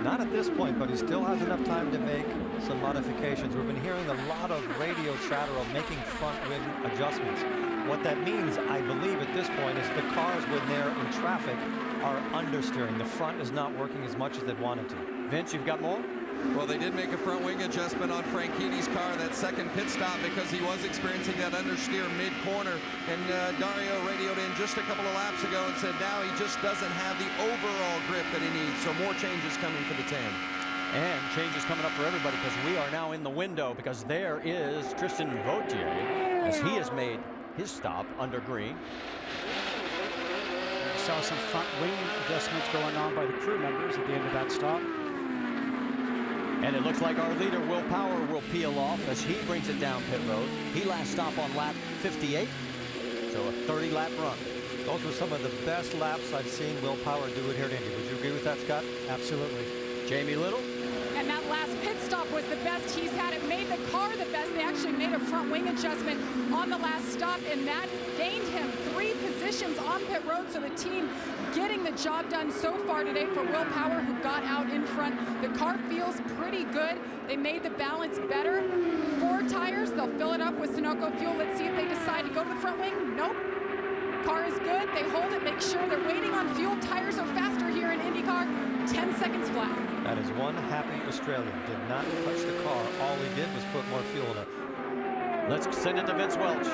Not at this point, but he still has enough time to make some modifications. We've been hearing a lot of radio chatter of making front wing adjustments. What that means, I believe at this point, is the cars when they're in traffic are understeering. The front is not working as much as they'd wanted to. Vince, you've got more? Well, they did make a front wing adjustment on Franchini's car, that second pit stop, because he was experiencing that understeer mid-corner. And Dario radioed in just a couple of laps ago and said now he just doesn't have the overall grip that he needs. So more changes coming for the 10. And changes coming up for everybody, because we are now in the window, because there is Tristan Foyt as he has made his stop under green. We saw some front wing adjustments going on by the crew members at the end of that stop. And it looks like our leader, Will Power, will peel off as he brings it down pit road. He last stop on lap 58, so a 30-lap run. Those were some of the best laps I've seen Will Power do it here at Indy. Would you agree with that, Scott? Absolutely. Jamie Little? And that last pit stop was the best he's had. It made the car the best. They actually made a front wing adjustment on the last stop, and that gained him 3 positions on pit road. So the team getting the job done so far today for Will Power, who got out in front. The car feels pretty good. They made the balance better. 4 tires, they'll fill it up with Sunoco fuel. Let's see if they decide to go to the front wing. Nope. Car is good. They hold it, make sure they're waiting on fuel. Tires are faster here in IndyCar. 10 seconds flat. That is one happy Australian. Did not touch the car. All he did was put more fuel in it. Let's send it to Vince Welch.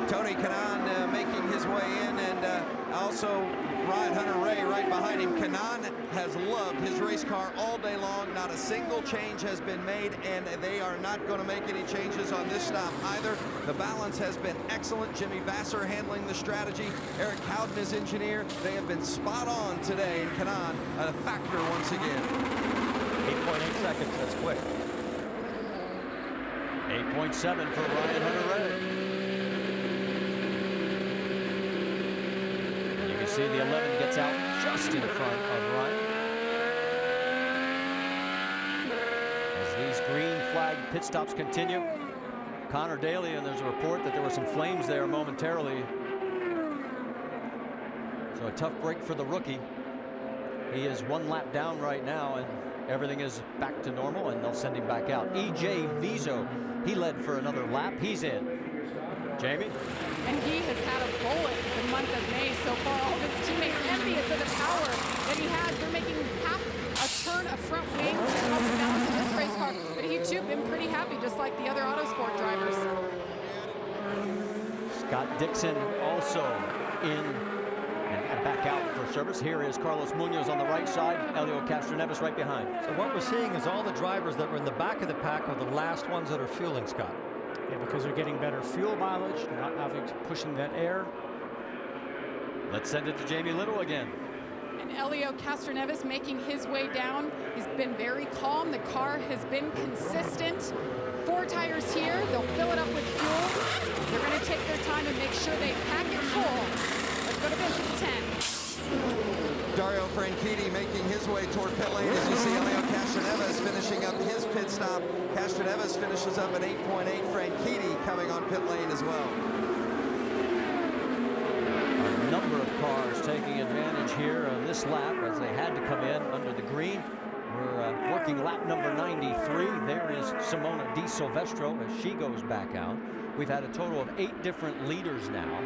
Tony Kanaan making his way in, and also Hunter-Reay right behind him. Kanaan has loved his race car all day long. Not a single change has been made, and they are not going to make any changes on this stop either. The balance has been excellent. Jimmy Vasser handling the strategy. Eric Howden is engineer. They have been spot on today, and Kanaan a factor once again. 8.8 seconds, that's quick. 8.7 for Hunter-Reay. See, the 11 gets out just in front of Ryan. As these green flag pit stops continue, Connor Daly, and there's a report that there were some flames there momentarily. So a tough break for the rookie. He is 1 lap down right now, and everything is back to normal, and they'll send him back out. E.J. Viso, he led for another lap. He's in. Jamie? And he has had a bullet the month of May so far. All of his teammates envious of the power that he has. They're making half a turn of front wing to help him balance in this race car. But he too been pretty happy, just like the other Autosport drivers. Scott Dixon also in and back out for service. Here is Carlos Munoz on the right side. Helio Castroneves right behind. So what we're seeing is all the drivers that were in the back of the pack are the last ones that are fueling, Scott. Yeah, because they're getting better fuel mileage, not having pushing that air. Let's send it to Jamie Little again. And Helio Castroneves making his way down. He's been very calm. The car has been consistent. 4 tires here. They'll fill it up with fuel. They're going to take their time and make sure they pack it full. Let's go to Vince at the 10. Dario Franchitti making his way toward pit lane as you see Helio Castroneves finishing up his pit stop. Castroneves finishes up at 8.8. Franchitti coming on pit lane as well. A number of cars taking advantage here on this lap as they had to come in under the green. We're working lap number 93. There is Simona Di Silvestro as she goes back out. We've had a total of 8 different leaders now.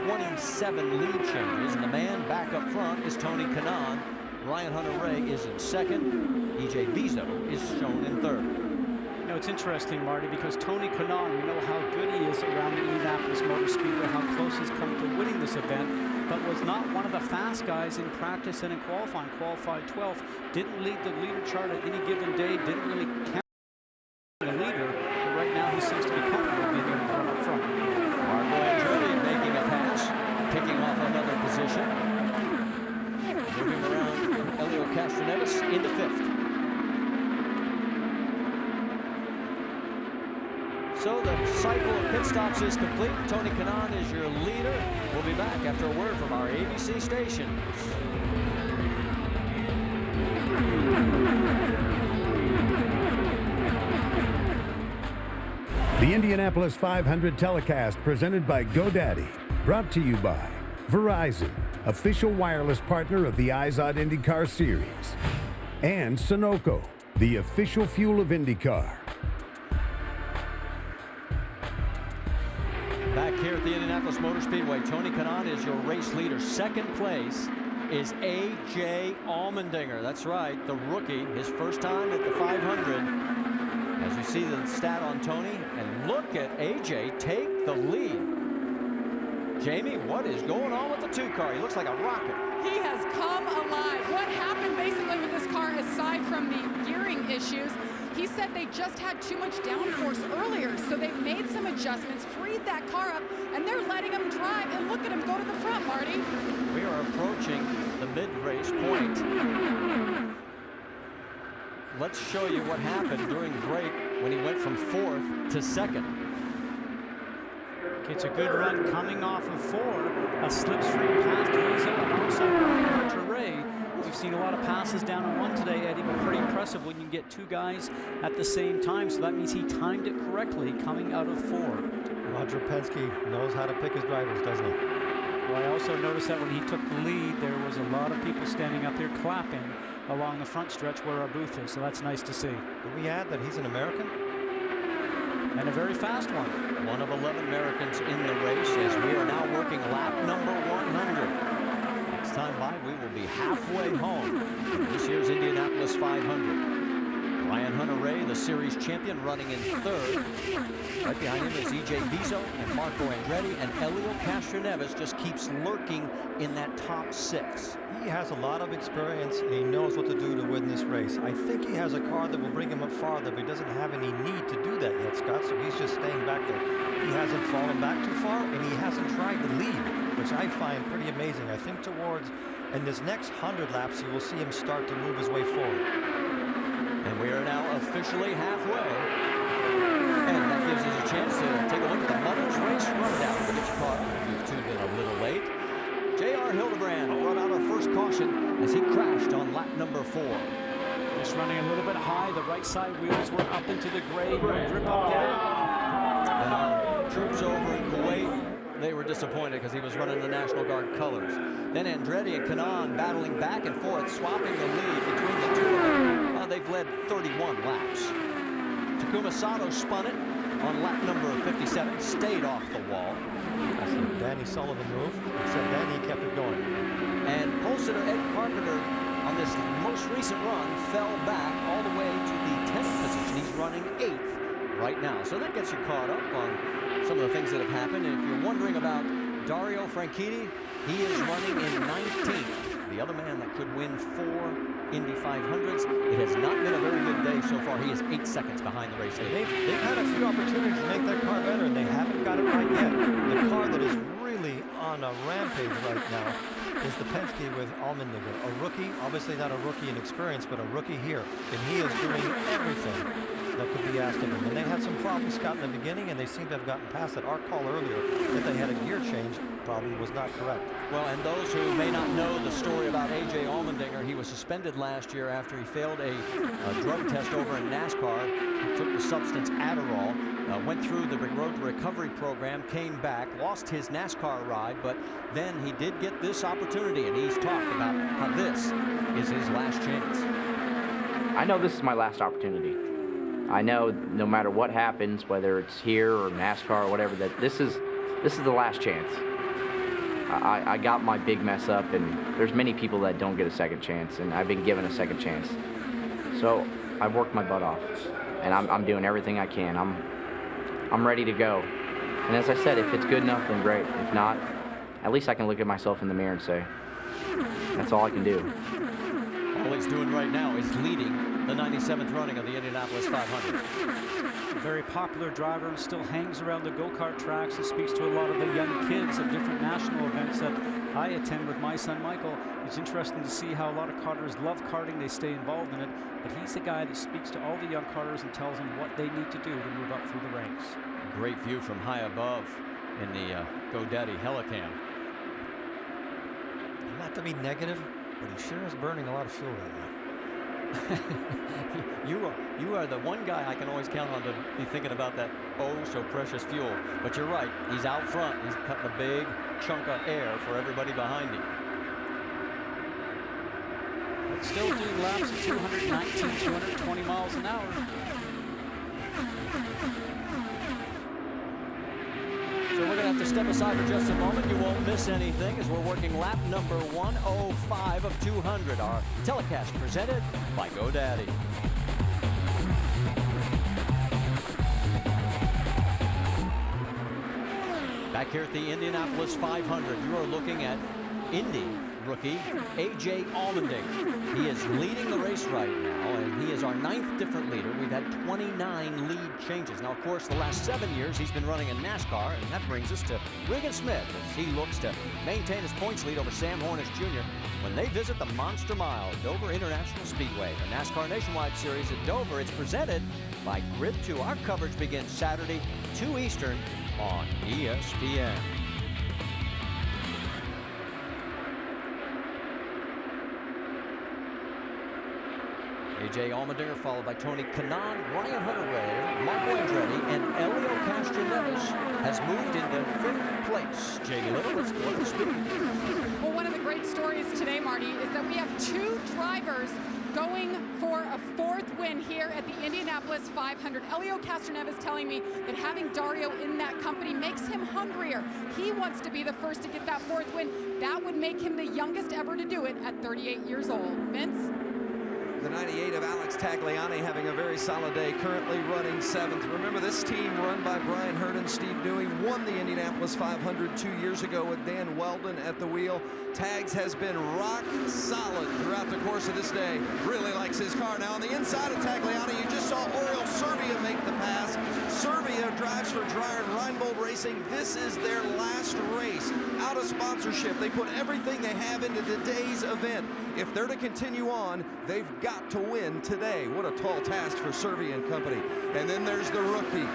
27 lead changes, and the man back up front is Tony Kanaan. Hunter-Reay is in second. E.J. Viso is shown in third. You know, it's interesting, Marty, because Tony Kanaan, we know how good he is around the Indianapolis Motor Speedway, how close he's come to winning this event, but was not one of the fast guys in practice and in qualifying. Qualified 12th, didn't lead the leader chart at any given day, didn't really count the leader, but right now he seems to be comfortable being able to run up front. Marco Andretti making a pass, picking off another position. Moving around Helio Castroneves into 5th. So the cycle of pit stops is complete. Tony Kanaan is your leader. We'll be back after a word from our ABC stations. The Indianapolis 500 telecast presented by GoDaddy. Brought to you by Verizon. official wireless partner of the Izod IndyCar Series. And Sunoco, the official fuel of IndyCar. Back here at the Indianapolis Motor Speedway, Tony Kanaan is your race leader. Second place is A.J. Allmendinger. That's right, the rookie, his first time at the 500. As you see the stat on Tony, and look at A.J. take the lead. Jamie, what is going on with the 2-car? He looks like a rocket. He has come alive. What happened basically with this car, aside from the gearing issues, he said they just had too much downforce earlier, so they made some adjustments, freed that car up, and they're letting him drive. And look at him go to the front, Marty. We are approaching the mid-race point. Let's show you what happened during break when he went from 4th to 2nd. It's a good run coming off of 4. A slipstream pass to Viso outside Hunter-Reay. We've seen a lot of passes down on 1 today, Eddie, but pretty impressive when you get 2 guys at the same time. So that means he timed it correctly coming out of 4. Roger Penske knows how to pick his drivers, doesn't he? Well, I also noticed that when he took the lead, there was a lot of people standing up there clapping along the front stretch where our booth is. So that's nice to see. Did we add that he's an American? And a very fast one. One of 11 Americans in the race as we are now working lap number 100. Next time by, we will be halfway home in this year's Indianapolis 500. Ryan Hunter-Reay, the series champion, running in 3rd. Right behind him is E.J. Viso and Marco Andretti, and Helio Castroneves just keeps lurking in that top 6. He has a lot of experience, and he knows what to do to win this race. I think he has a car that will bring him up farther, but he doesn't have any need to do that yet, Scott, so he's just staying back there. He hasn't fallen back too far, and he hasn't tried to lead, which I find pretty amazing. I think towards, in this next 100 laps, you will see him start to move his way forward. And we are now officially halfway. And that gives us a chance to take a look at the Munoz race rundown for each car. You've tuned in a little late. J.R. Hildebrand brought out our first caution as he crashed on lap number 4. Just running a little bit high. The right side wheels were up into the gray. No grip up there. And our troops over in Kuwait, they were disappointed because he was running the National Guard colors. Then Andretti and Kanaan battling back and forth, swapping the lead between the 2 of them. They've led 31 laps. Takuma Sato spun it on lap number 57, stayed off the wall. That's the Danny Sullivan move, except then he kept it going. And pole sitter Ed Carpenter on this most recent run fell back all the way to the 10th position. He's running 8th right now. So that gets you caught up on some of the things that have happened. And if you're wondering about Dario Franchitti, he is running in 19th. The other man that could win 4 Indy 500s. It has not been a very good day so far. He is 8 seconds behind the race leader. They've had a few opportunities to make that car better, and they haven't got it right yet. The car that is really on a rampage right now is the Penske with Allmendinger. A rookie, obviously not a rookie in experience, but a rookie here. And he is doing everything that could be asked of him. And they had some problems, Scott, in the beginning, and they seem to have gotten past it. Our call earlier that they had a gear change probably was not correct. Well, and those who may not know the story about A.J. Allmendinger, he was suspended last year after he failed a drug test over in NASCAR. He took the substance Adderall, went through the road to recovery program, came back, lost his NASCAR ride, but then he did get this opportunity, and he's talked about how this is his last chance. I know this is my last opportunity. I know no matter what happens, whether it's here or NASCAR or whatever, that this is the last chance. I got my big mess up, and there's many people that don't get a second chance, and I've been given a second chance. So I've worked my butt off, and I'm doing everything I can. I'm ready to go. And as I said, if it's good enough, then great. If not, at least I can look at myself in the mirror and say, that's all I can do. All he's doing right now is leading the 97th running of the Indianapolis 500. A very popular driver and still hangs around the go-kart tracks and speaks to a lot of the young kids at different national events that I attend with my son Michael. It's interesting to see how a lot of karters love karting, they stay involved in it, but he's the guy that speaks to all the young karters and tells them what they need to do to move up through the ranks. Great view from high above in the GoDaddy Helicam. And not to be negative, but he sure is burning a lot of fuel right now. You are the one guy I can always count on to be thinking about that oh so precious fuel. But you're right, he's out front. He's cutting a big chunk of air for everybody behind him. But still doing laps of 219, 220 miles an hour. So we're going to have to step aside for just a moment. You won't miss anything as we're working lap number 105 of 200. Our telecast presented by GoDaddy. Back here at the Indianapolis 500, you are looking at Indy rookie A.J. Allmendinger. He is leading the race right now, and he is our 9th different leader. We've had 29 lead changes. Now, of course, the last 7 years he's been running in NASCAR, and that brings us to Regan Smith as he looks to maintain his points lead over Sam Hornish Jr. when they visit the Monster Mile at Dover International Speedway. The NASCAR Nationwide Series at Dover. It's presented by Grid 2. Our coverage begins Saturday, 2 Eastern on ESPN. A.J. Allmendinger followed by Tony Kanaan, Ryan Hunter-Reay, Marco Andretti, and Elio Castroneves has moved into 5th place. Jamie Little, let's go to speed. Well, one of the great stories today, Marty, is that we have 2 drivers going for a 4th win here at the Indianapolis 500. Elio Castroneves telling me that having Dario in that company makes him hungrier. He wants to be the first to get that 4th win. That would make him the youngest ever to do it at 38 years old. Vince? The 98 of Alex Tagliani having a very solid day, currently running 7th. Remember, this team run by Brian Hurd and Steve Dewey won the Indianapolis 500 2 years ago with Dan Weldon at the wheel. Tags has been rock solid throughout the course of this day. Really likes his car. Now on the inside of Tagliani, you just saw Oriol Servia make the pass. Servia drives for Dreyer Reinbold Racing. This is their last race out of sponsorship. They put everything they have into today's event. If they're to continue on, they've got to win today. What a tall task for Servia and company. And then there's the rookie,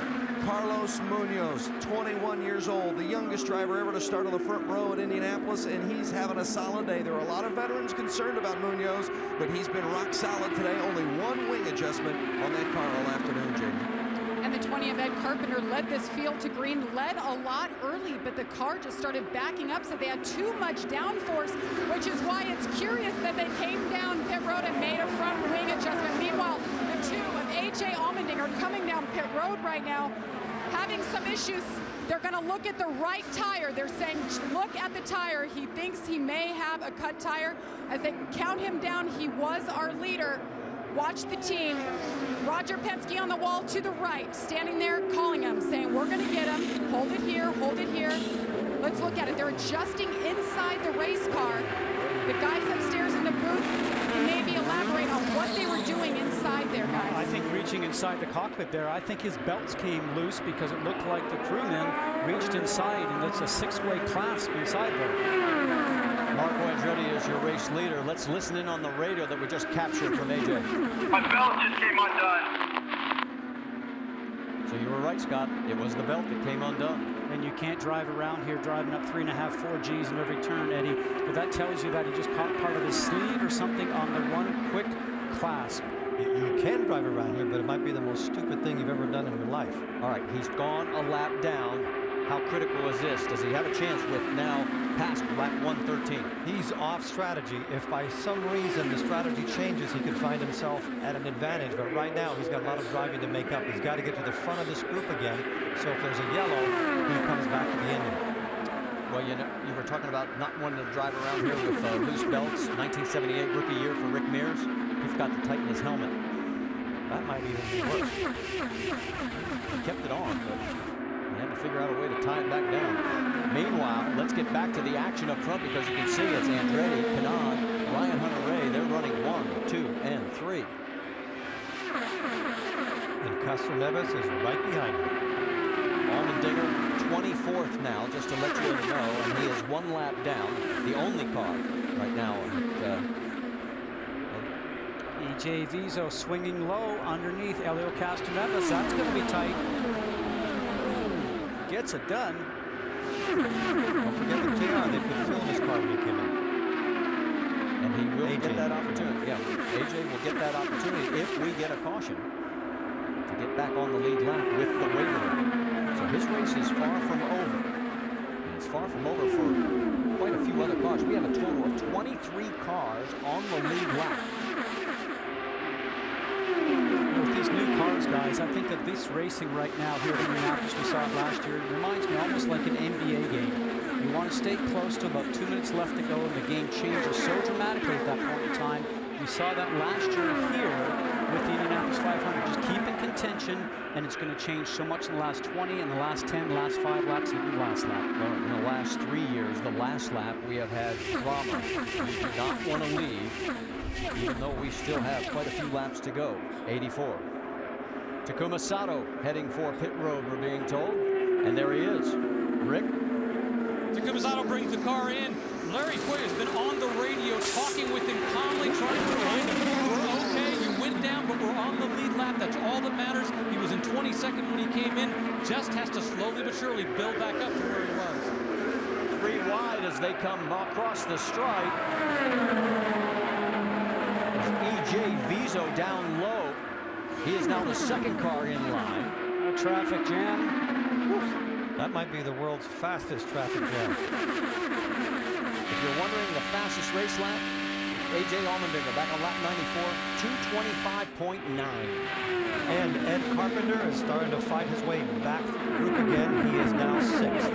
Carlos Munoz, 21 years old, the youngest driver ever to start on the front row at Indianapolis, and he's having a solid day. There are a lot of veterans concerned about Munoz, but he's been rock solid today. Only 1 wing adjustment on that car all afternoon, Jamie. And the 20 of Ed Carpenter led this field to green, led a lot early, but the car just started backing up, so they had too much downforce, which is why it's curious that they came down pit road and made a front wing adjustment. Meanwhile, the 2 of A.J. Allmendinger are coming down pit road right now, having some issues. They're going to look at the right tire. They're saying, look at the tire. He thinks he may have a cut tire. As they count him down, he was our leader. Watch the team. Roger Penske on the wall to the right, standing there calling him, saying, we're going to get him. Hold it here, hold it here. Let's look at it. They're adjusting inside the race car. The guys upstairs in the booth can maybe elaborate on what they were doing inside there, guys. I think reaching inside the cockpit there, I think his belts came loose because it looked like the crewmen reached inside, and it's a 6-way clasp inside there. Marco Andretti is your race leader. Let's listen in on the radio that we just captured from AJ. My belt just came undone. So you were right, Scott. It was the belt that came undone. And you can't drive around here driving up 3.5, 4 Gs in every turn, Eddie. But that tells you that he just caught part of his sleeve or something on the one quick clasp. You can drive around here, but it might be the most stupid thing you've ever done in your life. All right, he's gone a lap down. How critical is this? Does he have a chance with now past lap 113? He's off strategy. If by some reason the strategy changes, he could find himself at an advantage. But right now, he's got a lot of driving to make up. He's got to get to the front of this group again. So if there's a yellow, he comes back to the Indy. Well, you know, you were talking about not wanting to drive around here with loose belts. 1978 rookie year for Rick Mears. He forgot to tighten his helmet. That might even be worse. He kept it on, but he had to figure out a way to tie it back down. Meanwhile, let's get back to the action up front because you can see it's Andretti, Kanaan, Ryan Hunter-Reay. They're running 1, 2, and 3. And Castroneves is right behind him. Allmendinger, 24th now, just to let you know, and he is 1 lap down. The only car right now. EJ Viso swinging low underneath Elio Castroneves. That's going to be tight. Gets it done. Don't forget the JR. They put Phil in his car when he came in. And he will get that opportunity. Yeah, AJ will get that opportunity if we get a caution to get back on the lead lap with the Waverly. So his race is far from over. And it's far from over for quite a few other cars. We have a total of 23 cars on the lead lap. With these new cars, guys, I think that this racing right now here in Indianapolis, we saw it last year, it reminds me almost like an NBA game. You want to stay close to about 2 minutes left to go, and the game changes so dramatically at that point in time. We saw that last year here with the Indianapolis 500. Just keep in contention, and it's going to change so much in the last 20, and the last 10, last 5 laps, even last lap. Well, in the last 3 years, the last lap, we have had drama. We do not want to leave, even though we still have quite a few laps to go. 84. Takuma Sato heading for pit road, we're being told. And there he is. Rick? Takuma Sato brings the car in. Larry Foyt has been on the radio talking with him calmly, trying to remind him, we're okay, you went down, but we're on the lead lap. That's all that matters. He was in 22nd when he came in. Just has to slowly but surely build back up to where he was. 3 wide as they come across the stripe. E.J. Viso down low. He is now the second car in line. A traffic jam. Whew. That might be the world's fastest traffic jam. If you're wondering the fastest race lap, A.J. Allmendinger back on lap 94, 225.9. And Ed Carpenter is starting to fight his way back through again. He is now 6th.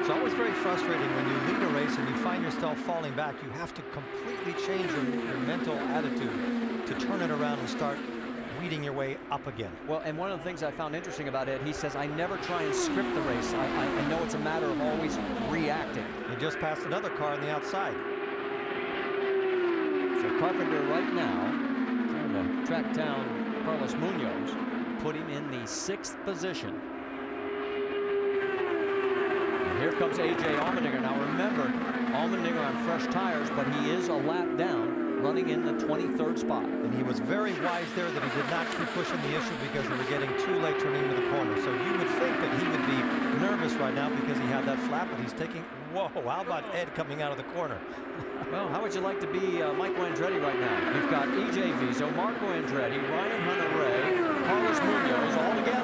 It's always very frustrating when you lead a race and you find yourself falling back. You have to completely change your mental attitude to turn it around and start weeding your way up again. Well, and one of the things I found interesting about Ed, he says, I never try and script the race. I know it's a matter of always reacting. He just passed another car on the outside. So Carpenter right now trying to track down Carlos Munoz, put him in the 6th position. Here comes A.J. Allmendinger. Now remember, Allmendinger on fresh tires, but he is a lap down, running in the 23rd spot. And he was very wise there that he did not keep pushing the issue because they were getting too late turning into the corner. So you would think that he would be nervous right now because he had that flap, but he's taking, whoa, how about Ed coming out of the corner? Well, how would you like to be Michael Andretti right now? You've got E.J. Viso, Marco Andretti, Ryan Hunter-Reay, Carlos Munoz all together.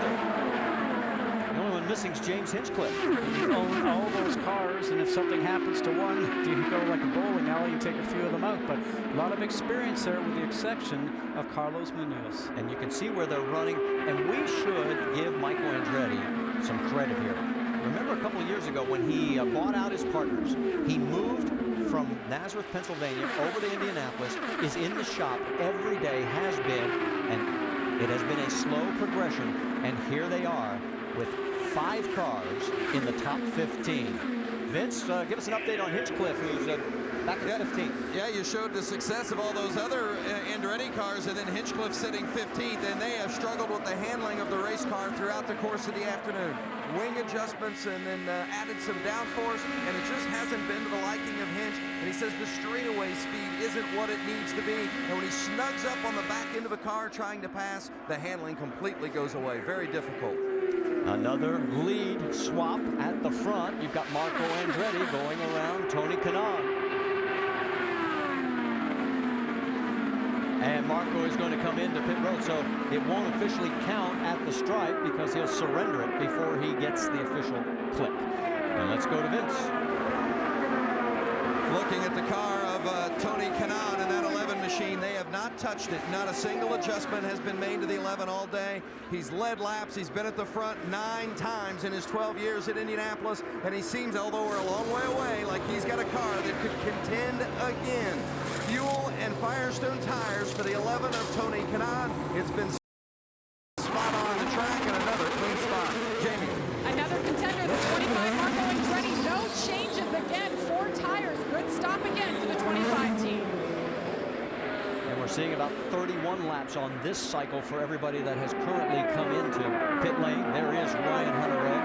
Missing is James Hinchcliffe. You own all those cars, and if something happens to one, you go like a bowling alley, you take a few of them out. But a lot of experience there, with the exception of Carlos Munoz. And you can see where they're running, and we should give Michael Andretti some credit here. Remember a couple of years ago when he bought out his partners, he moved from Nazareth, Pennsylvania over to Indianapolis, is in the shop every day, has been, and it has been a slow progression, and here they are with 5 cars in the top 15. Vince, give us an update on Hinchcliffe, who's back at 15th. Yeah, you showed the success of all those other Andretti cars, and then Hinchcliffe sitting 15th, and they have struggled with the handling of the race car throughout the course of the afternoon. Wing adjustments and then added some downforce, and it just hasn't been to the liking of Hinch. And he says the straightaway speed isn't what it needs to be. And when he snugs up on the back end of a car trying to pass, the handling completely goes away. Very difficult. Another lead swap at the front. You've got Marco Andretti going around Tony Kanaan. And Marco is going to come into pit road, so it won't officially count at the stripe because he'll surrender it before he gets the official click. And let's go to Vince. Looking at the car of Tony Kanaan in that 11 machine, they have not touched it. Not a single adjustment has been made to the 11 all day. He's led laps. He's been at the front 9 times in his 12 years at Indianapolis, and he seems, although we're a long way away, like he's got a car that could contend again. Fuel and Firestone tires for the 11 of Tony Kanaan. It's been spot on the track and another clean spot. Jamie. Another contender, the 25 Marco Andretti. No changes again. 4 tires. Good stop again for the 25 team. And we're seeing about 31 laps on this cycle for everybody that has currently come into pit lane. There is Ryan Hunter-Reay.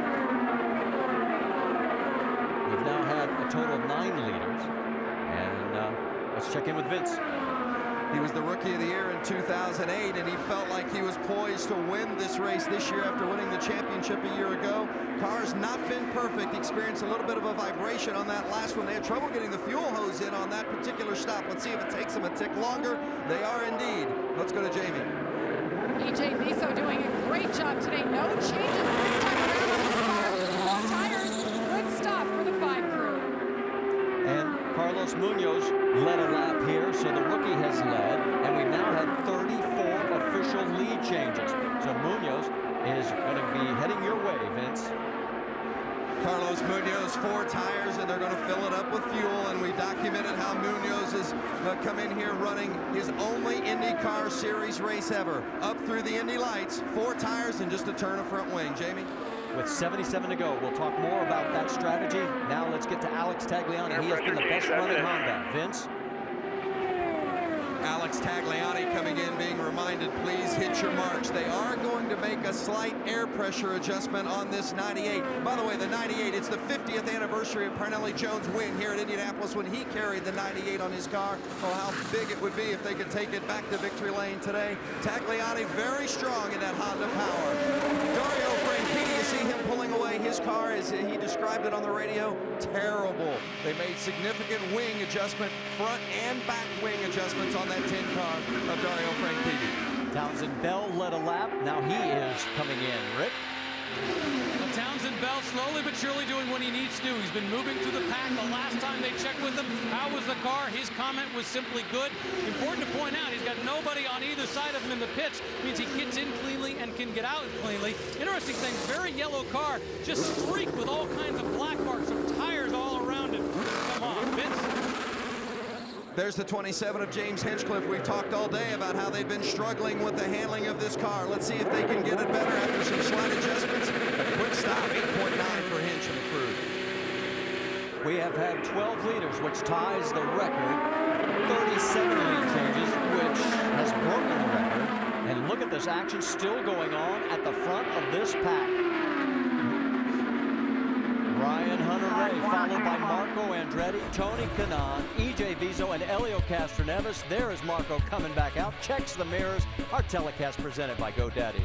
We've now had a total of 9 leaders. And let's check in with Vince. He was the Rookie of the Year in 2008, and he felt like he was poised to win this race this year after winning the championship a year ago. Car's not been perfect. Experienced a little bit of a vibration on that last one. They had trouble getting the fuel hose in on that particular stop. Let's see if it takes them a tick longer. They are indeed. Let's go to Jamie. E.J. Viso doing a great job today. No changes Carlos Munoz led a lap here, so the rookie has led, and we've now had 34 official lead changes. So Munoz is going to be heading your way, Vince. Carlos Munoz, 4 tires, and they're going to fill it up with fuel, and we documented how Munoz has come in here running his only IndyCar Series race ever. Up through the Indy lights, 4 tires and just a turn of front wing. Jamie? With 77 to go, we'll talk more about that strategy. Now let's get to Alex Tagliani. He has been the best running Honda. Vince? Alex Tagliani coming in, being reminded, please hit your marks. They are going to make a slight air pressure adjustment on this 98. By the way, the 98, it's the 50th anniversary of Parnelli Jones' win here at Indianapolis when he carried the 98 on his car. Oh, how big it would be if they could take it back to victory lane today. Tagliani very strong in that Honda power. Dario Franchitti, you see him pulling away his car, as he described it on the radio, terrible. They made significant wing adjustment, front and back wing adjustments on that 10 car of Dario Franchitti. Townsend Bell led a lap. Now he is coming in. Rick? Well, Townsend Bell slowly but surely doing what he needs to do. He's been moving through the pack. The last time they checked with him, how was the car? His comment was simply good. Important to point out, he's got nobody on either side of him in the pits. Means he gets in cleanly and can get out cleanly. Interesting thing, very yellow car, just streaked with all kinds of black marks of tires all around him. Come on, Vince. There's the 27 of James Hinchcliffe. We've talked all day about how they've been struggling with the handling of this car. Let's see if they can get it better after some slight adjustments. A quick stop, 8.9 for Hinch and the crew. We have had 12 leaders, which ties the record. 37 lead changes, which has broken the record. And look at this action still going on at the front of this pack. Ryan Hunter-Reay, followed by Marco Andretti, Tony Kanaan, E.J. Viso, and Helio Castroneves. There is Marco coming back out, checks the mirrors. Our telecast presented by GoDaddy.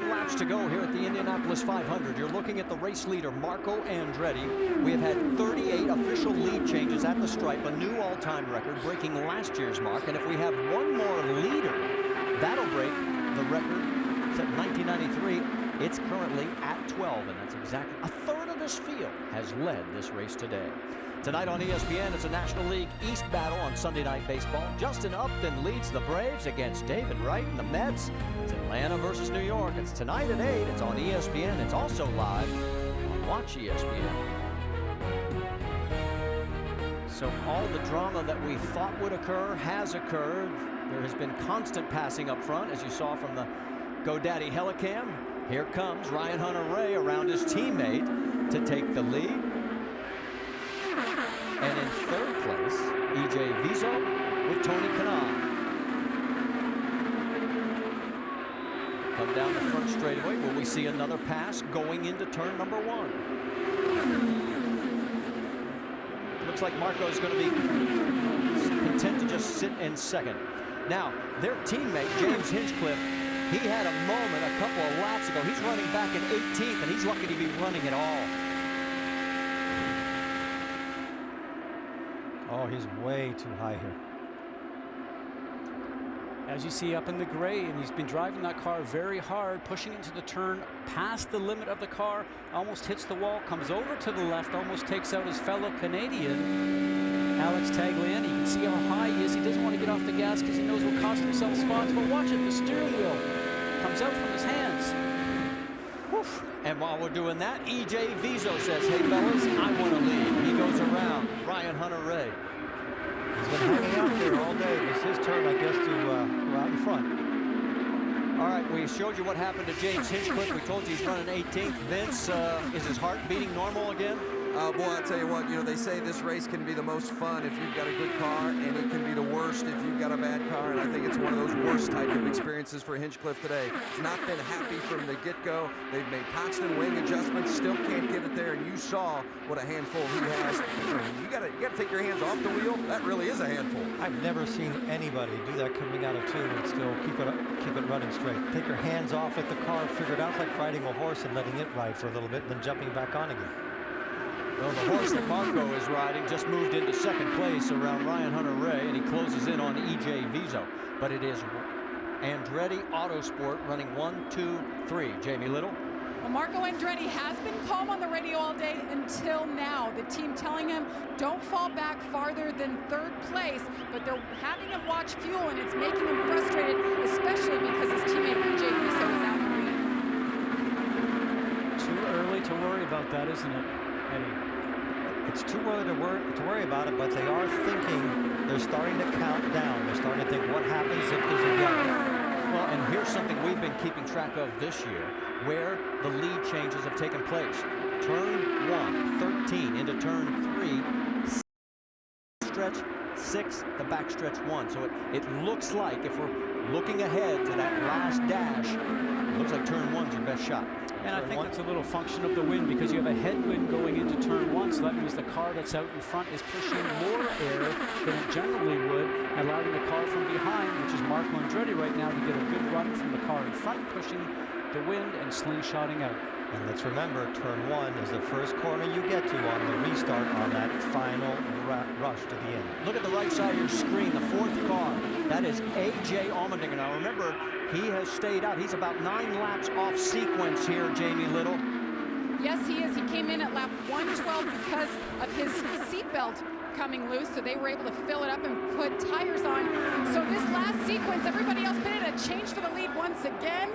Laps to go here at the Indianapolis 500. You're looking at the race leader, Marco Andretti. We have had 38 official lead changes at the stripe, a new all-time record, breaking last year's mark. And if we have one more leader, that'll break the record set in 1993. It's currently at 12, and that's exactly a third of this field has led this race today. Tonight on ESPN, it's a National League East battle on Sunday Night Baseball. Justin Upton leads the Braves against David Wright and the Mets. It's Atlanta versus New York. It's tonight at 8. It's on ESPN. It's also live on Watch ESPN. So all the drama that we thought would occur has occurred. There has been constant passing up front, as you saw from the GoDaddy Helicam. Here comes Ryan Hunter-Reay around his teammate to take the lead. And in third place, E.J. Viso with Tony Kanaan. Come down the front straightaway. Will we see another pass going into turn number 1? Looks like Marco's going to be content to just sit in second. Now, their teammate, James Hinchcliffe, he had a moment a couple of laps ago. He's running back in 18th, and he's lucky to be running at all. Oh, he's way too high here. As you see up in the gray, and he's been driving that car very hard, pushing into the turn, past the limit of the car, almost hits the wall, comes over to the left, almost takes out his fellow Canadian, Alex Tagliani. You can see how high he is. He doesn't want to get off the gas because he knows he'll cost himself spots, but watch it, the steering wheel comes out from his hands. Woof. And while we're doing that, E.J. Viso says, hey, fellas, I want to lead. He goes around Ryan Hunter-Reay. He's been hanging out there all day. It's his turn, I guess, to go out in front. All right, we showed you what happened to James Hinchcliffe. We told you he's running 18th. Vince, is his heart beating normal again? Boy, I tell you what, they say this race can be the most fun if you've got a good car, and it can be the worst if you've got a bad car, and I think it's one of those worst type of experiences for Hinchcliffe today. He's not been happy from the get-go. They've made constant wing adjustments, still can't get it there, and you saw what a handful he has. You gotta take your hands off the wheel. That really is a handful. I've never seen anybody do that coming out of 2 and still keep it running straight. Take your hands off at the car, figure it out like riding a horse and letting it ride for a little bit, then jumping back on again. Well, the horse that Marco is riding just moved into second place around Ryan Hunter-Reay, and he closes in on E.J. Viso. But it is Andretti Autosport running 1, 2, 3. Jamie Little. Well, Marco Andretti has been calm on the radio all day until now. The team telling him don't fall back farther than third place, but they're having him watch fuel, and it's making him frustrated, especially because his teammate E.J. Viso is out in the lead. Too early to worry about that, isn't it, Eddie? It's too early to worry about it, but they are thinking, they're starting to count down. They're starting to think, what happens if there's a yellow? Well, and here's something we've been keeping track of this year, where the lead changes have taken place. Turn 1, 13 into turn 3, stretch 6, the back stretch 1. So it looks like, if we're looking ahead to that last dash, it looks like turn 1's your best shot. And I think that's a little function of the wind, because you have a headwind going into turn 1, so that means the car that's out in front is pushing more air than it generally would, allowing the car from behind, which is Marco Andretti right now, to get a good run from the car in front, pushing the wind and slingshotting out. And let's remember, turn 1 is the first corner you get to on the restart on that final rush to the end. Look at the right side of your screen, the fourth car. That is A.J. Allmendinger. Now remember, he has stayed out. He's about 9 laps off sequence here, Jamie Little. Yes, he is. He came in at lap 112 because of his seatbelt coming loose, so they were able to fill it up and put tires on. So this last sequence, everybody else pitted, a change for the lead once again.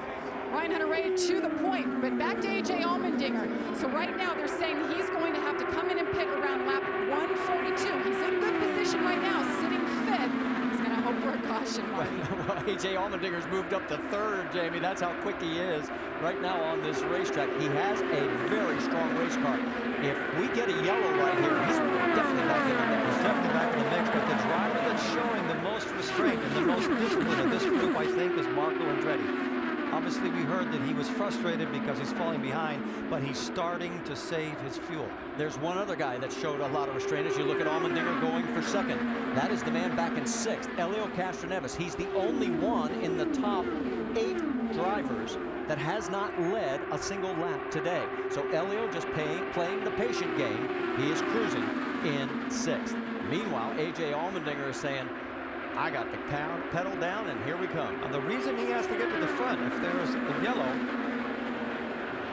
Ryan Hunter-Reay to the point, but back to A.J. Allmendinger. So right now they're saying he's going to have to come in and pit around lap 142. He's in good position right now, sitting fifth. He's going to hope for a caution. Well, A.J. Allmendinger's moved up to third, Jamie. That's how quick he is right now on this racetrack. He has a very strong race car. If we get a yellow right here, he's definitely back in the mix. He's definitely back in the mix, but the driver that's showing the most restraint and the most discipline of this group, I think, is Marco Andretti. Obviously, we heard that he was frustrated because he's falling behind, but he's starting to save his fuel. There's one other guy that showed a lot of restraint as you look at Allmendinger going for second. That is the man back in sixth, Helio Castroneves. He's the only one in the top 8 drivers that has not led a single lap today. So Helio just playing the patient game. He is cruising in sixth. Meanwhile, A.J. Allmendinger is saying, I got the pedal down, and here we come. And the reason he has to get to the front, if there's a yellow,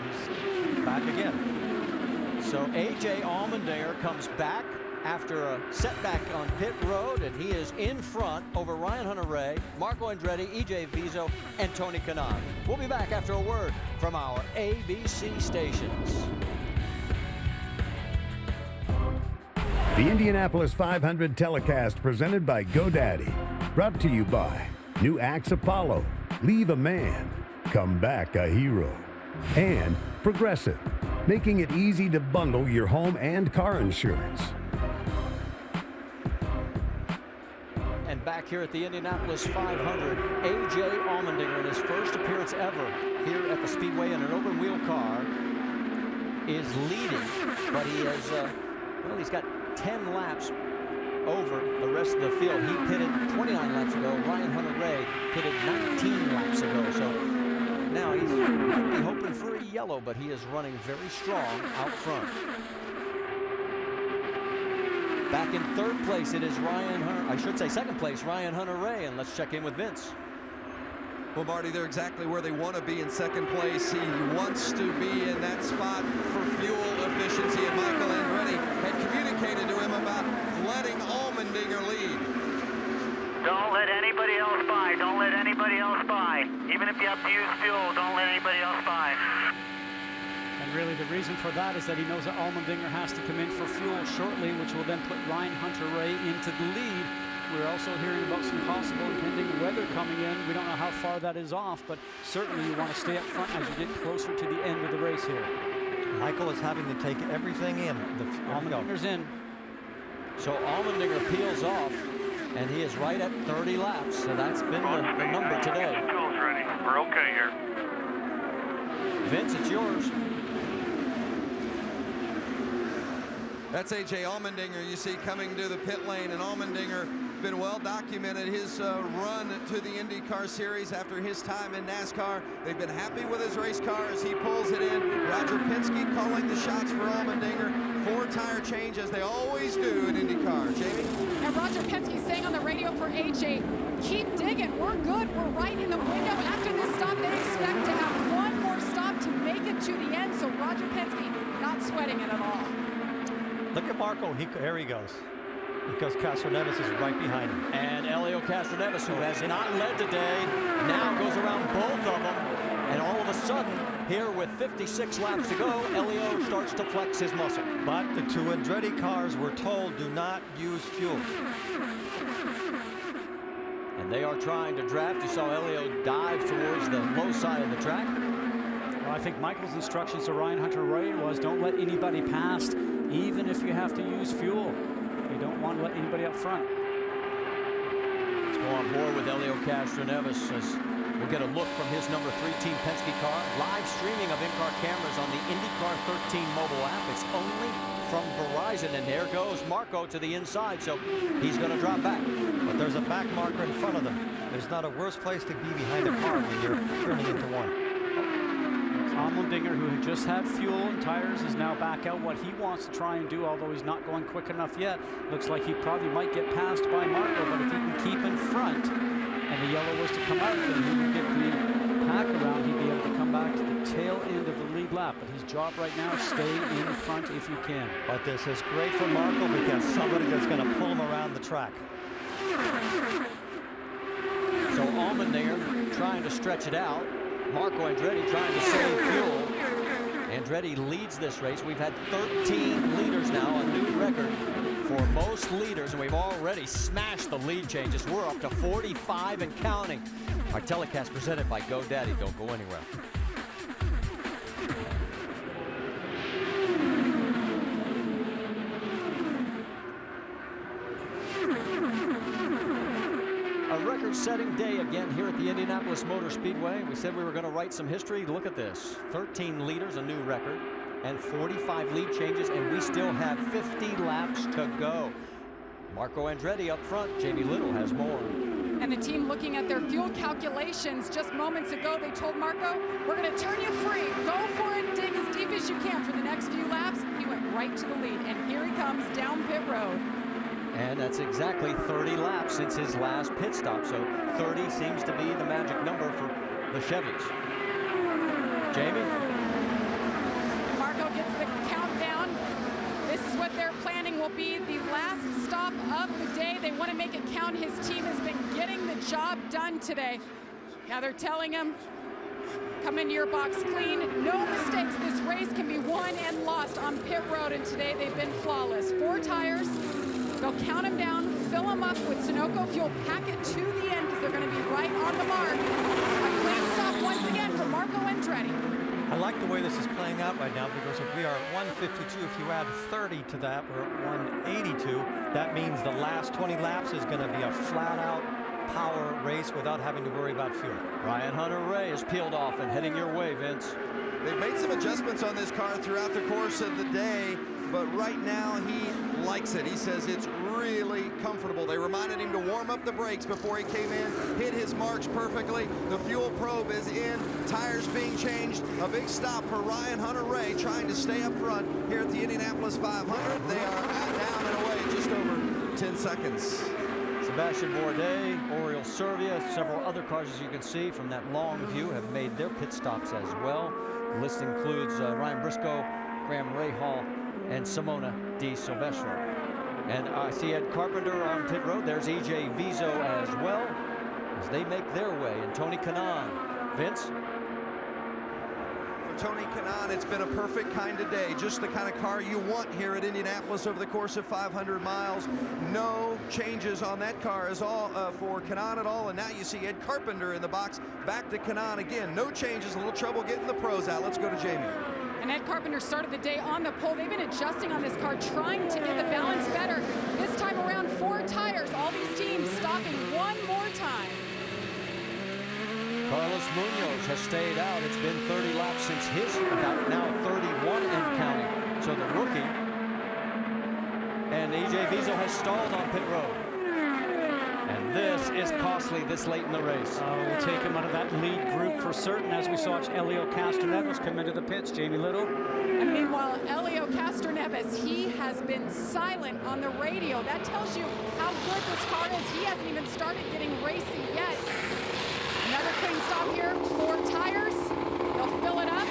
he's back again. So A.J. Allmendinger comes back after a setback on pit road, and he is in front over Ryan Hunter-Reay, Marco Andretti, E.J. Viso, and Tony Kanaan. We'll be back after a word from our ABC stations. The Indianapolis 500 telecast presented by GoDaddy. Brought to you by New Axe Apollo. Leave a man, come back a hero. And Progressive, making it easy to bundle your home and car insurance. And back here at the Indianapolis 500, A.J. Allmendinger, in his first appearance ever here at the Speedway in an open wheel car, is leading, but he has, well, he's got 10 laps over the rest of the field. He pitted 29 laps ago. Ryan Hunter-Reay pitted 19 laps ago. So now he's hoping for a yellow, but he is running very strong out front. Back in third place, it is second place, Ryan Hunter-Reay, and let's check in with Vince. Well, Marty, they're exactly where they want to be in second place. He wants to be in that spot for fuel efficiency, and Michael Andretti had communicated to him about letting Allmendinger lead. Don't let anybody else by. Don't let anybody else by. Even if you have to use fuel, don't let anybody else by. And really the reason for that is that he knows that Allmendinger has to come in for fuel shortly, which will then put Ryan Hunter-Reay into the lead. We're also hearing about some possible impending weather coming in. We don't know how far that is off, but certainly you want to stay up front as you get closer to the end of the race here. Michael is having to take everything in. Allmendinger's in. So Allmendinger peels off, and he is right at 30 laps. So that's been the number today. Tools ready. We're okay here. Vince, it's yours. That's A.J. Allmendinger, you see, coming to the pit lane, and Allmendinger been well documented, his run to the IndyCar Series after his time in NASCAR. They've been happy with his race car as he pulls it in. Roger Penske calling the shots for Allmendinger. 4-tire change, as they always do in IndyCar. Jamie? And Roger Penske saying on the radio for AJ, keep digging, we're good, we're right in the window. After this stop, they expect to have one more stop to make it to the end, so Roger Penske not sweating it at all. Look at Marco, here he goes. Because Castroneves is right behind him. And Helio Castroneves, who has not led today, now goes around both of them. And all of a sudden, here with 56 laps to go, Helio starts to flex his muscle. But the two Andretti cars were told do not use fuel. And they are trying to draft. You saw Helio dive towards the low side of the track. Well, I think Michael's instructions to Ryan Hunter-Reay was don't let anybody past, even if you have to use fuel. You don't want to let anybody up front. Let's go on board with Helio Castroneves as we'll get a look from his number 3 Team Penske car. Live streaming of in-car cameras on the IndyCar 13 mobile app. It's only from Verizon, and there goes Marco to the inside, so he's going to drop back. But there's a back marker in front of them. There's not a worse place to be behind a car when you're turning into one. Allmendinger, who had just had fuel and tires, is now back out. What he wants to try and do, although he's not going quick enough yet, looks like he probably might get passed by Marco, but if he can keep in front and the yellow was to come out, then he would get the pack around. He'd be able to come back to the tail end of the lead lap. But his job right now, stay in front if you can. But this is great for Marco because somebody that's going to pull him around the track. So Allmendinger trying to stretch it out. Marco Andretti trying to save fuel. Andretti leads this race. We've had 13 leaders now, a new record for most leaders, and we've already smashed the lead changes. We're up to 45 and counting. Our telecast presented by GoDaddy. Don't go anywhere. A record-setting day again here at the Indianapolis Motor Speedway. We said we were going to write some history. Look at this. 13 leaders, a new record, and 45 lead changes, and we still have 50 laps to go. Marco Andretti up front. Jamie Little has more. And the team looking at their fuel calculations just moments ago, they told Marco, we're going to turn you free. Go for it, dig as deep as you can for the next few laps. He went right to the lead, and here he comes down pit road. And that's exactly 30 laps since his last pit stop. So 30 seems to be the magic number for the Chevys. Jamie? Marco gets the countdown. This is what they're planning will be the last stop of the day. They want to make it count. His team has been getting the job done today. Now they're telling him, come into your box clean. No mistakes. This race can be won and lost on pit road, and today they've been flawless. 4 tires. They'll count them down, fill them up with Sunoco fuel, pack it to the end because they're going to be right on the mark. A clean stop once again for Marco Andretti. I like the way this is playing out right now because if we are at 152, if you add 30 to that, we're at 182. That means the last 20 laps is going to be a flat-out power race without having to worry about fuel. Ryan Hunter-Reay is peeled off and heading your way, Vince. They've made some adjustments on this car throughout the course of the day, but right now he likes it. He says it's really comfortable. They reminded him to warm up the brakes before he came in, hit his marks perfectly. The fuel probe is in, tires being changed. A big stop for Ryan Hunter-Reay trying to stay up front here at the Indianapolis 500. They are down and away just over 10 seconds. Sebastian Bourdais, Oriol Servia, several other cars, as you can see from that long view, have made their pit stops as well. The list includes Ryan Briscoe, Graham Rahal, and Simona Di Silvestro. And I see Ed Carpenter on pit road. There's EJ Viso as well as they make their way. And Tony Kanaan. Vince? For Tony Kanaan, it's been a perfect kind of day. Just the kind of car you want here at Indianapolis over the course of 500 miles. No changes on that car is all for Kanaan at all. And now you see Ed Carpenter in the box. Back to Kanaan again. No changes. A little trouble getting the pros out. Let's go to Jamie. And Ed Carpenter started the day on the pole. They've been adjusting on this car, trying to get the balance better. This time around, 4 tires. All these teams stopping one more time. Carlos Munoz has stayed out. It's been 30 laps since his, about now 31 and counting. So the rookie and EJ Viso has stalled on pit road. this is costly this late in the race. We'll take him out of that lead group for certain, as we saw Helio Castroneves come into the pits. Jamie Little. And meanwhile, Helio Castroneves, he has been silent on the radio. That tells you how good this car is. He hasn't even started getting racing yet. Another clean stop here. 4 tires. They'll fill it up.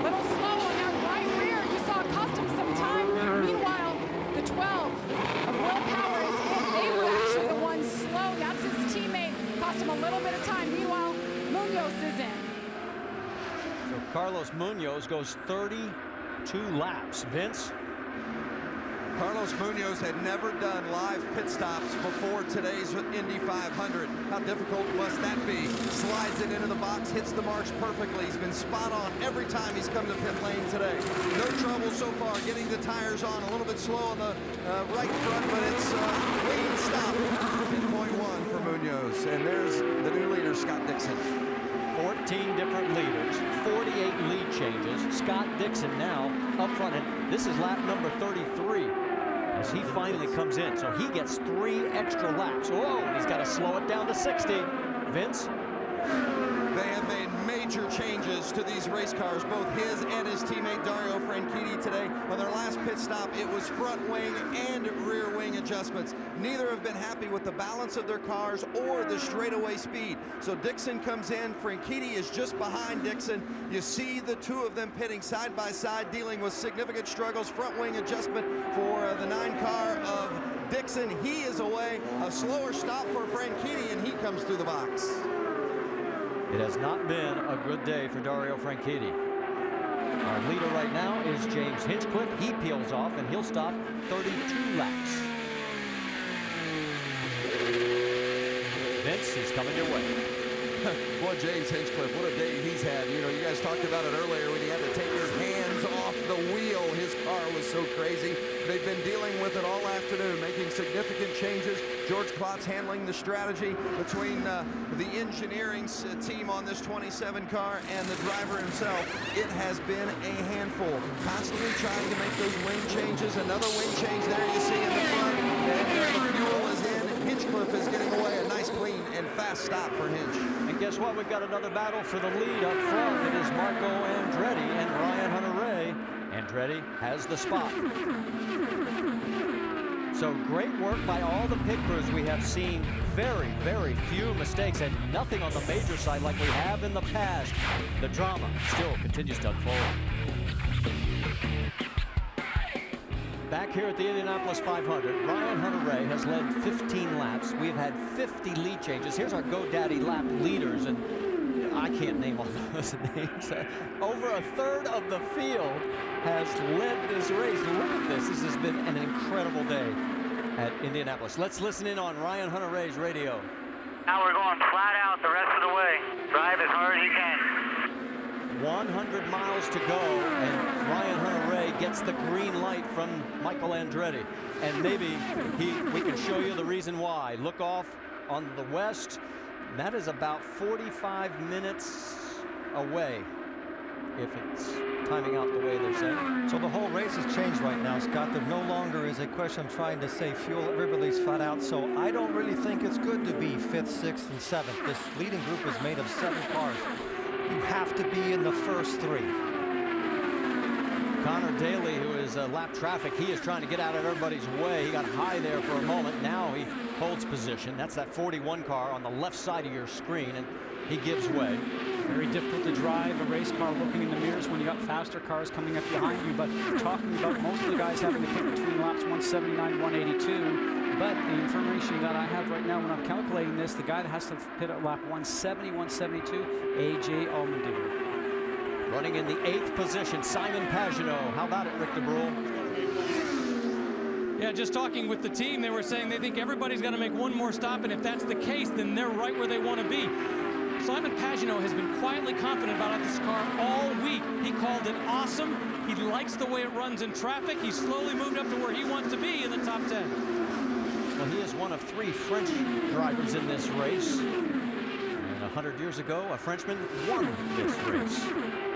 Little slow on that right rear. You saw it cost him some time. Meanwhile, the 12 of Will Power is in. They were actually the ones slow. That's his teammate. Cost him a little bit of time. Meanwhile, Munoz is in. So Carlos Munoz goes 32 laps. Vince? Carlos Munoz had never done live pit stops before today's Indy 500. How difficult must that be? Slides it into the box, hits the marks perfectly. He's been spot on every time he's come to pit lane today. No trouble so far getting the tires on. A little bit slow on the right front, but it's clean stop. 10.1 for Munoz. And there's the new leader, Scott Dixon. 14 different leaders, 48 lead changes. Scott Dixon now up front, and this is lap number 33 as he finally comes in. So he gets 3 extra laps. Whoa, and he's got to slow it down to 60. Vince? They have made major changes to these race cars, both his and his teammate Dario Franchitti today. On their last pit stop, it was front wing and rear wing adjustments. Neither have been happy with the balance of their cars or the straightaway speed. So Dixon comes in, Franchitti is just behind Dixon. You see the two of them pitting side by side, dealing with significant struggles. Front wing adjustment for the 9 car of Dixon. He is away. A slower stop for Franchitti, and he comes through the box. It has not been a good day for Dario Franchitti. Our leader right now is James Hinchcliffe. He peels off, and he'll stop 32 laps. Vince, he's coming your way. Boy, James Hinchcliffe, what a day he's had. You know, you guys talked about it earlier when he had to take his hands off the wheel. His car was so crazy. They've been dealing with it all afternoon, making significant changes. George Klotz handling the strategy between the engineering team on this 27 car and the driver himself. It has been a handful. Constantly trying to make those wing changes. Another wing change there you see in the front. And the fuel is in. Hinchcliffe is getting away. A nice, clean, and fast stop for Hinch. And guess what? We've got another battle for the lead up front. It is Marco Andretti and Ryan Hunter-Reay. Andretti has the spot. So great work by all the pit crews. We have seen very, very few mistakes and nothing on the major side like we have in the past. The drama still continues to unfold. Back here at the Indianapolis 500, Ryan Hunter-Reay has led 15 laps. We've had 50 lead changes. Here's our GoDaddy lap leaders, and I can't name all those names. Over a third of the field has led this race. Look at this. This has been an incredible day at Indianapolis. Let's listen in on Ryan Hunter-Reay's radio. Now we're going flat out the rest of the way. Drive as hard as you can. 100 miles to go, and Ryan Hunter-Reay gets the green light from Michael Andretti. And maybe we can show you the reason why. Look off on the west. That is about 45 minutes away, if it's timing out the way they're saying. So the whole race has changed right now, Scott. There no longer is a question of trying to save fuel. Everybody's flat out. So I don't really think it's good to be 5th, 6th, and 7th. This leading group is made of 7 cars. You have to be in the first 3. Connor Daly, who is lap traffic, he is trying to get out of everybody's way. He got high there for a moment. Now he holds position. That's that 41 car on the left side of your screen, and he gives way. Very difficult to drive a race car looking in the mirrors when you got faster cars coming up behind you. But talking about most of the guys having to pit between laps 179 and 182. But the information that I have right now when I'm calculating this, the guy that has to pit at lap 170, 172, A.J. Allmendinger. Running in the 8th position, Simon Pagano. How about it, Rick DeBrule? Yeah, just talking with the team, they were saying they think everybody's got to make one more stop, and if that's the case, then they're right where they want to be. Simon Pagano has been quietly confident about this car all week. He called it awesome. He likes the way it runs in traffic. He's slowly moved up to where he wants to be in the top 10. Well, he is one of 3 French drivers in this race. And a 100 years ago, a Frenchman won this race.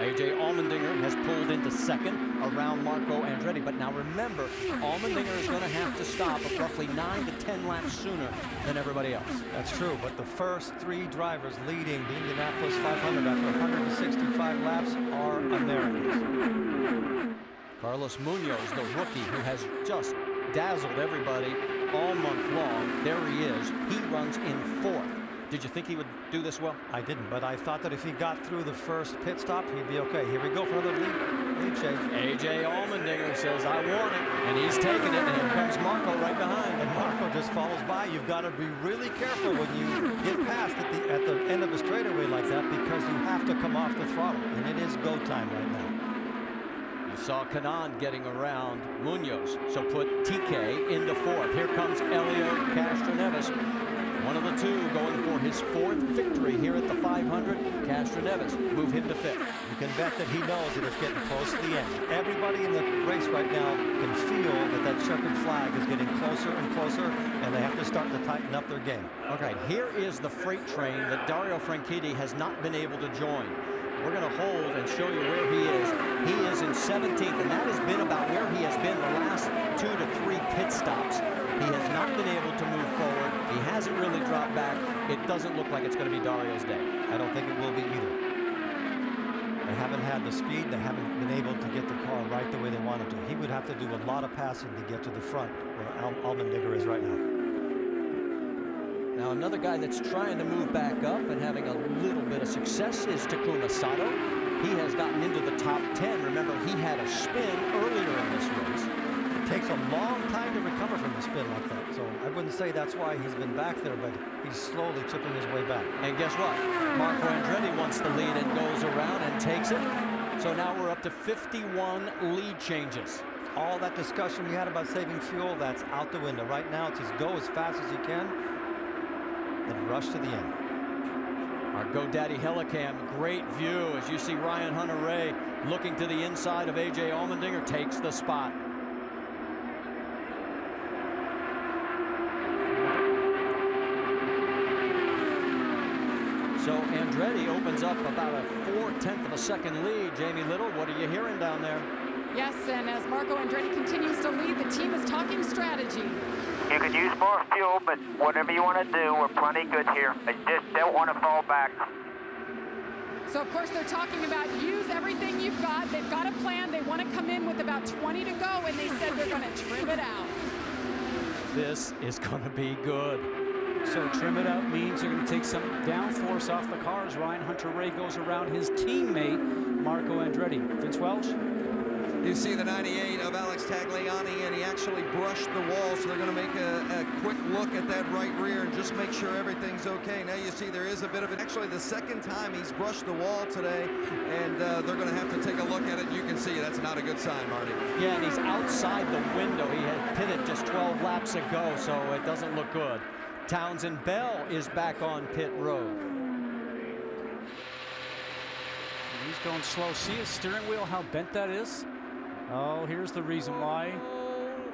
A.J. Allmendinger has pulled into second around Marco Andretti. But now remember, Allmendinger is going to have to stop at roughly 9 to 10 laps sooner than everybody else. That's true, but the first 3 drivers leading the Indianapolis 500 after 165 laps are Americans. Carlos Munoz, the rookie who has just dazzled everybody all month long. There he is. He runs in 4th. Did you think he would do this well? I didn't, but I thought that if he got through the first pit stop, he'd be okay. Here we go for another lead change. A.J. Allmendinger says, I want it, and he's taking it, and here comes Marco right behind. And Marco just follows by. You've got to be really careful when you get past at the end of a straightaway like that, because you have to come off the throttle, and it is go time right now. You saw Kanaan getting around Munoz, so put TK into 4th. Here comes Elio Castroneves. One of the two going for his 4th victory here at the 500. Castroneves, move him to 5th. You can bet that he knows that it's getting close to the end. Everybody in the race right now can feel that checkered flag is getting closer and closer, and they have to start to tighten up their game. Okay, here is the freight train that Dario Franchitti has not been able to join. We're going to hold and show you where he is. He is in 17th, and that has been about where he has been the last 2 to 3 pit stops. He has not been able to move forward. He hasn't really dropped back. It doesn't look like it's going to be Dario's day. I don't think it will be either. They haven't had the speed. They haven't been able to get the car right the way they wanted to. He would have to do a lot of passing to get to the front where Allmendinger is right now. Now another guy that's trying to move back up and having a little bit of success is Takuma Sato. He has gotten into the top 10. Remember, he had a spin earlier in this race. It takes a long time to recover from a spin like that. So I wouldn't say that's why he's been back there, but he's slowly chipping his way back. And guess what? Marco Andretti wants the lead and goes around and takes it. So now we're up to 51 lead changes. All that discussion we had about saving fuel, that's out the window. Right now, it's just go as fast as you can and rush to the end. Our GoDaddy Helicam, great view as you see Ryan Hunter-Reay looking to the inside of A.J. Allmendinger, takes the spot. So Andretti opens up about a 4/10 of a second lead. Jamie Little, what are you hearing down there? Yes, and as Marco Andretti continues to lead, the team is talking strategy. You could use more fuel, but whatever you want to do, we're plenty good here. I just don't want to fall back. So, of course, they're talking about use everything you've got. They've got a plan. They want to come in with about 20 to go, and they said they're going to trim it out. This is going to be good. So trim it out means you're going to take some downforce off the cars. Ryan Hunter-Reay goes around his teammate, Marco Andretti. Vince Welch? You see the 98 of Alex Tagliani, and he actually brushed the wall, so they're going to make a quick look at that right rear and just make sure everything's okay. Now you see there is a bit of it. Actually, the second time he's brushed the wall today, and they're going to have to take a look at it. You can see that's not a good sign, Marty. Yeah, and he's outside the window. He had pitted just 12 laps ago, so it doesn't look good. Townsend Bell is back on pit road. He's going slow. See his steering wheel, how bent that is? Oh, here's the reason why.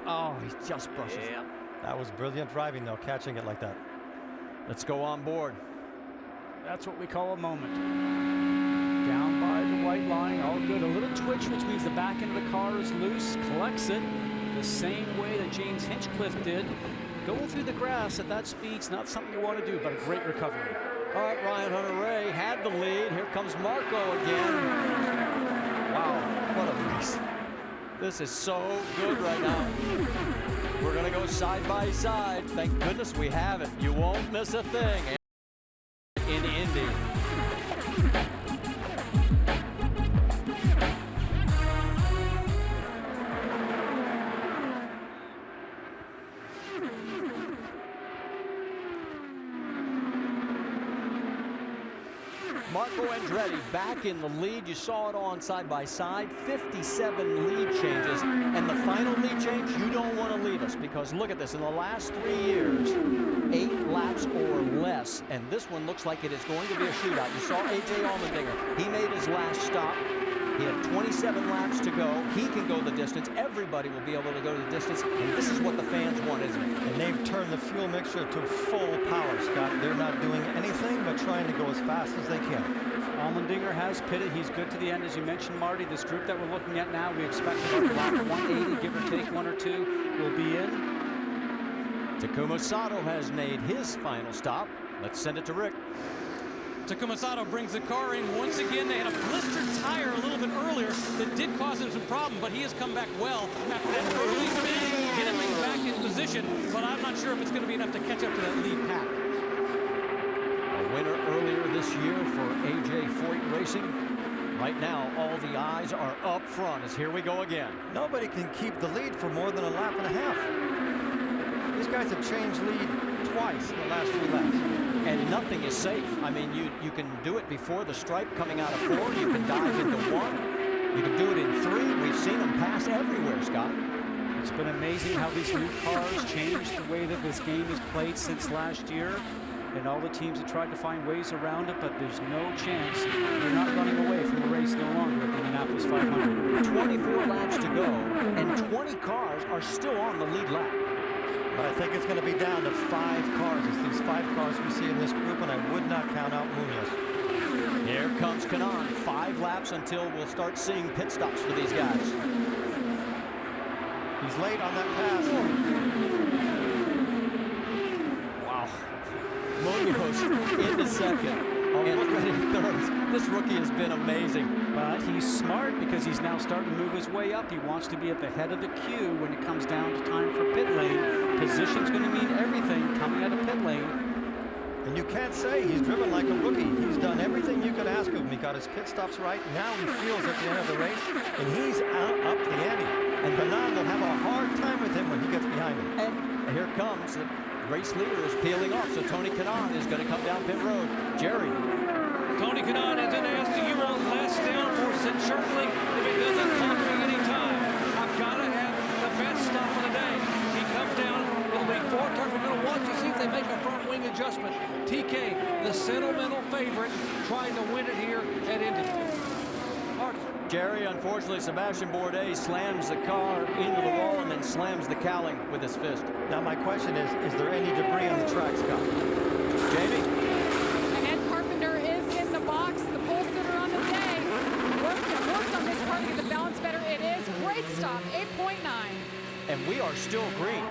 Oh, he just brushes it. That was brilliant driving, though, catching it like that. Let's go on board. That's what we call a moment. Down by the white line, all good. A little twitch, which means the back end of the car is loose. Collects it the same way that James Hinchcliffe did. Going through the grass at that speed's not something you want to do, but a great recovery. All right, Ryan Hunter-Reay had the lead. Here comes Marco again. Wow, what a race. This is so good right now. We're going to go side by side. Thank goodness we have it. You won't miss a thing in Indy. Marco Andretti back in the lead. You saw it on side by side. 57 lead changes. And the final lead change, you don't want to leave us, because look at this. In the last 3 years, 8 laps or less. And this one looks like it is going to be a shootout. You saw A.J. Allmendinger. He made his last stop. He had 27 laps to go. He can go the distance. Everybody will be able to go the distance, and this is what the fans want, isn't it? And they've turned the fuel mixture to full power, Scott. They're not doing anything but trying to go as fast as they can. Allmendinger has pitted. He's good to the end, as you mentioned, Marty. This group that we're looking at now, we expect about lap 180, give or take 1 or 2, will be in. Takuma Sato has made his final stop. Let's send it to Rick. Takuma Sato brings the car in once again. They had a blistered tire a little bit earlier that did cause him some problem, but he has come back well after that early spin, getting things back in position. But I'm not sure if it's going to be enough to catch up to that lead pack. A winner earlier this year for AJ Foyt Racing. Right now, all the eyes are up front as here we go again. Nobody can keep the lead for more than a lap and a half. These guys have changed lead twice in the last 3 laps. And nothing is safe. I mean, you can do it before the stripe coming out of 4. You can dive into 1. You can do it in 3. We've seen them pass everywhere, Scott. It's been amazing how these new cars changed the way that this game is played since last year. And all the teams have tried to find ways around it, but there's no chance. They're not running away from the race no longer at the Indianapolis 500. 24 laps to go, and 20 cars are still on the lead lap. But I think it's going to be down to 5 cars. It's these 5 cars we see in this group, and I would not count out Munoz. Here comes Kanaan. 5 laps until we'll start seeing pit stops for these guys. He's late on that pass. Wow. Munoz into second. And Andretti third. This rookie has been amazing. But he's smart because he's now starting to move his way up. He wants to be at the head of the queue when it comes down to time for pit lane. Position's going to mean everything coming out of pit lane. And you can't say he's driven like a rookie. He's done everything you could ask of him. He got his pit stops right. Now he feels at the end of the race, and he's up the ante. And Kanaan will have a hard time with him when he gets behind him. And here comes the race leader is peeling off, so Tony Kanaan is going to come down pit road. Jerry. Tony Kanaan is in asked, do you want less downforce? And certainly, if it doesn't cost me any time, I've got to have the best stop of the day. He comes down, it'll be 4 turns. We're going to watch to see if they make a front wing adjustment. TK, the sentimental favorite, trying to win it here at Indy. Jerry, unfortunately, Sebastian Bourdais slams the car into the wall and then slams the cowling with his fist. Now my question is there any debris on the track, Scott? Jamie? And Carpenter is in the box, the pole sitter on the day. Worked on this car to get the balance better. It is great stop, 8.9. And we are still green.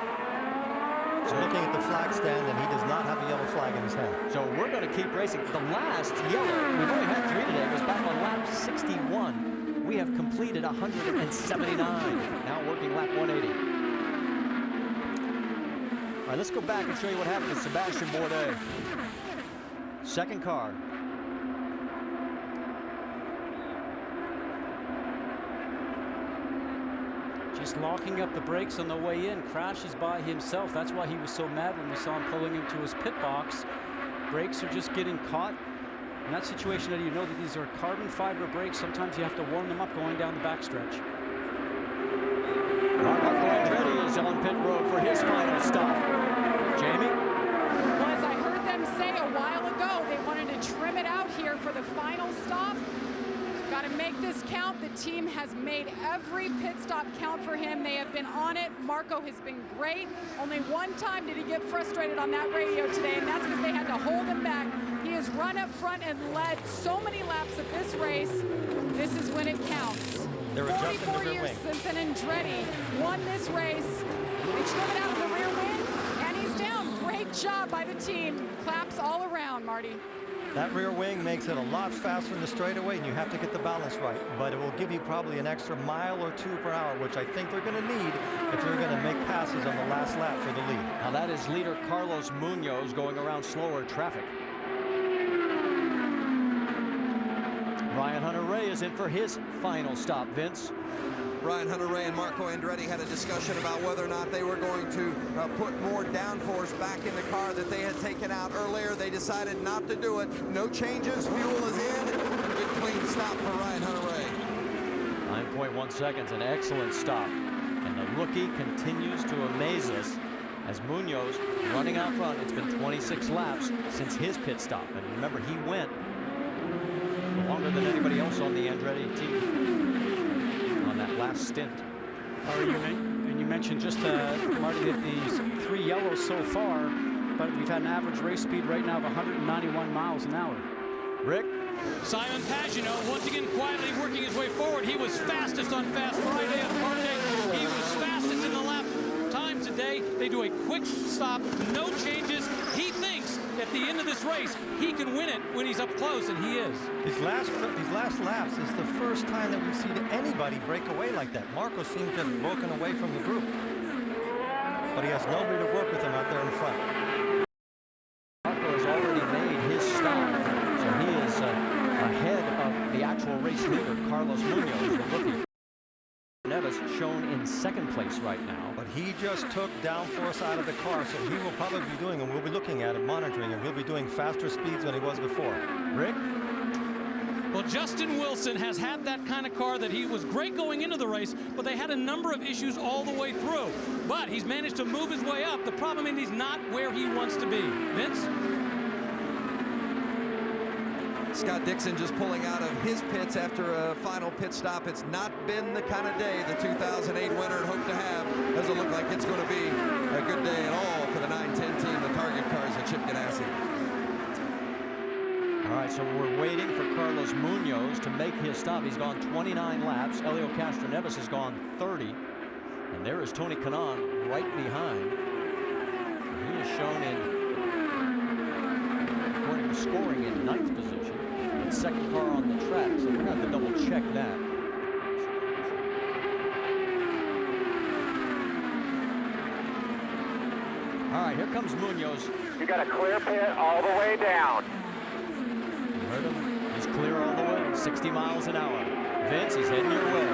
So looking at the flag stand, and he does not have a yellow flag in his hand. So we're going to keep racing. The last yellow, we've only had 3 today, was back on lap 61. We have completed 179. Now working lap 180. All right, let's go back and show you what happened to Sebastian Bourdais. Second car. Just locking up the brakes on the way in, crashes by himself. That's why he was so mad when we saw him pulling into his pit box. Brakes are just getting caught. In that situation, you know that these are carbon fiber brakes. Sometimes you have to warm them up going down the backstretch. Marco Andretti is on pit road for his final stop. Jamie? Well, as I heard them say a while ago, they wanted to trim it out here for the final stop. Got to make this count. The team has made every pit stop count for him. They have been on it. Marco has been great. Only one time did he get frustrated on that radio today, and that's because they had to hold him back. He has run up front and led so many laps of this race. This is when it counts. 44 years since an Andretti won this race. They trim it out of the rear wing, and he's down. Great job by the team. Claps all around, Marty. That rear wing makes it a lot faster in the straightaway, and you have to get the balance right. But it will give you probably an extra mile or 2 per hour, which I think they're going to need if they're going to make passes on the last lap for the lead. Now that is leader Carlos Munoz going around slower traffic. Ryan Hunter-Reay is in for his final stop, Vince. Ryan Hunter-Reay and Marco Andretti had a discussion about whether or not they were going to put more downforce back in the car that they had taken out earlier. They decided not to do it. No changes. Fuel is in. Good clean stop for Ryan Hunter-Reay. 9.1 seconds, an excellent stop. And the rookie continues to amaze us as Munoz running out front. It's been 26 laps since his pit stop. And remember, he went the longest longer than anybody else on the Andretti team on that last stint. And you mentioned just, Marty, that these 3 yellows so far, but we've had an average race speed right now of 191 miles an hour. Rick? Simon Pagano once again quietly working his way forward. He was fastest on Fast Friday at Monday. He was fastest in the lap time today. They do a quick stop, no changes. He thinks at the end of this race he can win it when he's up close, and he is. These last laps is the first time that we've seen anybody break away like that. Marco seems to have broken away from the group, but he has nobody to work with him out there in front. Marco has already made his stop, so he is ahead of the actual race leader, Carlos Munoz, the rookie. Neves shown in second place right now. But he just took downforce out of the car, so he will probably be doing, and we'll be looking at it, monitoring him. He'll be doing faster speeds than he was before. Rick? Well, Justin Wilson has had that kind of car that he was great going into the race, but they had a number of issues all the way through. But he's managed to move his way up. The problem is he's not where he wants to be. Vince? Scott Dixon just pulling out of his pits after a final pit stop. It's not been the kind of day the 2008 winner had hoped to have. Doesn't look like it's going to be a good day at all for the 9-10 team, the target cars at Chip Ganassi. All right, so we're waiting for Carlos Munoz to make his stop. He's gone 29 laps. Helio Castroneves has gone 30. And there is Tony Kanaan right behind. He is shown in, according to scoring, in 9th position. Second car on the track, so we're going to have to double check that. All right, here comes Munoz. You got a clear pit all the way down. You heard him? He's clear all the way, 60 miles an hour. Vince, he's heading your way.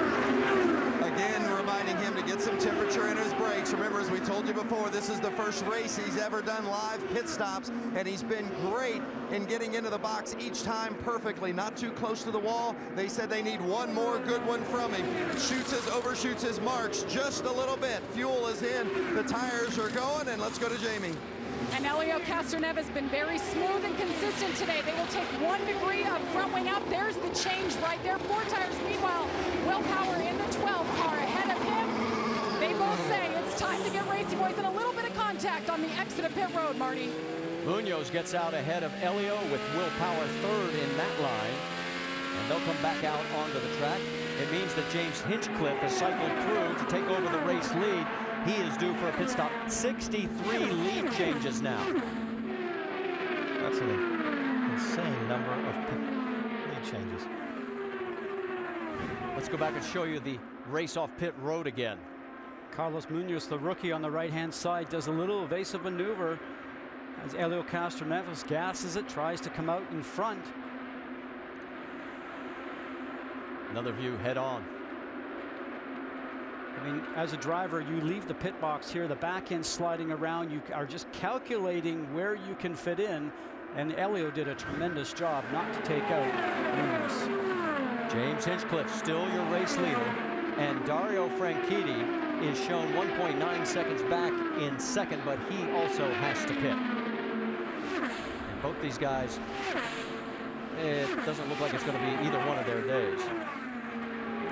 Again, reminding him to get some temperature in his brakes. Remember, as we told you before, this is the first race he's ever done live pit stops, and he's been great in getting into the box each time perfectly, not too close to the wall. They said they need one more good one from him. Overshoots his marks just a little bit. Fuel is in, the tires are going, and let's go to Jamie. And Helio Castroneves has been very smooth and consistent today. They will take 1 degree of front wing up. There's the change right there. 4 tires. Meanwhile, Will Power in the 12 car ahead of him. They both say it's time to get racing, boys, and a little bit of contact on the exit of pit road, Marty. Munoz gets out ahead of Helio with Will Power third in that line. And they'll come back out onto the track. It means that James Hinchcliffe has cycled through to take over the race lead. He is due for a pit stop. 63 lead changes now. That's an insane number of lead changes. Let's go back and show you the race off pit road again. Carlos Munoz, the rookie on the right-hand side, does a little evasive maneuver as Helio Castroneves gasses it, tries to come out in front. Another view head on. I mean, as a driver, you leave the pit box here, the back end sliding around, you are just calculating where you can fit in, and Helio did a tremendous job not to take out Munoz. James Hinchcliffe still your race leader, and Dario Franchitti is shown 1.9 seconds back in second, but he also has to pit. And both these guys, it doesn't look like it's going to be either one of their days.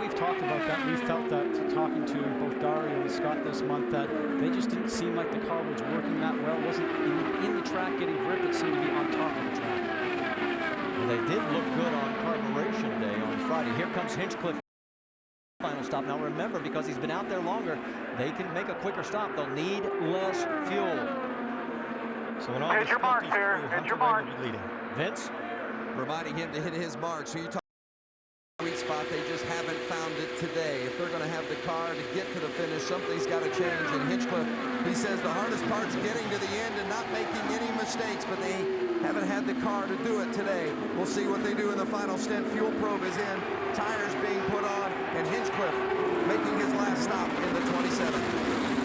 We've talked about that. We felt that talking to both Dario and Scott this month, that they just didn't seem like the car was working that well. It wasn't in the track getting grip. It seemed to be on top of the track. Well, they did look good on carburation day on Friday. Here comes Hinchcliffe. Final stop. Now remember, because he's been out there longer, they can make a quicker stop. They'll need less fuel. So when all this filters through, Hunter-Reay will be leading. Vince? Reminding him to hit his mark. So you talk sweet spot, they just haven't found it today. If they're going to have the car to get to the finish, something's got to change. And Hinchcliffe, he says the hardest part's getting to the end and not making any mistakes, but they haven't had the car to do it today. We'll see what they do in the final stint. Fuel probe is in, tires being put on, and Hinchcliffe making his last stop in the 27.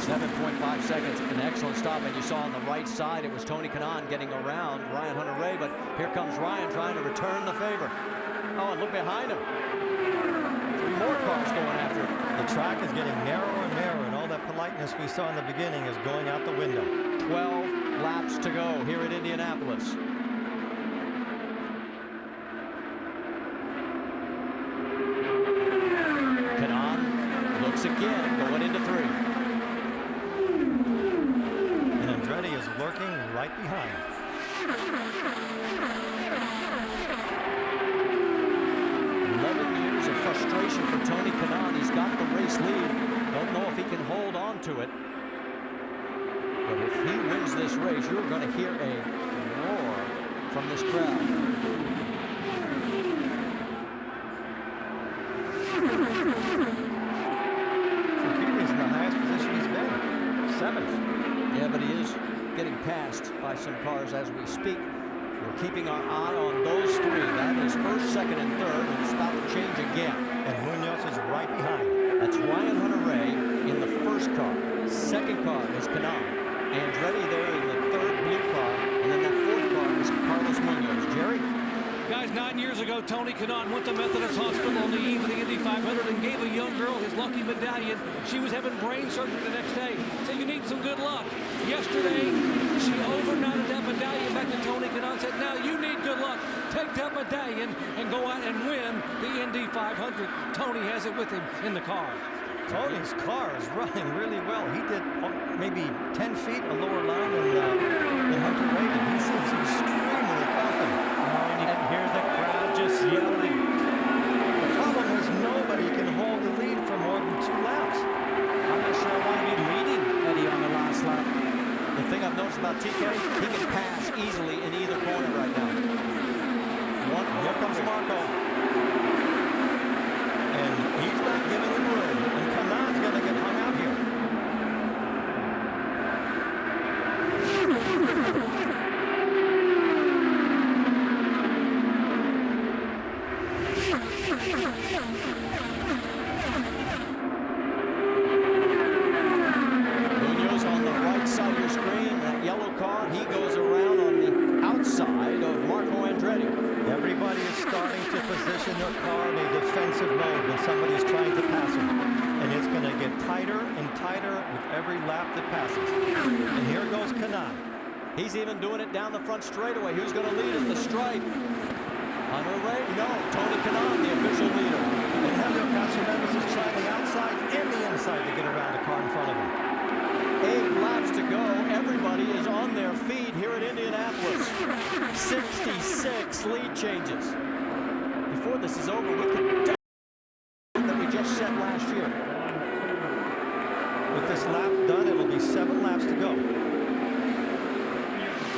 7.5 seconds, an excellent stop, and you saw on the right side it was Tony Kanaan getting around Ryan Hunter-Reay, but here comes Ryan trying to return the favor. Oh, and look behind him. 3 more cars going after him. The track is getting narrower and narrower, and all that politeness we saw in the beginning is going out the window. 12 laps to go here at Indianapolis. position for Tony Kanaan. He's got the race lead. Don't know if he can hold on to it. But if he wins this race, you're going to hear a roar from this crowd. He's in the highest position he's been, 7th. Yeah, but he is getting passed by some cars as we speak. We're keeping our eye on those three. That is first, second, and third. And it's about to change again. And Munoz is right behind. That's Ryan Hunter-Reay in the first car. Second car is Kanaan. Andretti there in the third blue car. And then that fourth car is Carlos Munoz. Jerry? Guys, 9 years ago, Tony Kanaan went to Methodist Hospital on the eve of the Indy 500 and gave a young girl his lucky medallion. She was having brain surgery the next day. Said, you need some good luck. Yesterday, she overnighted that medallion back to Tony Kanaan. Said, now you need good luck. Take that medallion and go out and win the Indy 500. Tony has it with him in the car. Tony's car is running really well. He did maybe 10 feet a lower line than Hunter-Reay. He seems extremely confident. And you can hear the crowd just yelling. The problem is nobody can hold the lead for more than 2 laps. I'm not sure I want to be leading Eddie on the last lap. The thing I've noticed about TK, he can pass easily in either corner right now. Here comes Marco. And he's not giving him room. And Kanaan's going to get hung out here. Munoz on the right side of your screen. That yellow car, he goes around on the outside of Marco Andretti. Everybody is starting to position their car in a defensive mode when somebody's trying to pass them. And it's going to get tighter and tighter with every lap that passes. And here goes Kanaan. He's even doing it down the front straightaway. Who's going to lead at the stripe? Hunter-Reay? No, Tony Kanaan, the official leader. And Helio Castroneves is trying the outside and the inside to get around the car in front of him. 8 laps to go. Everybody is on their feet here at Indianapolis. 66 lead changes. Before this is over, we could that we just set last year. With this lap done, it'll be 7 laps to go.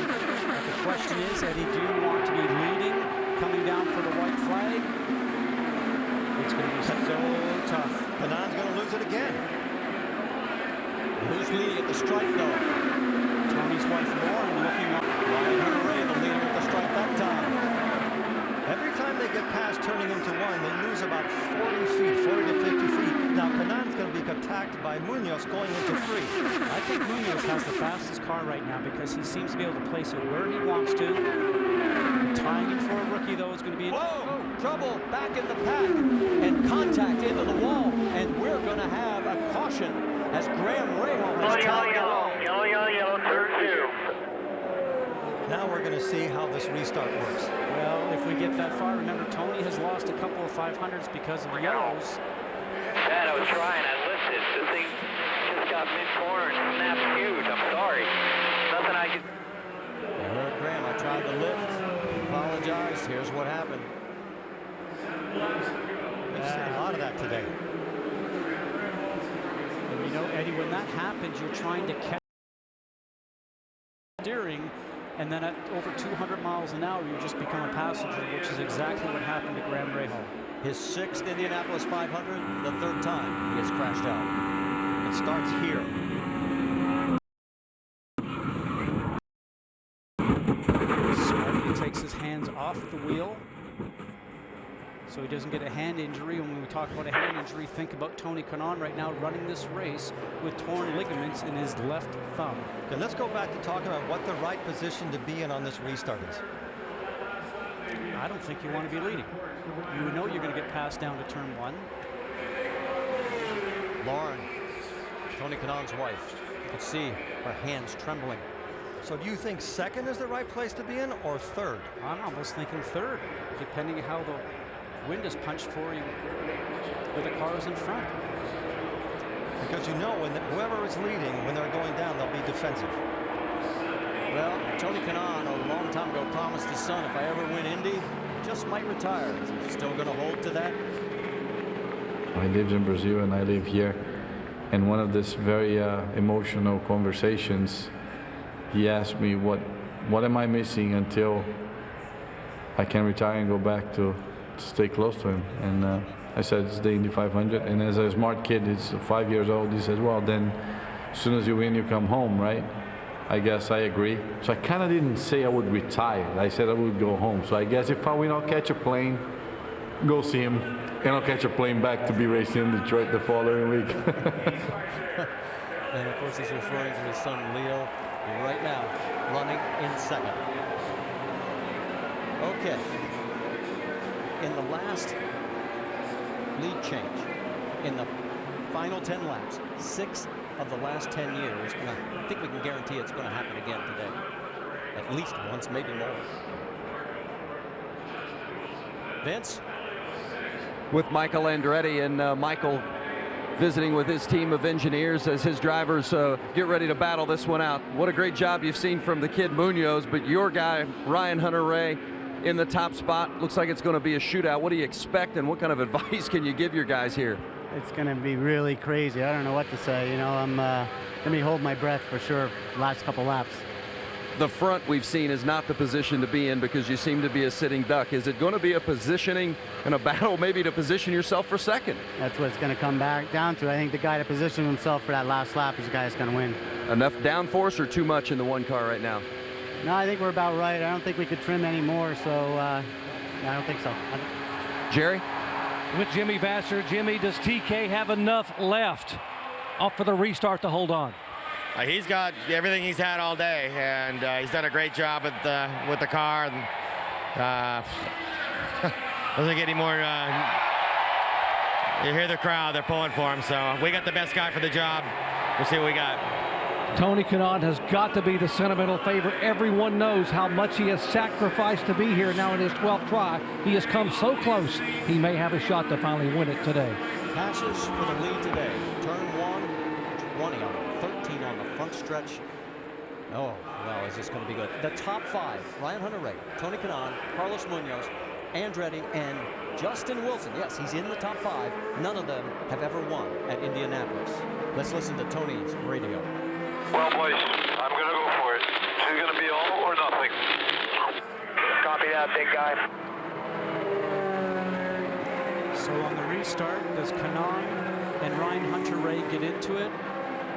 But the question is, Eddie, do you want to be leading, coming down for the white flag? It's going to be so tough. Kanaan's going to lose it again. Who's leading at the stripe, though? Tony's wife, Lauren, looking up. Ryan Hunter-Reay, the leader at the stripe that time. Every time they get past turning into 1, they lose about 40 feet, 40 to 50 feet. Now, Kanaan's going to be attacked by Munoz going into 3. I think Munoz has the fastest car right now because he seems to be able to place it where he wants to. Tying it for a rookie, though, is going to be... Whoa! Trouble back in the pack and contact into the wall. And we're going to have a caution as Graham Rahal is tied yellow, turn 2. Now we're going to see how this restart works. Well, if we get that far, remember, Tony has lost a couple of 500s because of the yellows. Dad, I was trying. I lifted. The thing just got mid-corner and snapped huge. I'm sorry. Nothing I could... You heard Graham. I tried to lift. Apologized. Here's what happened. We've seen a lot of that today. And you know, Eddie, when that happens, you're trying to catch steering, and then at over 200 miles an hour, you just become a passenger, which is exactly what happened to Graham Rahal. His 6th Indianapolis 500, the 3rd time he has crashed out. It starts here. Smarty takes his hands off the wheel so he doesn't get a hand injury. When we talk about a hand injury, think about Tony Kanaan right now running this race with torn ligaments in his left thumb. Okay, let's go back to talking about what the right position to be in on this restart is. I don't think you want to be leading. You know you're going to get passed down to turn 1. Lauren, Tony Kanaan's wife, you can see her hands trembling. So do you think 2nd is the right place to be in, or 3rd? I'm almost thinking 3rd, depending on how the wind is punched for you with the cars in front. Because you know when whoever is leading, when they're going down, they'll be defensive. Well, Tony Kanaan a long time ago promised his son, if I ever win Indy, just might retire. Is he still going to hold to that? I lived in Brazil and I live here. And one of these very emotional conversations, he asked me, what am I missing until I can retire and go back to stay close to him? And I said, it's the Indy 500. And as a smart kid, he's 5 years old, he said, well, then as soon as you win, you come home, right? I guess I agree. So I kind of didn't say I would retire. I said I would go home. So I guess if I win, I'll catch a plane, go see him, and I'll catch a plane back to be racing in Detroit the following week. And of course, he's referring to his son Leo right now, running in second. Okay. In the last lead change, in the final 10 laps, 6 of the last 10 years, and I think we can guarantee it's going to happen again today. At least once, maybe more. Vince? With Michael Andretti, and Michael visiting with his team of engineers as his drivers get ready to battle this one out. What a great job you've seen from the kid Munoz, but your guy, Ryan Hunter-Reay, in the top spot. Looks like it's going to be a shootout. What do you expect, and what kind of advice can you give your guys here? It's going to be really crazy. I don't know what to say. You know, I'm going to be holding my breath for sure last couple laps. The front we've seen is not the position to be in because you seem to be a sitting duck. Is it going to be a positioning and a battle maybe to position yourself for second? That's what it's going to come back down to. I think the guy to position himself for that last lap is the guy that's going to win. Enough downforce or too much in the one car right now? No, I think we're about right. I don't think we could trim any more, so I don't think so. Jerry? With Jimmy Vasser. Jimmy, does TK have enough left for the restart to hold on? He's got everything he's had all day, and he's done a great job with the car. And, doesn't get any more. You hear the crowd; they're pulling for him. So we got the best guy for the job. We'll see what we got. Tony Kanaan has got to be the sentimental favorite. Everyone knows how much he has sacrificed to be here now in his 12th try. He has come so close. He may have a shot to finally win it today. Passes for the lead today. Turn 1, 20 on them, 13 on the front stretch. Oh, well, is this going to be good? The top 5, Ryan Hunter-Reay, Tony Kanaan, Carlos Munoz, Andretti, and Justin Wilson. Yes, he's in the top 5. None of them have ever won at Indianapolis. Let's listen to Tony's radio. Well, boys, I'm going to go for it. It's going to be all or nothing. Copy that, big guy. So on the restart, does Kanaan and Ryan Hunter-Reay get into it,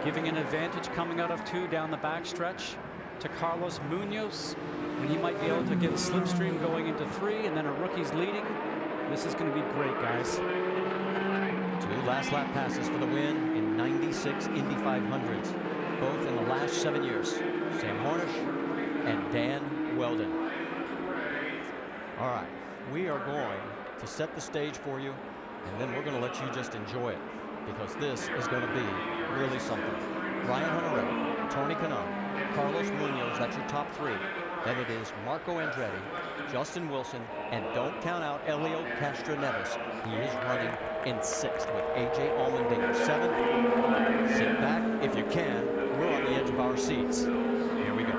giving an advantage coming out of 2 down the backstretch to Carlos Munoz, when he might be able to get slipstream going into 3, and then a rookie's leading? This is going to be great, guys. 2 last lap passes for the win in 96 Indy 500s. Both in the last 7 years. Sam Hornish and Dan Weldon. All right, we are going to set the stage for you, and then we're going to let you just enjoy it, because this is going to be really something. Ryan Hunter-Reay, Tony Kanaan, Carlos Munoz, that's your top 3. Then it is Marco Andretti, Justin Wilson, and don't count out Helio Castroneves. He is running in 6th with A.J. Allmendinger 7th. Sit back if you can. We're on the edge of our seats. Here we go.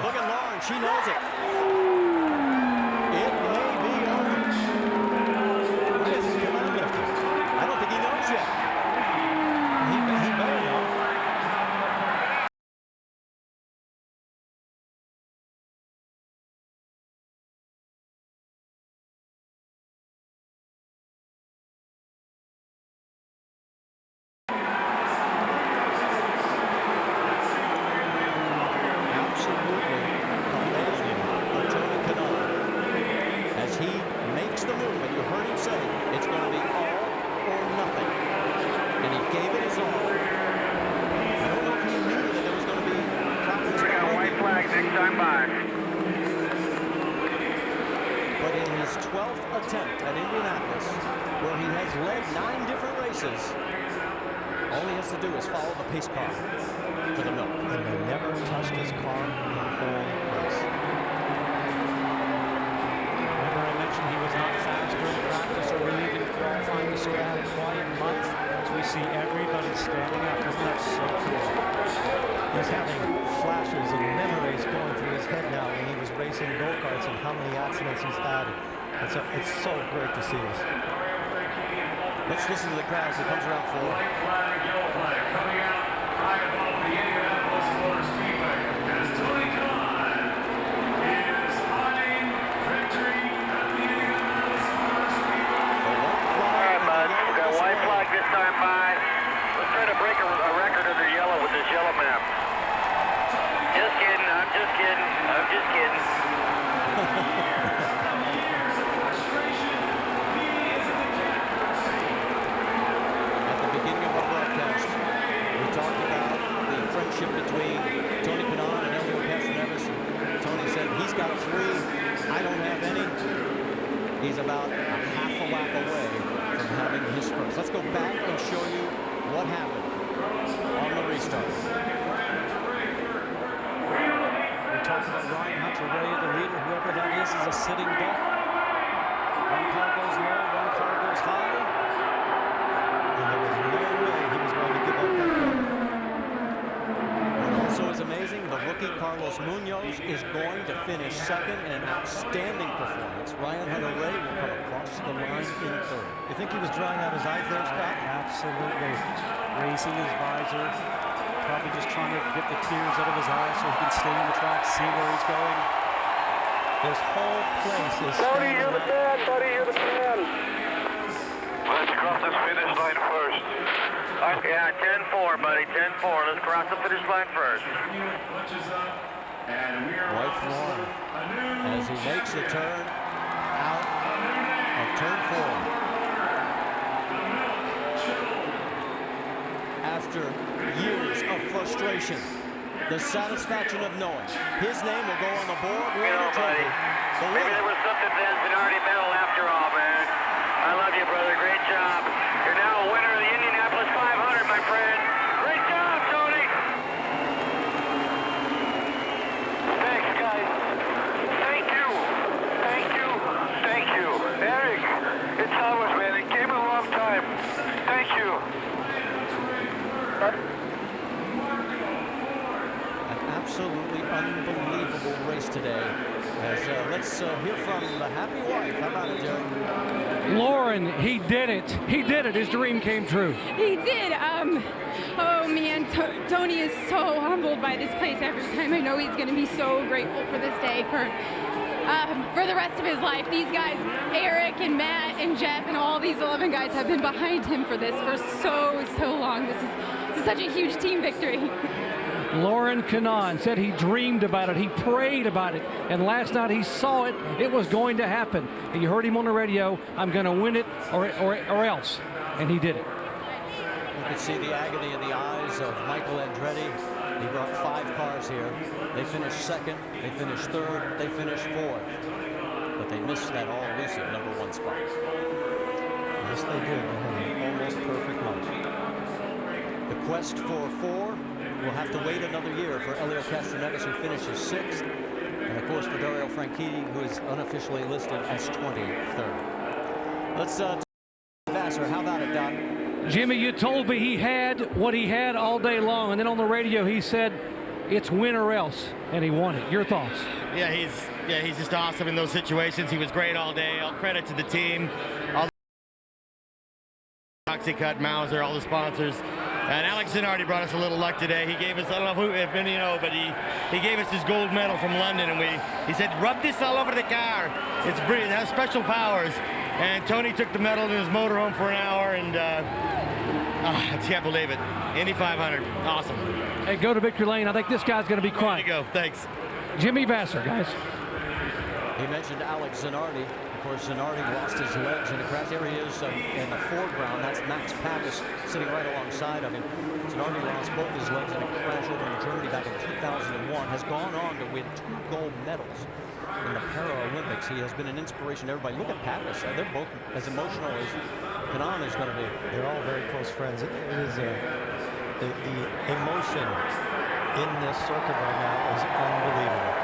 Look at Lauren, she knows it. It may be over. Why isn't Kanaan lifting? I don't think he knows yet. He better know. next time by. But in his 12th attempt at Indianapolis, where he has led 9 different races, all he has to do is follow the pace car for the milk. And they never touched his car the whole race. Remember I mentioned he was not fast during practice or really even qualifying to start a quiet month. So we see everybody standing up. Isn't that so cool? He's having flashes of memories going through his head now when he was racing go-karts and how many accidents he's had. It's so great to see this. Let's listen to the crowd as he comes around for Coming out high above the Indianapolis Motor Speedway as Tony Kanaan is hunting victory at the Indianapolis Motor Speedway. All right, bud. We got white flag this time by. Let's try to break a record under yellow with this yellow map. Just kidding. I'm just kidding. I'm just kidding. Between Tony Kanaan and Tony said he's got 3, I don't have any. He's about a half a lap away from having his first. Let's go back and show you what happened on the restart. We talked about Ryan Hunter-Reay, the leader, whoever that is a sitting duck. One car goes low, one car goes high. And there was no way he was going to give up that car. Is amazing. The rookie Carlos Munoz is going to finish second in an outstanding performance. Ryan Hunter-Reay will come across the line in third. You think he was drying out his eyes there, Scott? Absolutely. Raising his visor. Probably just trying to get the tears out of his eyes so he can stay on the track, see where he's going. This whole place is Tony, you're the man. Tony, you're the man. Let's cross this finish line first. Yeah, 10-4, buddy, 10-4. Let's cross the finish line first. White Lauren, as he makes the turn out of turn 4. After years of frustration, the satisfaction of knowing his name will go on the board. You know, buddy, maybe there was something to Zanardi medal after all, man. I love you, brother. Great job. You're now a winner of the Indianapolis 500, my friend. Great job, Tony. Thanks, guys. Thank you. Thank you. Thank you. Eric, it's ours, man. It came a long time. Thank you. An absolutely unbelievable race today. As, let's hear from the happy wife. How about it, Joe? Lauren, he did it. He did it. His dream came true. He did. Oh man, Tony is so humbled by this place every time. I know he's going to be so grateful for this day for the rest of his life. These guys, Eric and Matt and Jeff and all these 11 guys have been behind him for this for so long. This is such a huge team victory. Lauren Kanaan said he dreamed about it, he prayed about it, and last night he saw it. It was going to happen. And you heard him on the radio, I'm going to win it or else. And he did it. You could see the agony in the eyes of Michael Andretti. He brought 5 cars here. They finished second, they finished third, they finished fourth. But they missed that all-elusive #1 spot. Yes, they did. They had an almost perfect month. The quest for 4 will have to wait another year for Helio Castroneves, who finishes 6th, and of course for Dario Franchitti, who is unofficially listed as 23rd. Let's Vasser, how about it, Doc? Jimmy, you told me he had what he had all day long, and then on the radio he said it's win or else, and he won it. Your thoughts? Yeah, he's just awesome in those situations. He was great all day. All credit to the team, all the Oxycut, Mauser, all the sponsors. And Alex Zanardi brought us a little luck today. He gave us, I don't know who, if any know, but he gave us this gold medal from London, and he said, rub this all over the car. It's brilliant, it has special powers. And Tony took the medal in his motorhome for an hour, and I can't believe it. Indy 500, awesome. Hey, go to victory lane. I think this guy's going to be crying. There you go, thanks. Jimmy Vasser, guys. He mentioned Alex Zanardi. Of course, Zanardi lost his legs in a crash. There he is in the foreground. That's Max Pappas sitting right alongside of him. Zanardi lost both his legs in a crash over in Germany back in 2001. Has gone on to win 2 gold medals in the Paralympics. He has been an inspiration to everybody. Look at Pappas. They're both as emotional as Kanaan is going to be. They're all very close friends. It is the emotion in this circuit right now is unbelievable.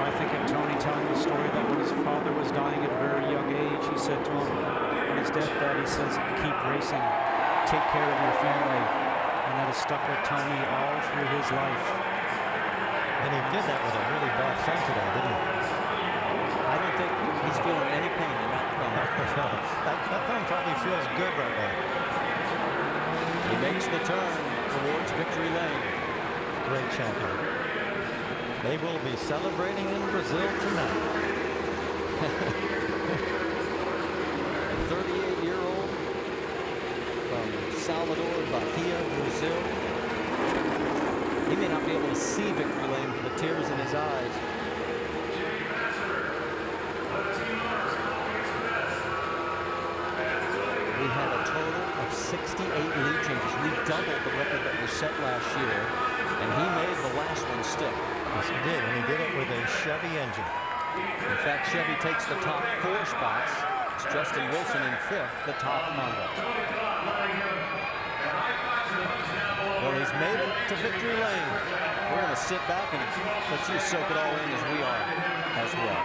I think of Tony telling the story that when his father was dying at a very young age, he said to him on his deathbed, he says, keep racing, take care of your family. And that has stuck with Tony all through his life. And he did that with a really bad thumb today, didn't he? I don't think he's feeling any pain in that thumb. that thumb probably feels good right now. He makes the turn towards victory lane. Great champion. They will be celebrating in Brazil tonight. 38-year-old from Salvador, Bahia, Brazil. He may not be able to see victory lane for the tears in his eyes. We had a total of 68 lead changes. We doubled the record that was set last year, and he made the last one stick. Yes, he did, and he did it with a Chevy engine. In fact, Chevy takes the top 4 spots. It's Justin Wilson in 5th, the top Honda. Well, he's made it to victory lane. We're going to sit back and let you soak it all in as we are as well.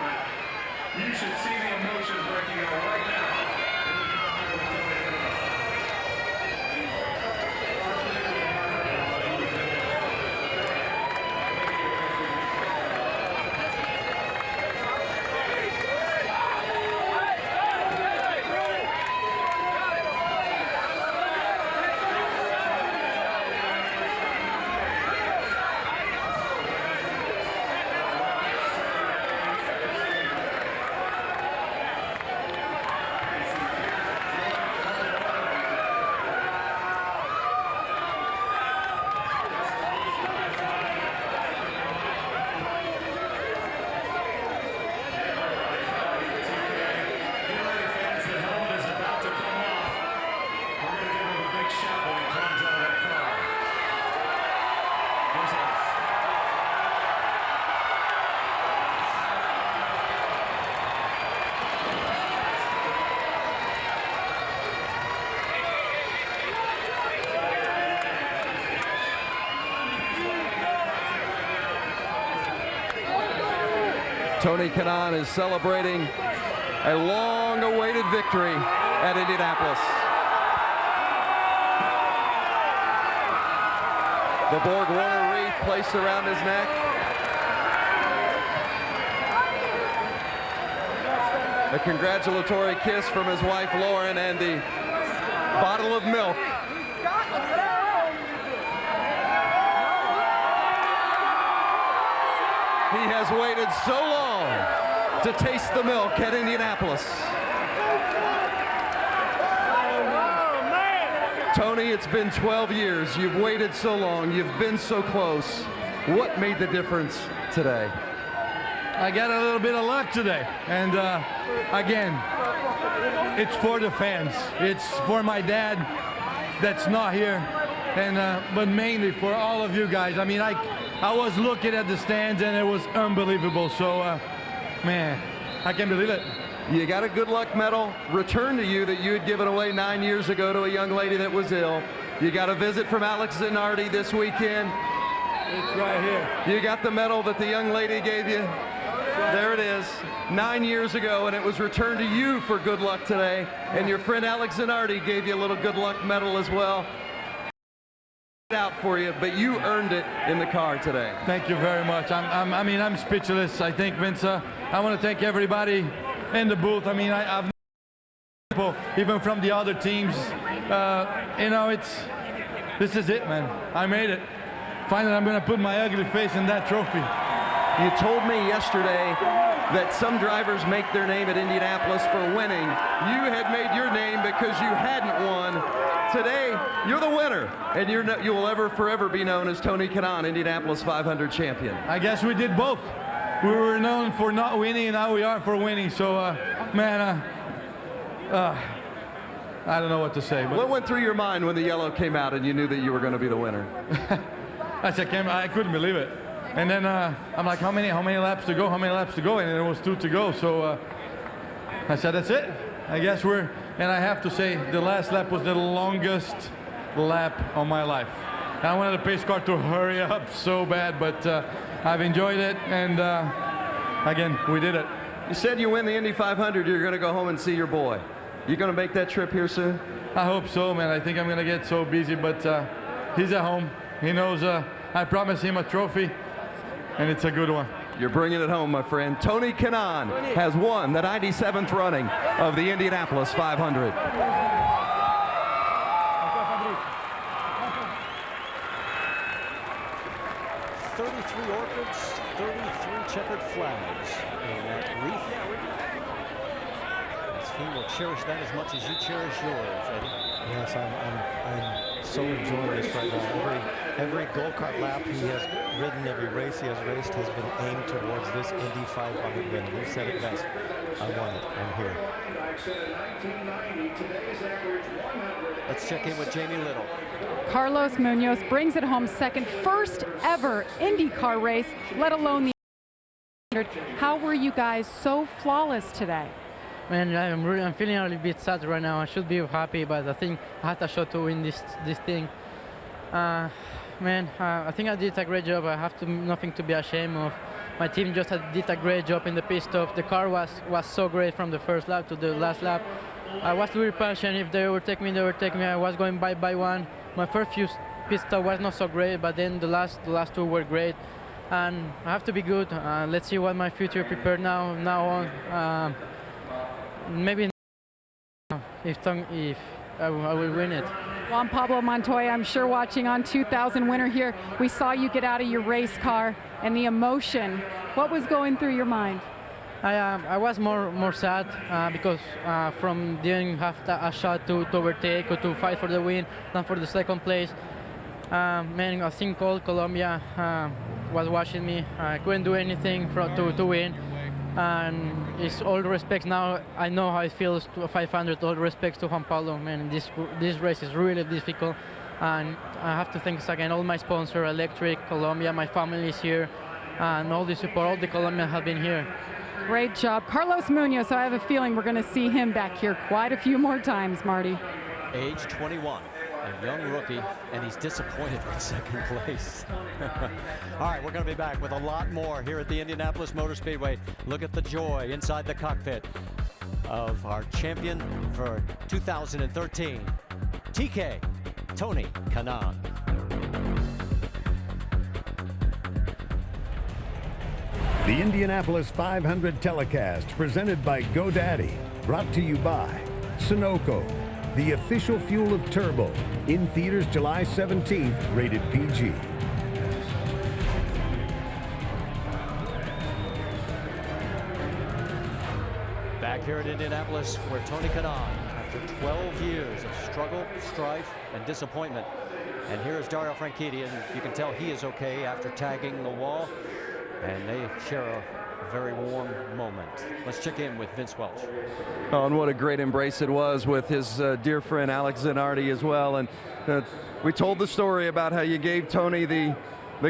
You should see the emotion breaking out right now. Tony Kanaan is celebrating a long-awaited victory at Indianapolis. The Borg Warner wreath placed around his neck. A congratulatory kiss from his wife Lauren and the bottle of milk. He has waited so long to taste the milk at Indianapolis. Tony, it's been 12 years. You've waited so long. You've been so close. What made the difference today? I got a little bit of luck today. And again, it's for the fans. It's for my dad that's not here. And but mainly for all of you guys. I mean, I was looking at the stands and it was unbelievable. So, man, I can't believe it. You got a good luck medal returned to you that you had given away 9 years ago to a young lady that was ill. You got a visit from Alex Zanardi this weekend. It's right here. You got the medal that the young lady gave you. There it is, 9 years ago, and it was returned to you for good luck today. And your friend Alex Zanardi gave you a little good luck medal as well. Out for you, but you earned it in the car today. Thank you very much. I mean, I'm speechless. I think, Vince, I want to thank everybody in the booth. I mean, I've people even from the other teams. You know, this is it, man. I made it. Finally, I'm going to put my ugly face in that trophy. You told me yesterday that some drivers make their name at Indianapolis for winning. You had made your name because you hadn't won. Today, you're the winner, and you will ever forever be known as Tony Kanaan, Indianapolis 500 champion. I guess we did both. we were known for not winning, and now we are for winning. So, man, I don't know what to say. But what went through your mind when the yellow came out and you knew that you were going to be the winner? I couldn't believe it. And then I'm like, how many laps to go? How many laps to go? And there was 2 to go. So I said, that's it. I guess and I have to say, the last lap was the longest lap of my life. And I wanted the pace car to hurry up so bad, but I've enjoyed it. And again, we did it. You said you win the Indy 500, you're going to go home and see your boy. You going to make that trip here soon? I hope so, man. I think I'm going to get so busy, but he's at home. He knows I promised him a trophy, and it's a good one. You're bringing it home, my friend. Tony Kanaan has won the 97th running of the Indianapolis 500. Orchids, 33 checkered flags in that wreath. As he will cherish that as much as you cherish yours, Eddie. Yes, I'm so enjoying this right now. Every go-kart lap he has ridden, every race he has raced has been aimed towards this Indy 500 win. You said it best. I want it. I'm here. Let's check in with Jamie Little. Carlos Munoz brings it home, second, first ever IndyCar race, let alone the 100. How were you guys so flawless today? Man, I'm feeling a little bit sad right now. I should be happy, but I think I had a shot to win this thing. Man, I think I did a great job. I have nothing to be ashamed of. My team just did a great job in the pit stop. The car was so great from the first lap to the last lap. I was really patient. If they overtake me, they overtake me. I was going by one. My first few pit stop was not so great, but then the last 2 were great. And I have to be good. Let's see what my future prepared now on. Maybe if I will win it. Juan Pablo Montoya, I'm sure watching on 2000 winner here. We saw you get out of your race car and the emotion. What was going through your mind? I was more sad because from didn't have a shot to overtake or to fight for the win, than for the second place. Man, I think Colombia was watching me. I couldn't do anything to win. And it's all respects now. I know how it feels to 500. All respects to Juan Pablo. Man, this race is really difficult, and I have to thank again all my sponsor, Electric, Colombia, my family is here, and all the support. All the Colombians have been here. Great job, Carlos Munoz. So I have a feeling we're going to see him back here quite a few more times, Marty. Age 21. A young rookie, and he's disappointed with second place. All right, we're going to be back with a lot more here at the Indianapolis Motor Speedway. Look at the joy inside the cockpit of our champion for 2013, TK, Tony Kanaan. The Indianapolis 500 telecast presented by GoDaddy, brought to you by Sunoco, the official fuel of Turbo, in theaters July 17th, rated PG. Back here at Indianapolis, where Tony Kanaan, after 12 years of struggle, strife, and disappointment. And here is Dario Franchitti, and you can tell he is okay after tagging the wall. And they share a very warm moment. Let's check in with Vince Welch. Oh, and what a great embrace it was with his dear friend Alex Zanardi as well. And we told the story about how you gave Tony the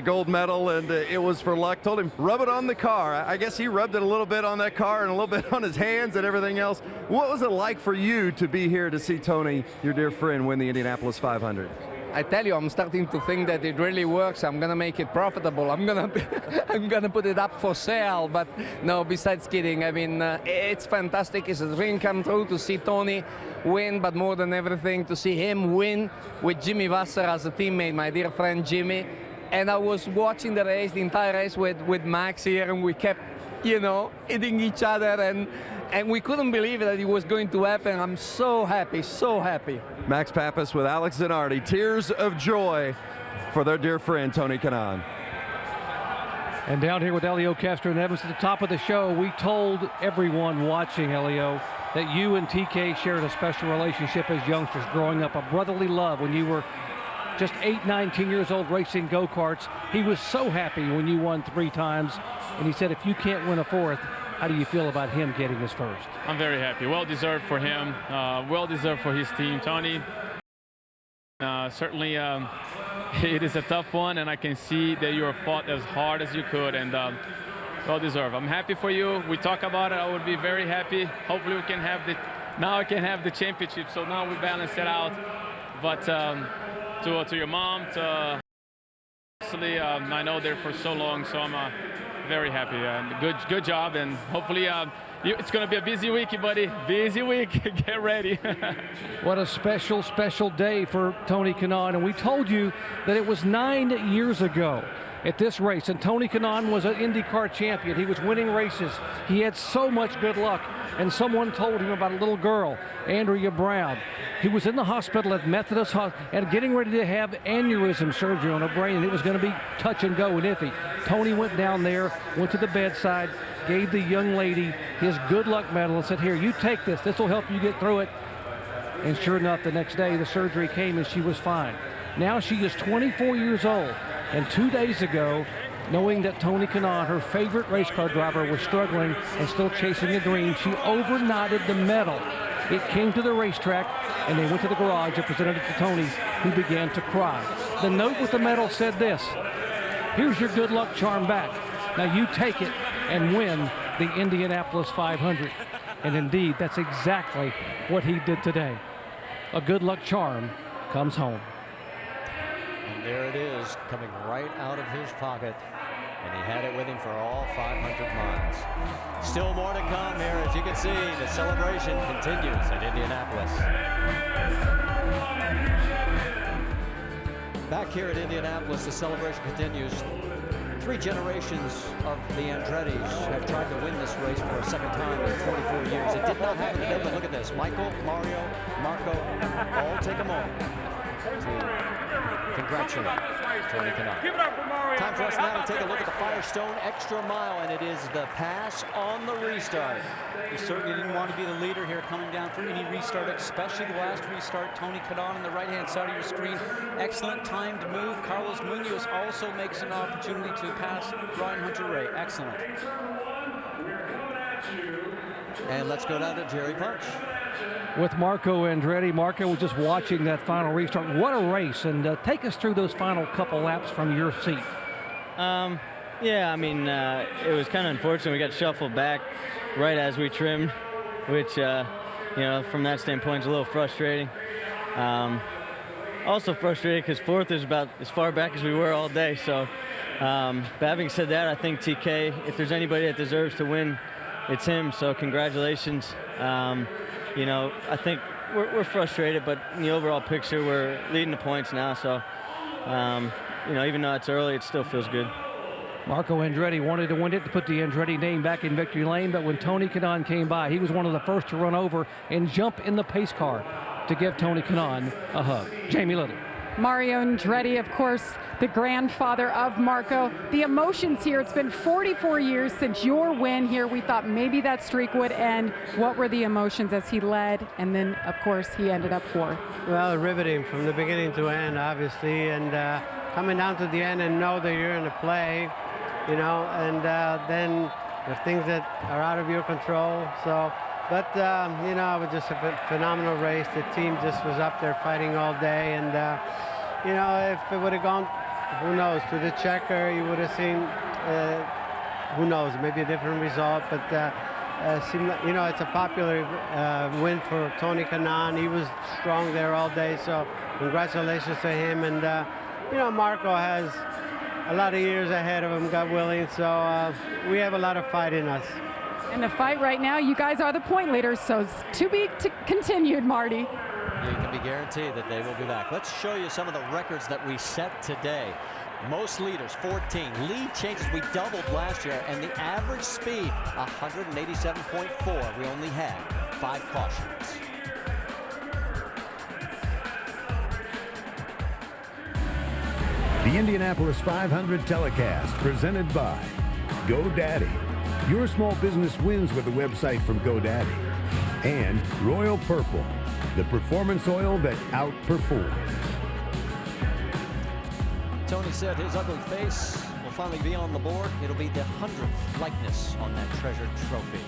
gold medal, and it was for luck. Told him, rub it on the car. I guess he rubbed it a little bit on that car and a little bit on his hands and everything else. What was it like for you to be here to see Tony, your dear friend, win the Indianapolis 500? I tell you, I'm starting to think that it really works. I'm gonna make it profitable. I'm gonna put it up for sale. But no, besides kidding, I mean, it's fantastic. It's a dream come true to see Tony win, but more than everything, to see him win with Jimmy Vasser as a teammate, my dear friend Jimmy. And I was watching the race, the entire race with Max here, and we kept, you know, hitting each other, and we couldn't believe that it was going to happen. I'm so happy, so happy. Max Pappas with Alex Zanardi. Tears of joy for their dear friend, Tony Kanaan. And down here with Helio Castroneves at the top of the show, we told everyone watching, Helio, that you and TK shared a special relationship as youngsters growing up, a brotherly love when you were just 8, 9, 10 years old racing go-karts. He was so happy when you won 3 times, and he said if you can't win a 4th, how do you feel about him getting his 1st? I'm very happy. Well deserved for him. Well deserved for his team. Tony, certainly it is a tough one, and I can see that you fought as hard as you could, and well deserved. I'm happy for you. We talk about it. I would be very happy. Hopefully we can have now I can have the championship, so now we balance it out. But to your mom, actually, I know they're for so long, so I'm very happy. Good job, and hopefully it's going to be a busy week, buddy. Busy week. Get ready. What a special, special day for Tony Kanaan. And we told you that it was 9 years ago at this race, and Tony Kanaan was an IndyCar champion. He was winning races. He had so much good luck, and someone told him about a little girl, Andrea Brown. He was in the hospital at Methodist and getting ready to have aneurysm surgery on her brain, and it was going to be touch and go and iffy. Tony went down there, went to the bedside, gave the young lady his good luck medal and said, here, you take this. This will help you get through it. And sure enough, the next day, the surgery came and she was fine. Now she is 24 years old. And 2 days ago, knowing that Tony Kanaan, her favorite race car driver, was struggling and still chasing a dream, she overnighted the medal. It came to the racetrack, and they went to the garage and presented it to Tony, who began to cry. The note with the medal said this: here's your good luck charm back. Now you take it and win the Indianapolis 500. And indeed, that's exactly what he did today. A good luck charm comes home. And there it is, coming right out of his pocket. And he had it with him for all 500 miles. Still more to come here. As you can see, the celebration continues at Indianapolis. Back here at Indianapolis, the celebration continues. 3 generations of the Andrettis have tried to win this race for a second time in 44 years. It did not happen today, but look at this. Michael, Mario, Marco, all take a moment to congratulate Tony Kanaan. Time for us now to take a look at the Firestone Extra Mile, and it is the pass on the restart. He certainly didn't want to be the leader here coming down for any restart, especially the last restart. Tony Kanaan on the right-hand side of your screen. Excellent timed move. Carlos Munoz also makes an opportunity to pass Ryan Hunter-Reay. Excellent. And let's go down to Jerry Punch. With Marco Andretti. Marco was just watching that final restart. What a race, and take us through those final couple laps from your seat. Yeah, I mean, it was kind of unfortunate. We got shuffled back right as we trimmed, which, you know, from that standpoint is a little frustrating. Also frustrated because 4th is about as far back as we were all day. So, but having said that, I think TK, if there's anybody that deserves to win, it's him. So congratulations. You know, I think we're frustrated, but in the overall picture, we're leading the points now. So, you know, even though it's early, it still feels good. Marco Andretti wanted to win it, to put the Andretti name back in victory lane, but when Tony Kanaan came by, he was one of the first to run over and jump in the pace car to give Tony Kanaan a hug. Jamie Little. Mario Andretti, of course, the grandfather of Marco. The emotions here, it's been 44 years since your win here. We thought maybe that streak would end. What were the emotions as he led? And then, of course, he ended up 4th. Well, riveting from the beginning to end, obviously, and coming down to the end and know that you're in the play, you know, and then there's things that are out of your control. So, but, you know, it was just a phenomenal race. The team just was up there fighting all day, and, you know, if it would have gone, who knows, to the checker, you would have seen, who knows, maybe a different result, but seemed like, you know, it's a popular win for Tony Kanaan. He was strong there all day, so congratulations to him. And, you know, Marco has a lot of years ahead of him, God willing, so we have a lot of fight in us. And the fight right now, you guys are the point leaders, so it's to be continued, Marty. You can be guaranteed that they will be back. Let's show you some of the records that we set today. Most leaders, 14. Lead changes, we doubled last year, and the average speed, 187.4. We only had 5 cautions. The Indianapolis 500 telecast presented by GoDaddy. Your small business wins with a website from GoDaddy. And Royal Purple, the performance oil that outperforms. Tony said his ugly face will finally be on the board. It'll be the 100th likeness on that treasured trophy.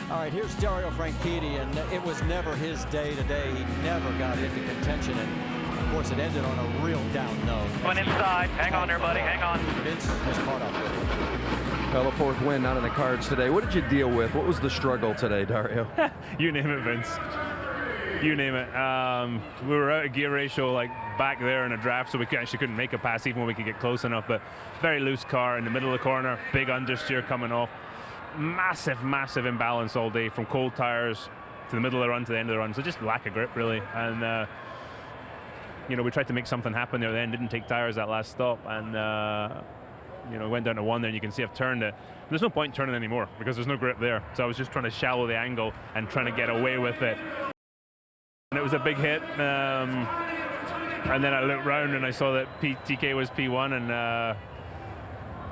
All right, here's Dario Franchitti, and it was never his day today. He never got into contention, and of course it ended on a real down note. Went inside. Hang on there, buddy. Hang on. Vince has caught up with it. Well, the fourth win not in the cards today. What did you deal with? What was the struggle today, Dario? You name it, Vince. You name it. We were out of gear ratio, like back there in a draft, so we actually couldn't make a pass even when we could get close enough. But very loose car in the middle of the corner, big understeer coming off. Massive imbalance all day, from cold tires to the middle of the run to the end of the run. So just lack of grip, really. And you know, we tried to make something happen there. Then didn't take tires that last stop, and you know, went down to one there. And you can see I've turned it. There's no point turning anymore because there's no grip there. So I was just trying to shallow the angle and trying to get away with it. And it was a big hit, and then I looked round and I saw that TK was P1, and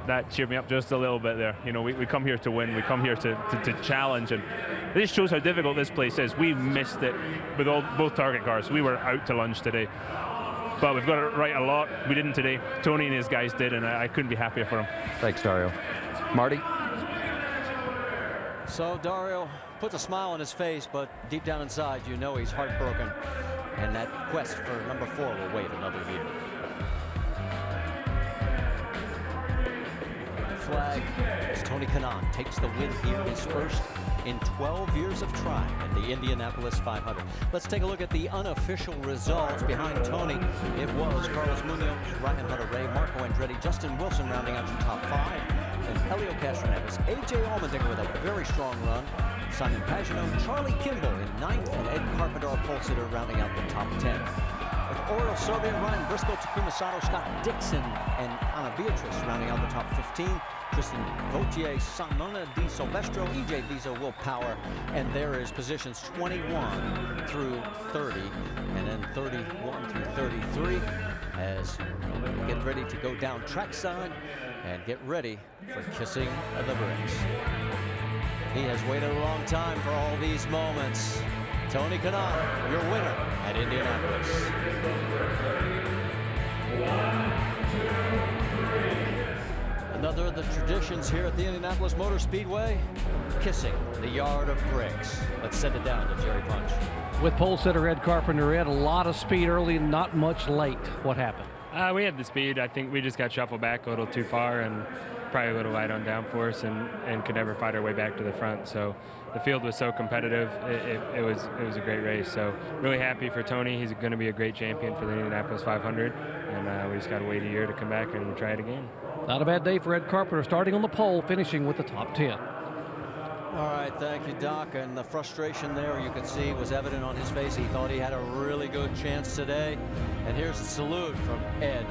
that cheered me up just a little bit there. You know, we come here to win, we come here to challenge, and this shows how difficult this place is. We missed it with both target cars. We were out to lunch today, but we've got it right a lot. We didn't today. Tony and his guys did, and I couldn't be happier for them. Thanks, Dario. Marty? So Dario puts a smile on his face, but deep down inside, you know he's heartbroken. And that quest for number 4 will wait another year. The flag as Tony Kanaan takes the win here, his first in 12 years of trying in the Indianapolis 500. Let's take a look at the unofficial results. Behind Tony, it was Carlos Munoz, Ryan Hunter-Reay, Marco Andretti, Justin Wilson rounding out the top 5. And Helio Castroneves, A.J. Allmendinger with a very strong run. Simon Pagano, Charlie Kimball in 9th, and Ed Carpenter, a pole sitter, rounding out the top 10. With Oriol Servia, Ryan Briscoe, Takuma Sato, Scott Dixon, and Anna Beatrice rounding out the top 15. Tristan Vautier, Simona Di Silvestro, E.J. Viso, Will Power, and there is positions 21 through 30, and then 31 through 33 as we get ready to go down trackside and get ready for kissing of the bricks. He has waited a long time for all these moments. Tony Kanaan, your winner at Indianapolis. 1, 2, 3. Another of the traditions here at the Indianapolis Motor Speedway, kissing the yard of bricks. Let's send it down to Jerry Punch. With pole sitter Ed Carpenter, Ed, a lot of speed early, not much late. What happened? We had the speed. I think we just got shuffled back a little too far and probably a little light on downforce, and could never fight our way back to the front. So the field was so competitive. It was a great race. So really happy for Tony. He's going to be a great champion for the Indianapolis 500, and we just got to wait a year to come back and try it again. Not a bad day for Ed Carpenter, starting on the pole, finishing with the top 10. All right, thank you, Doc. And the frustration there, you can see, was evident on his face. He thought he had a really good chance today. And here's a salute from Ed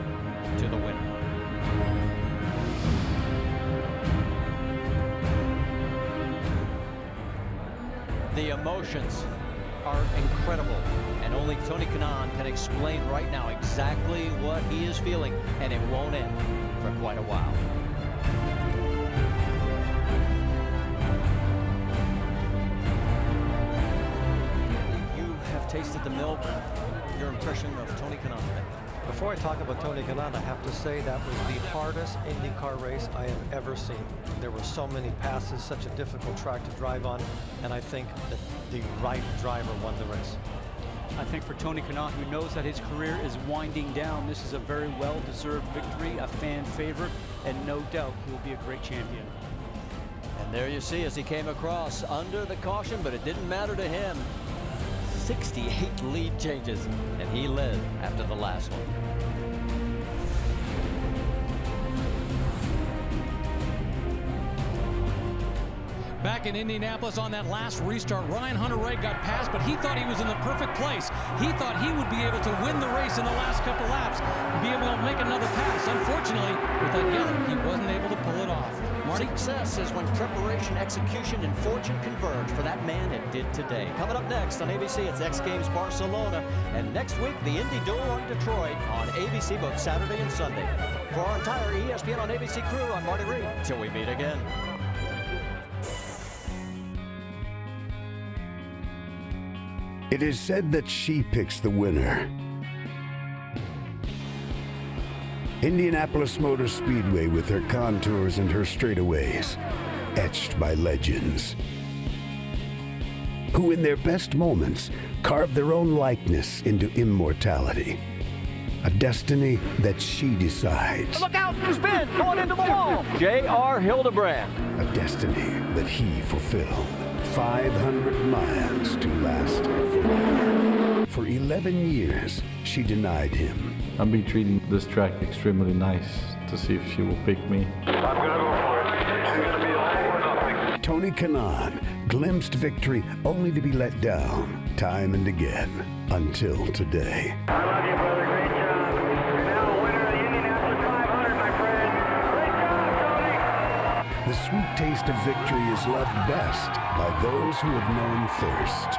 to the winner. The emotions are incredible, and only Tony Kanaan can explain right now exactly what he is feeling, and it won't end for quite a while. You have tasted the milk. Your impression of Tony Kanaan? Before I talk about Tony Kanaan, I have to say that was the hardest IndyCar race I have ever seen. There were so many passes, such a difficult track to drive on, and I think that the right driver won the race. I think for Tony Kanaan, who knows that his career is winding down, this is a very well-deserved victory, a fan favorite, and no doubt he will be a great champion. And there you see as he came across under the caution, but it didn't matter to him. 68 lead changes, and he led after the last one. Back in Indianapolis on that last restart, Ryan Hunter-Reay got past, but he thought he was in the perfect place. He thought he would be able to win the race in the last couple laps, be able to make another pass. Unfortunately, with that yellow, he wasn't able to pull it off. Marty? Success is when preparation, execution, and fortune converge. For that man, it did today. Coming up next on ABC, it's X Games Barcelona. And next week, the Indy Duel on Detroit on ABC both Saturday and Sunday. For our entire ESPN on ABC crew, I'm Marty Reed. Till we meet again. It is said that she picks the winner. Indianapolis Motor Speedway with her contours and her straightaways, etched by legends, who in their best moments carve their own likeness into immortality. A destiny that she decides. Look out, spin, going into the wall. J.R. Hildebrand. A destiny that he fulfilled. 500 miles to last forever. For 11 years, she denied him. I've been treating this track extremely nice to see if she will pick me. I'm gonna go for it. She's gonna be a 4-0. Tony Kanaan glimpsed victory only to be let down time and again until today. I love you, brother. Great job. Now, winner of the Indianapolis 500, my friend. Great job, Tony. The sweet taste of victory is loved best by those who have known thirst.